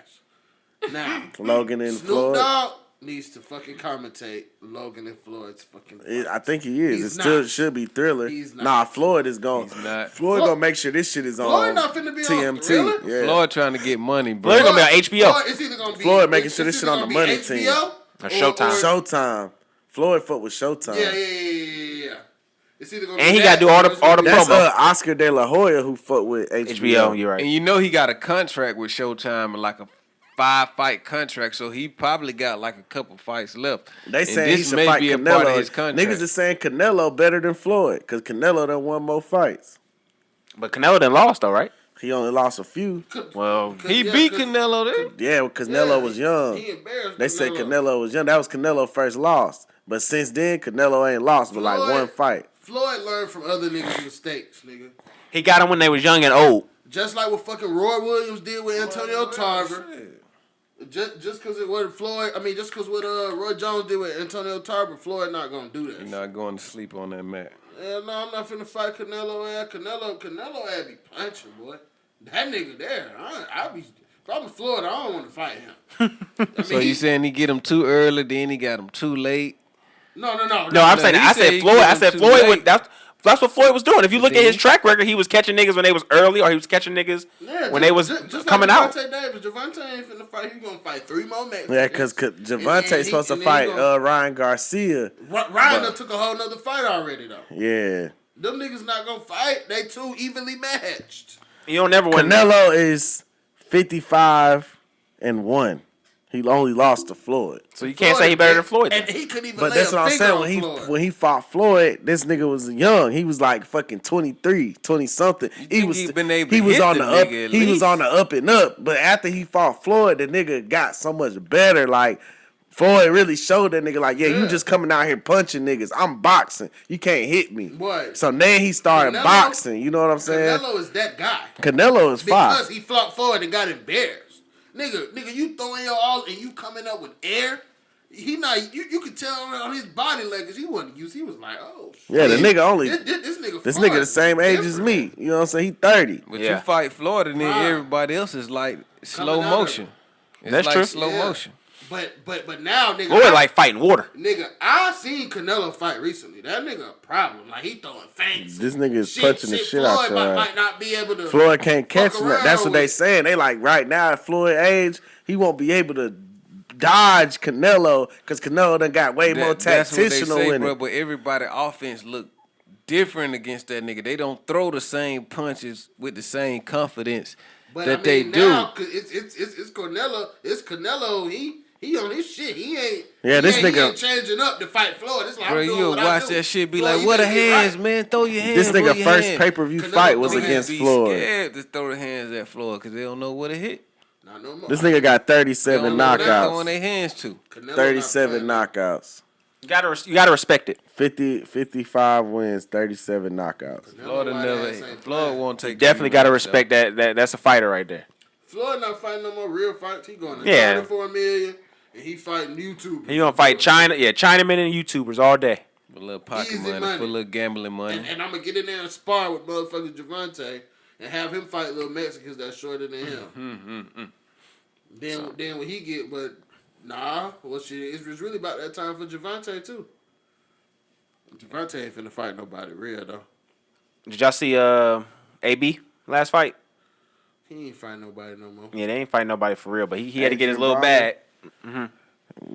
Now, Logan and Snoop Floyd. Dogg needs to fucking commentate Logan and Floyd's fucking fight. I think he is. He's It still not. should be Thriller. He's not. Nah, Floyd is going. He's not. Floyd gonna make sure this shit is on Floyd not finna be on TMT. Thriller? Yeah. Floyd trying to get money, bro. Floyd gonna be on HBO. Floyd, it's either gonna be Floyd making sure it's this shit on either the gonna be money team. HBO Or Showtime. Showtime. Floyd fuck with Showtime. Yeah. It's either gonna And be he gotta do all the- or it's gonna be- That's promo. Oscar De La Hoya who fuck with HBO. HBO, you're right. And you know he got a contract with Showtime, like a 5-fight contract, so he probably got like a couple fights left. They And saying he this should may fight be a part of Canelo. his contract. Niggas is saying Canelo better than Floyd because Canelo done won more fights. But Canelo done lost though, right? He only lost a few. Well, He Yeah, beat 'cause- Canelo then. Yeah, because Canelo was young. He embarrassed They said Canelo was young. That was Canelo first loss. But since then, Canelo ain't lost but like Floyd- one fight. Floyd learned from other niggas' mistakes, nigga. he got him when they was young and old. Just like what fucking Roy Williams did with Antonio Tarver. Just because it wasn't Floyd, I mean, just because what Roy Jones did with Antonio Tarver, Floyd not gonna do that. You're not going to sleep on that mat. Hell no, I'm not finna fight Canelo. Canelo had be punching, boy. That nigga there, I be. If I'm in Florida, I don't want to fight him. I mean, So you saying he get him too early, then he got him too late? No. No, I'm saying he I said said he Floyd. give I him said too Floyd. late. That's what Floyd was doing. If you look at See? his track record, he was catching niggas when they was early, or he was catching niggas when they was coming like out. Javante Davis. Javante ain't finna fight. He's gonna fight 3 more Mexicans. Yeah, because Javante's supposed to fight Ryan Garcia. Ryan done took a whole nother fight already, though. Yeah. Them niggas not gonna fight. They too evenly matched. You don't never win. Canelo is 55-1. He only lost to Floyd. So you can't say he better than Floyd. And he couldn't even But lay that's a what I'm finger saying. on Floyd. When he fought Floyd, this nigga was young. He was like fucking 23, 20 something. think he been able to he was hit on the the up. nigga at He was least? on the up and up. But after he fought Floyd, the nigga got so much better. Like Floyd really showed that nigga like, you just coming out here punching niggas. I'm boxing. You can't hit me. What? So then he started boxing. You know what I'm saying? Canelo is that guy. Canelo is fire. Because he fought Floyd and got embarrassed. Nigga, you throwing your all and you coming up with air. He not you can tell on his body language he wasn't used. He was like, oh shit. Yeah, the nigga only this this nigga the same age as me. You know what I'm saying? He 30. But you fight Florida, and then everybody else is like slow motion. It's That's like true. slow motion. But now, nigga, Floyd like fighting water. Nigga, I seen Canelo fight recently. That nigga a problem. Like he throwing feints. This nigga is punching the shit out Floyd your ass. might not be able to. Floyd can't catch him. around That's what they with- saying. They like right now at Floyd age, he won't be able to dodge Canelo because Canelo done got way more That's what they tactitional say, in bro. it. But everybody offense look different against that nigga. They don't throw the same punches with the same confidence But that I they mean, do. now, it's Canelo. It's Canelo. He on his shit. He ain't. Yeah, this he nigga- ain't changing up to fight Floyd. It's like Bro, I'm doing you'll what watch I do. that shit, be Floyd, like, you "What the better get hands, right. man? Throw your hands." This throw nigga your first hands. pay-per-view Canelo fight was don't against Be Floyd. scared to throw their hands at Floyd because they don't know what to hit. Not no more. This nigga got They 37 don't know what they throwing knockouts. their hands to. Canelo not 37 playing. knockouts. You gotta respect it. 55 wins, 37 knockouts. Florida Why never. that ass ain't Floyd playing? won't take. Definitely gotta respect that. That's a fighter right there. Floyd not fighting no more real fights. He going to Yeah. China for $1 million, and he fighting YouTubers. He gonna fight Chinamen and YouTubers all day. A little pocket Easy money, money. for a little gambling money. And I'm gonna get in there and spar with motherfucking Javante and have him fight little Mexicans that's shorter than him. Then when he get, but nah, well shit, it's really about that time for Javante too. Javante ain't finna fight nobody real though. Did y'all see AB last fight? He ain't fighting nobody no more. Yeah, they ain't fighting nobody for real, but he had to get his Adrian little Broner? bag.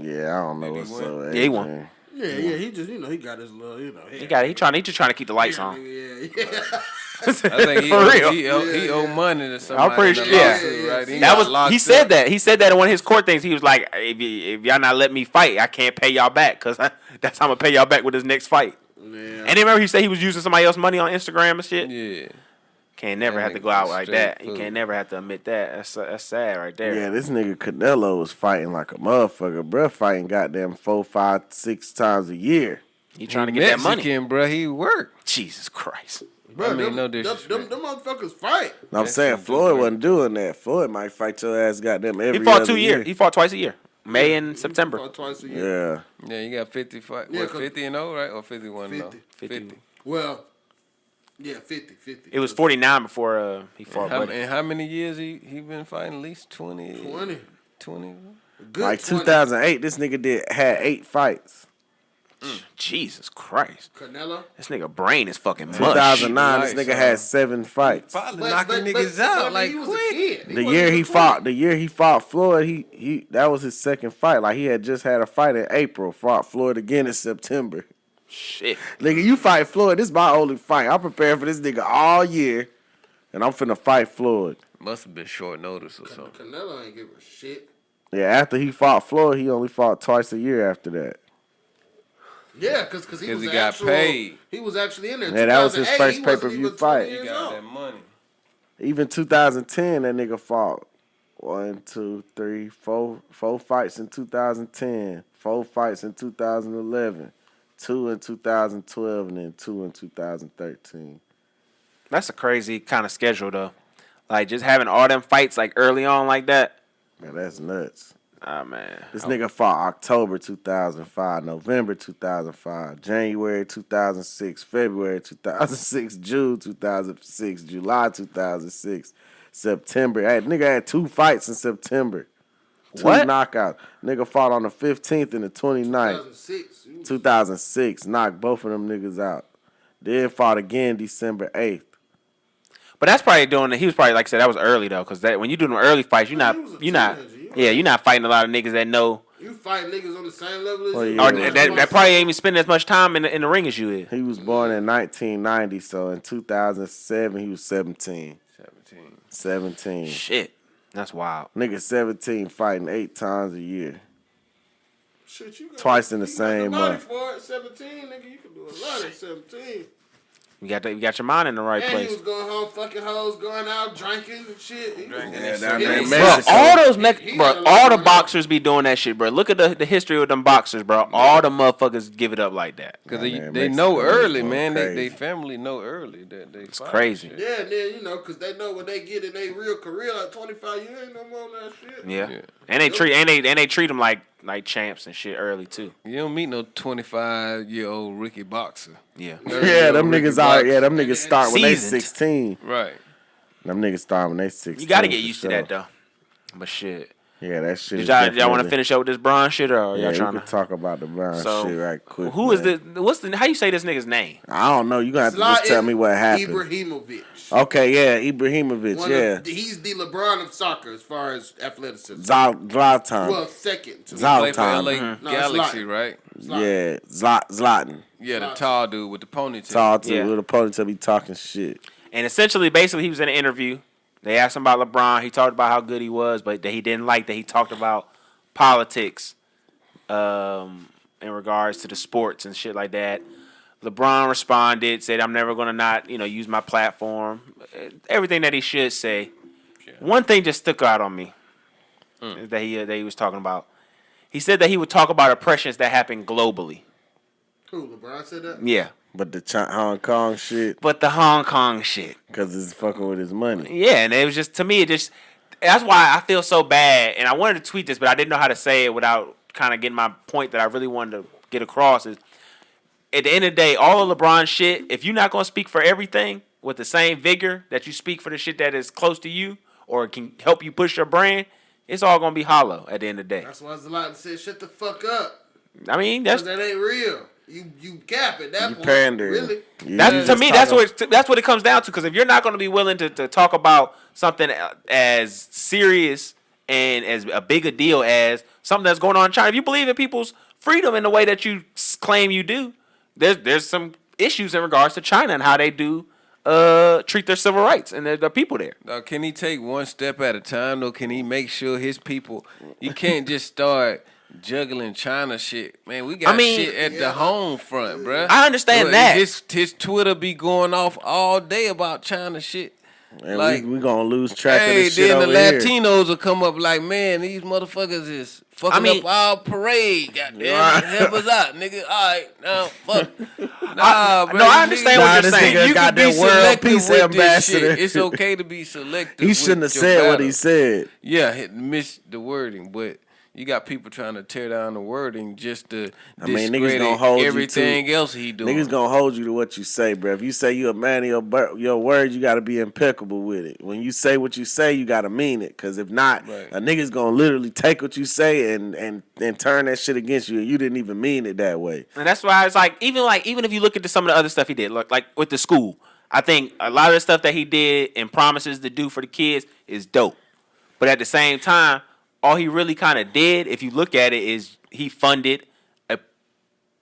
Yeah, I don't know Did he what's win? up. Yeah, he won. Yeah, he just he got his little He just trying to keep the lights on. Yeah. I think he For owe, real. he owe money to somebody. I'm pretty in sure. the Yeah, lawsuit, right? That got was locked he up. said that. He said that in one of his court things. He was like, if y'all not let me fight, I can't pay y'all back because that's how I'm gonna pay y'all back with his next fight. Yeah. And then remember he said he was using somebody else's money on Instagram and shit. Yeah. Can't never That have to nigga go out was like straight that. You fool. can't never have to admit that. That's sad right there. Yeah, this nigga Canelo was fighting like a motherfucker. Bruh fighting goddamn 4, 5, 6 times a year. He trying to get that money. Mexican, bro. He worked. Jesus Christ. Bro, I mean, them, no them, disrespect. them motherfuckers fight. I'm That's saying some Floyd different- wasn't doing that. Floyd might fight your ass goddamn every He fought other 2 years. He fought twice a year. May and He September. fought twice a year. Yeah. Yeah, you got 55. Yeah, What, 'cause- 50 and 0, right? Or 51 and 50. 50. Well, yeah, 50. It was 49 before he fought Buddy. And how many years he been fighting? At least 20? 20. 20? Good Like 20. 2008, this nigga had 8 fights. Jesus Christ. Canelo. This nigga brain is fucking mush. 2009, this Nice, nigga had 7 fights. Probably knocking niggas out like he was quick. a kid. The year he fought Floyd, he that was his second fight. Like he had just had a fight in April, fought Floyd again in September. Shit. Nigga, you fight Floyd, this is my only fight. I'm preparing for this nigga all year, and I'm finna fight Floyd. Must have been short notice or something. Canelo ain't give a shit. Yeah, after he fought Floyd, he only fought twice a year after that. Yeah, because he was he the got actual, paid. He was actually in there. Yeah, that was his 2008, first he wasn't pay-per-view even 20 fight. He years got old. that money. Even 2010, that nigga fought 1, 2, 3, 4 fights in 2010, 4 fights in 2011, 2 in 2012, and then 2 in 2013. That's a crazy kind of schedule though. Like just having all them fights like early on like that. Man, that's nuts. Ah, man. This nigga fought October 2005, November 2005, January 2006, February 2006, June 2006, July 2006, September. Hey, nigga had 2 fights in September. 2 What? knockouts. Nigga fought on the 15th and the 29th. 2006. 2006. Knocked both of them niggas out. Then fought again December 8th. But that's probably doing it. He was probably, like I said, that was early, though, because when you do them early fights, you're not fighting a lot of niggas that know. You fight niggas on the same level as Well, you. yeah. Or that probably ain't even spending as much time in the ring as you is. He was born in 1990, so in 2007 he was 17. 17. Shit. That's wild. Nigga 17 fighting 8 times a year. Shit, you got, Twice in the you same got the money month. for it. 17, nigga, you can do a lot at 17. You got your mind in the right And place. he was going home fucking hoes, going out drinking and shit. down He there in was- Bro, Mexico. all those he had bro, a lot all the going on. boxers be doing that shit, bro. Look at the history of them boxers, bro. All the motherfuckers give it up like that. Because man, they Mexico know is early, going man. crazy. They family know early that they. It's crazy. Yeah, and then, because they know when they get in their real career at 25, you ain't no more on that shit. Yeah. And they treat them like champs and shit early too. You don't meet no 25-year-old rookie boxer. Yeah. Yeah, them niggas are. Yeah, them niggas start when they Seasoned. 16. Right. Them niggas start when they 16. You got to get for used sure. to that though. But shit. Yeah, that shit. Did is y'all want to definitely- finish up with this Braun shit, or Yeah, y'all we trying can to? talk about the Brown So, shit right quick. Who is man. how you say this nigga's name? I don't know. You gonna have to just tell me what happened. Ibrahimovic. Okay, yeah, Ibrahimovic, yeah. He's the LeBron of soccer as far as athleticism. Zlatan. Well, second. To Play for Zlatan. LA No, Galaxy, Zlatan. right? Yeah, Zlatan. Yeah, the tall dude with the ponytail. Tall to Yeah. with a ponytail be talking shit. And essentially, basically, he was in an interview. They asked him about LeBron. He talked about how good he was, but that he didn't like that he talked about politics in regards to the sports and shit like that. LeBron responded, said, "I'm never gonna not use my platform." Everything that he should say. Yeah. One thing just stuck out on me is that he was talking about. He said that he would talk about oppressions that happen globally. Who, LeBron said that? Yeah. But the Hong Kong shit, But the Hong Kong shit. because it's fucking with his money. Yeah, and it was just, to me, that's why I feel so bad. And I wanted to tweet this, but I didn't know how to say it without kind of getting my point that I really wanted to get across is, at the end of the day, all of LeBron's shit, if you're not going to speak for everything with the same vigor that you speak for the shit that is close to you or can help you push your brand, it's all going to be hollow at the end of the day. That's why Zlatan said, shut the fuck up. I mean, Because that ain't real. You cap at that You point. pandering. Really? To me, that's what it comes down to. Because if you're not going to be willing to talk about something as serious and as a big a deal as something that's going on in China, if you believe in people's freedom in the way that you claim you do, there's some issues in regards to China and how they do treat their civil rights and the people there. Can he take one step at a time, though? Can he make sure his people... You can't just start juggling China shit. Man, we got shit at the home front, bruh. I understand that. His Twitter be going off all day about China shit. And like, we gonna lose track of this shit then over the here. Latinos will come up like, man, these motherfuckers is fucking up our parade. Goddamn, help us out, nigga. All right, now fuck. Nah, bro. No, I understand what you're saying. You got can be that world selective peace with this ambassador. shit. It's okay to be selective. He shouldn't have with your said what battle. he said. Yeah, missed the wording, but you got people trying to tear down the wording just to discredit niggas gonna hold everything you to, else he doing. Niggas gonna hold you to what you say, bro. If you say you a man of your word, you gotta be impeccable with it. When you say what you say, you gotta mean it. Cause if not, a nigga's gonna literally take what you say and turn that shit against you, and you didn't even mean it that way. And that's why it's even if you look at some of the other stuff he did, like with the school, I think a lot of the stuff that he did and promises to do for the kids is dope. But at the same time, all he really kind of did, if you look at it, is he funded a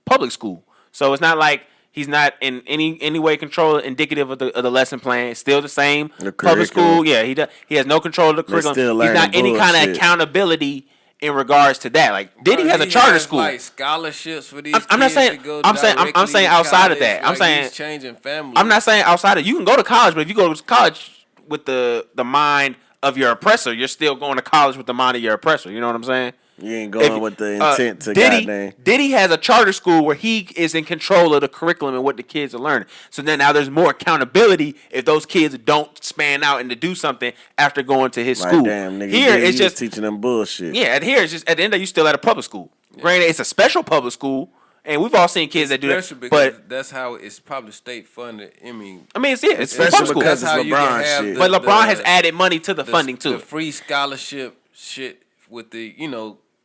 public school. So it's not like he's not in any way indicative of the lesson plan. It's still the same public school. Yeah, he has no control of the curriculum. He's not any kind of accountability in regards to that. Like Diddy has a charter school. Like scholarships for these I'm not kids saying. to go I'm saying outside of college, that. I'm like saying he's changing families. I'm not saying outside of. You can go to college, but if you go to college with the mind of your oppressor, you're still going to college with the mind of your oppressor. You know what I'm saying? You ain't going with the intent to goddamn. Diddy has a charter school where he is in control of the curriculum and what the kids are learning. So then now there's more accountability if those kids don't span out and to do something after going to his school. Damn, nigga, here it's just teaching them bullshit. Yeah, and here it's just at the end of you still at a public school. Yeah. Granted, it's a special public school. And we've all seen kids that do that, but that's how it's probably state funded. It's special because it's LeBron shit. But LeBron has added money to the funding too. The free scholarship shit with the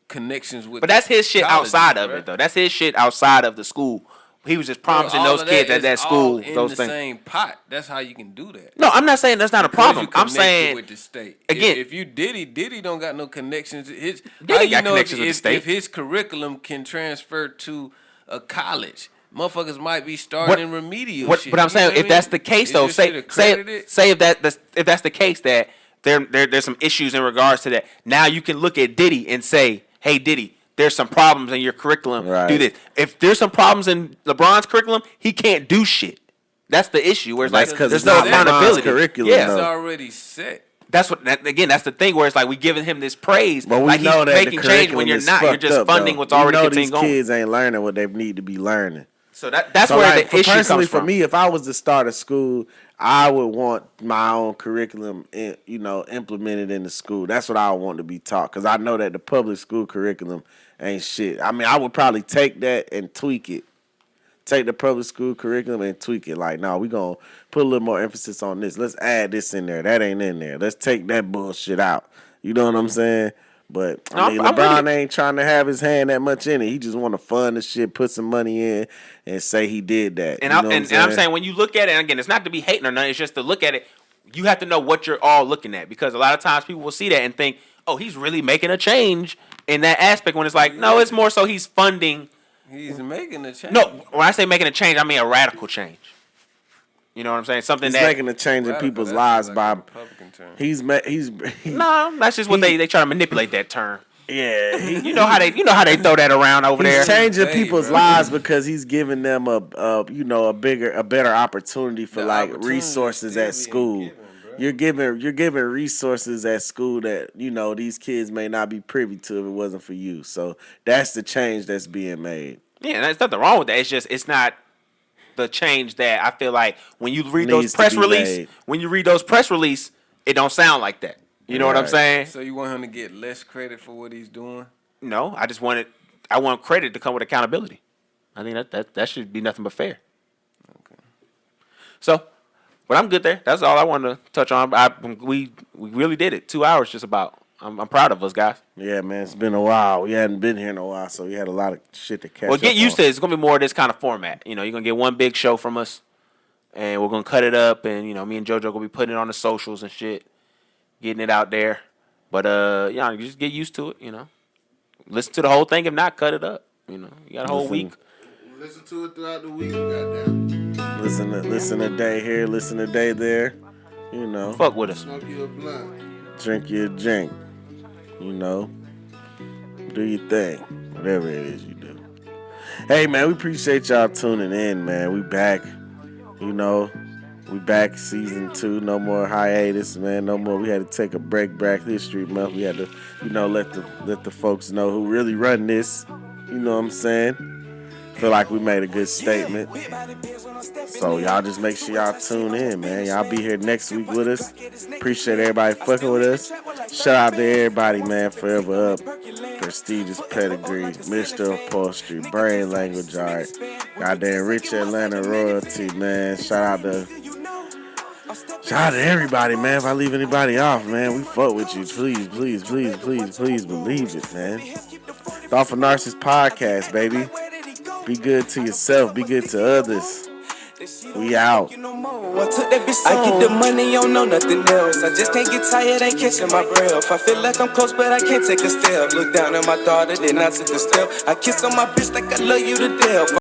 connections with. But that's his shit outside of it though. That's his shit outside of the school. He was just promising those kids at that school in those the things. Same pot. That's how you can do that. No, I'm not saying that's not a problem. I'm saying with the state. Again, if you Diddy don't got no connections. Diddy got connections with the state. If his curriculum can transfer to a college, motherfuckers might be starting in remedial shit. But I'm saying if that's the case though, say if that's the case that there's some issues in regards to that. Now you can look at Diddy and say, hey Diddy, there's some problems in your curriculum. Right. Do this. If there's some problems in LeBron's curriculum, he can't do shit. That's the issue. Where it's like there's no accountability. Curriculum, yeah, it's already set. That's that's the thing where it's like we giving him this praise, but we like know he's that making change when you're not. You're just funding what's already these going. Kids ain't learning what they need to be learning. So that's where the issue comes from. Personally, for me, if I was to start a school, I would want my own curriculum, implemented in the school. That's what I want to be taught because I know that the public school curriculum ain't shit. I mean, I would probably take that and tweak it. Take the public school curriculum and tweak it. Like, no, we're going to put a little more emphasis on this. Let's add this in there. That ain't in there. Let's take that bullshit out. You know what I'm saying? But, LeBron ain't trying to have his hand that much in it. He just want to fund the shit, put some money in, and say he did that. And I'm saying when you look at it, and again, it's not to be hating or nothing. It's just to look at it. You have to know what you're all looking at because a lot of times people will see that and think, oh, he's really making a change in that aspect when it's like, no, it's more so he's funding. He's making a change. No, when I say making a change, I mean a radical change. You know what I'm saying? Something he's making a change in people's lives by. He's no, that's just what they try to manipulate that term. Yeah, you know how they throw that around over there. He's changing people's lives because he's giving them a better opportunity for resources at school. You're giving resources at school that these kids may not be privy to if it wasn't for you. So that's the change that's being made. Yeah, there's nothing wrong with that. It's just it's not the change that I feel like when you read those press release, it don't sound like that. You know what I'm saying? So you want him to get less credit for what he's doing? No, I want credit to come with accountability. I think that should be nothing but fair. Okay. So. But I'm good there. That's all I wanted to touch on. We really did it. 2 hours just about. I'm proud of us, guys. Yeah, man. It's been a while. We hadn't been here in a while, so we had a lot of shit to catch up on. Well, get used to it. It's going to be more of this kind of format. You're going to get one big show from us, and we're going to cut it up, and, me and JoJo going to be putting it on the socials and shit, getting it out there. But, you just get used to it, Listen to the whole thing. If not, cut it up. You got a whole week. Listen to it throughout the week, goddamn. Listen a day here, listen a day there. Fuck with us. Smoke you a blunt. Drink your drink. Do your thing. Whatever it is you do. Hey, man, we appreciate y'all tuning in, man. We back. We back season 2. No more hiatus, man. No more. We had to take a break. Black History Month. We had to, let the folks know who really run this. You know what I'm saying? Feel like we made a good statement. So y'all just make sure y'all tune in, man. Y'all be here next week with us. Appreciate everybody fucking with us. Shout out to everybody, man. Forever Up, Prestigious Pedigree, Mr. Upholstery, Brain Language Art, goddamn Rich Atlanta Royalty, man. Shout out to everybody, man. If I leave anybody off, man, we fuck with you. Please believe it, man. Thought for Narcissist Podcast, baby. Be good to yourself. Be good to others. We out. I get the money, don't know nothing else. I just can't get tired, ain't catching my breath. I feel like I'm close, but I can't take a step. Look down at my daughter, then I took a step. I kiss on my bitch like I love you to death.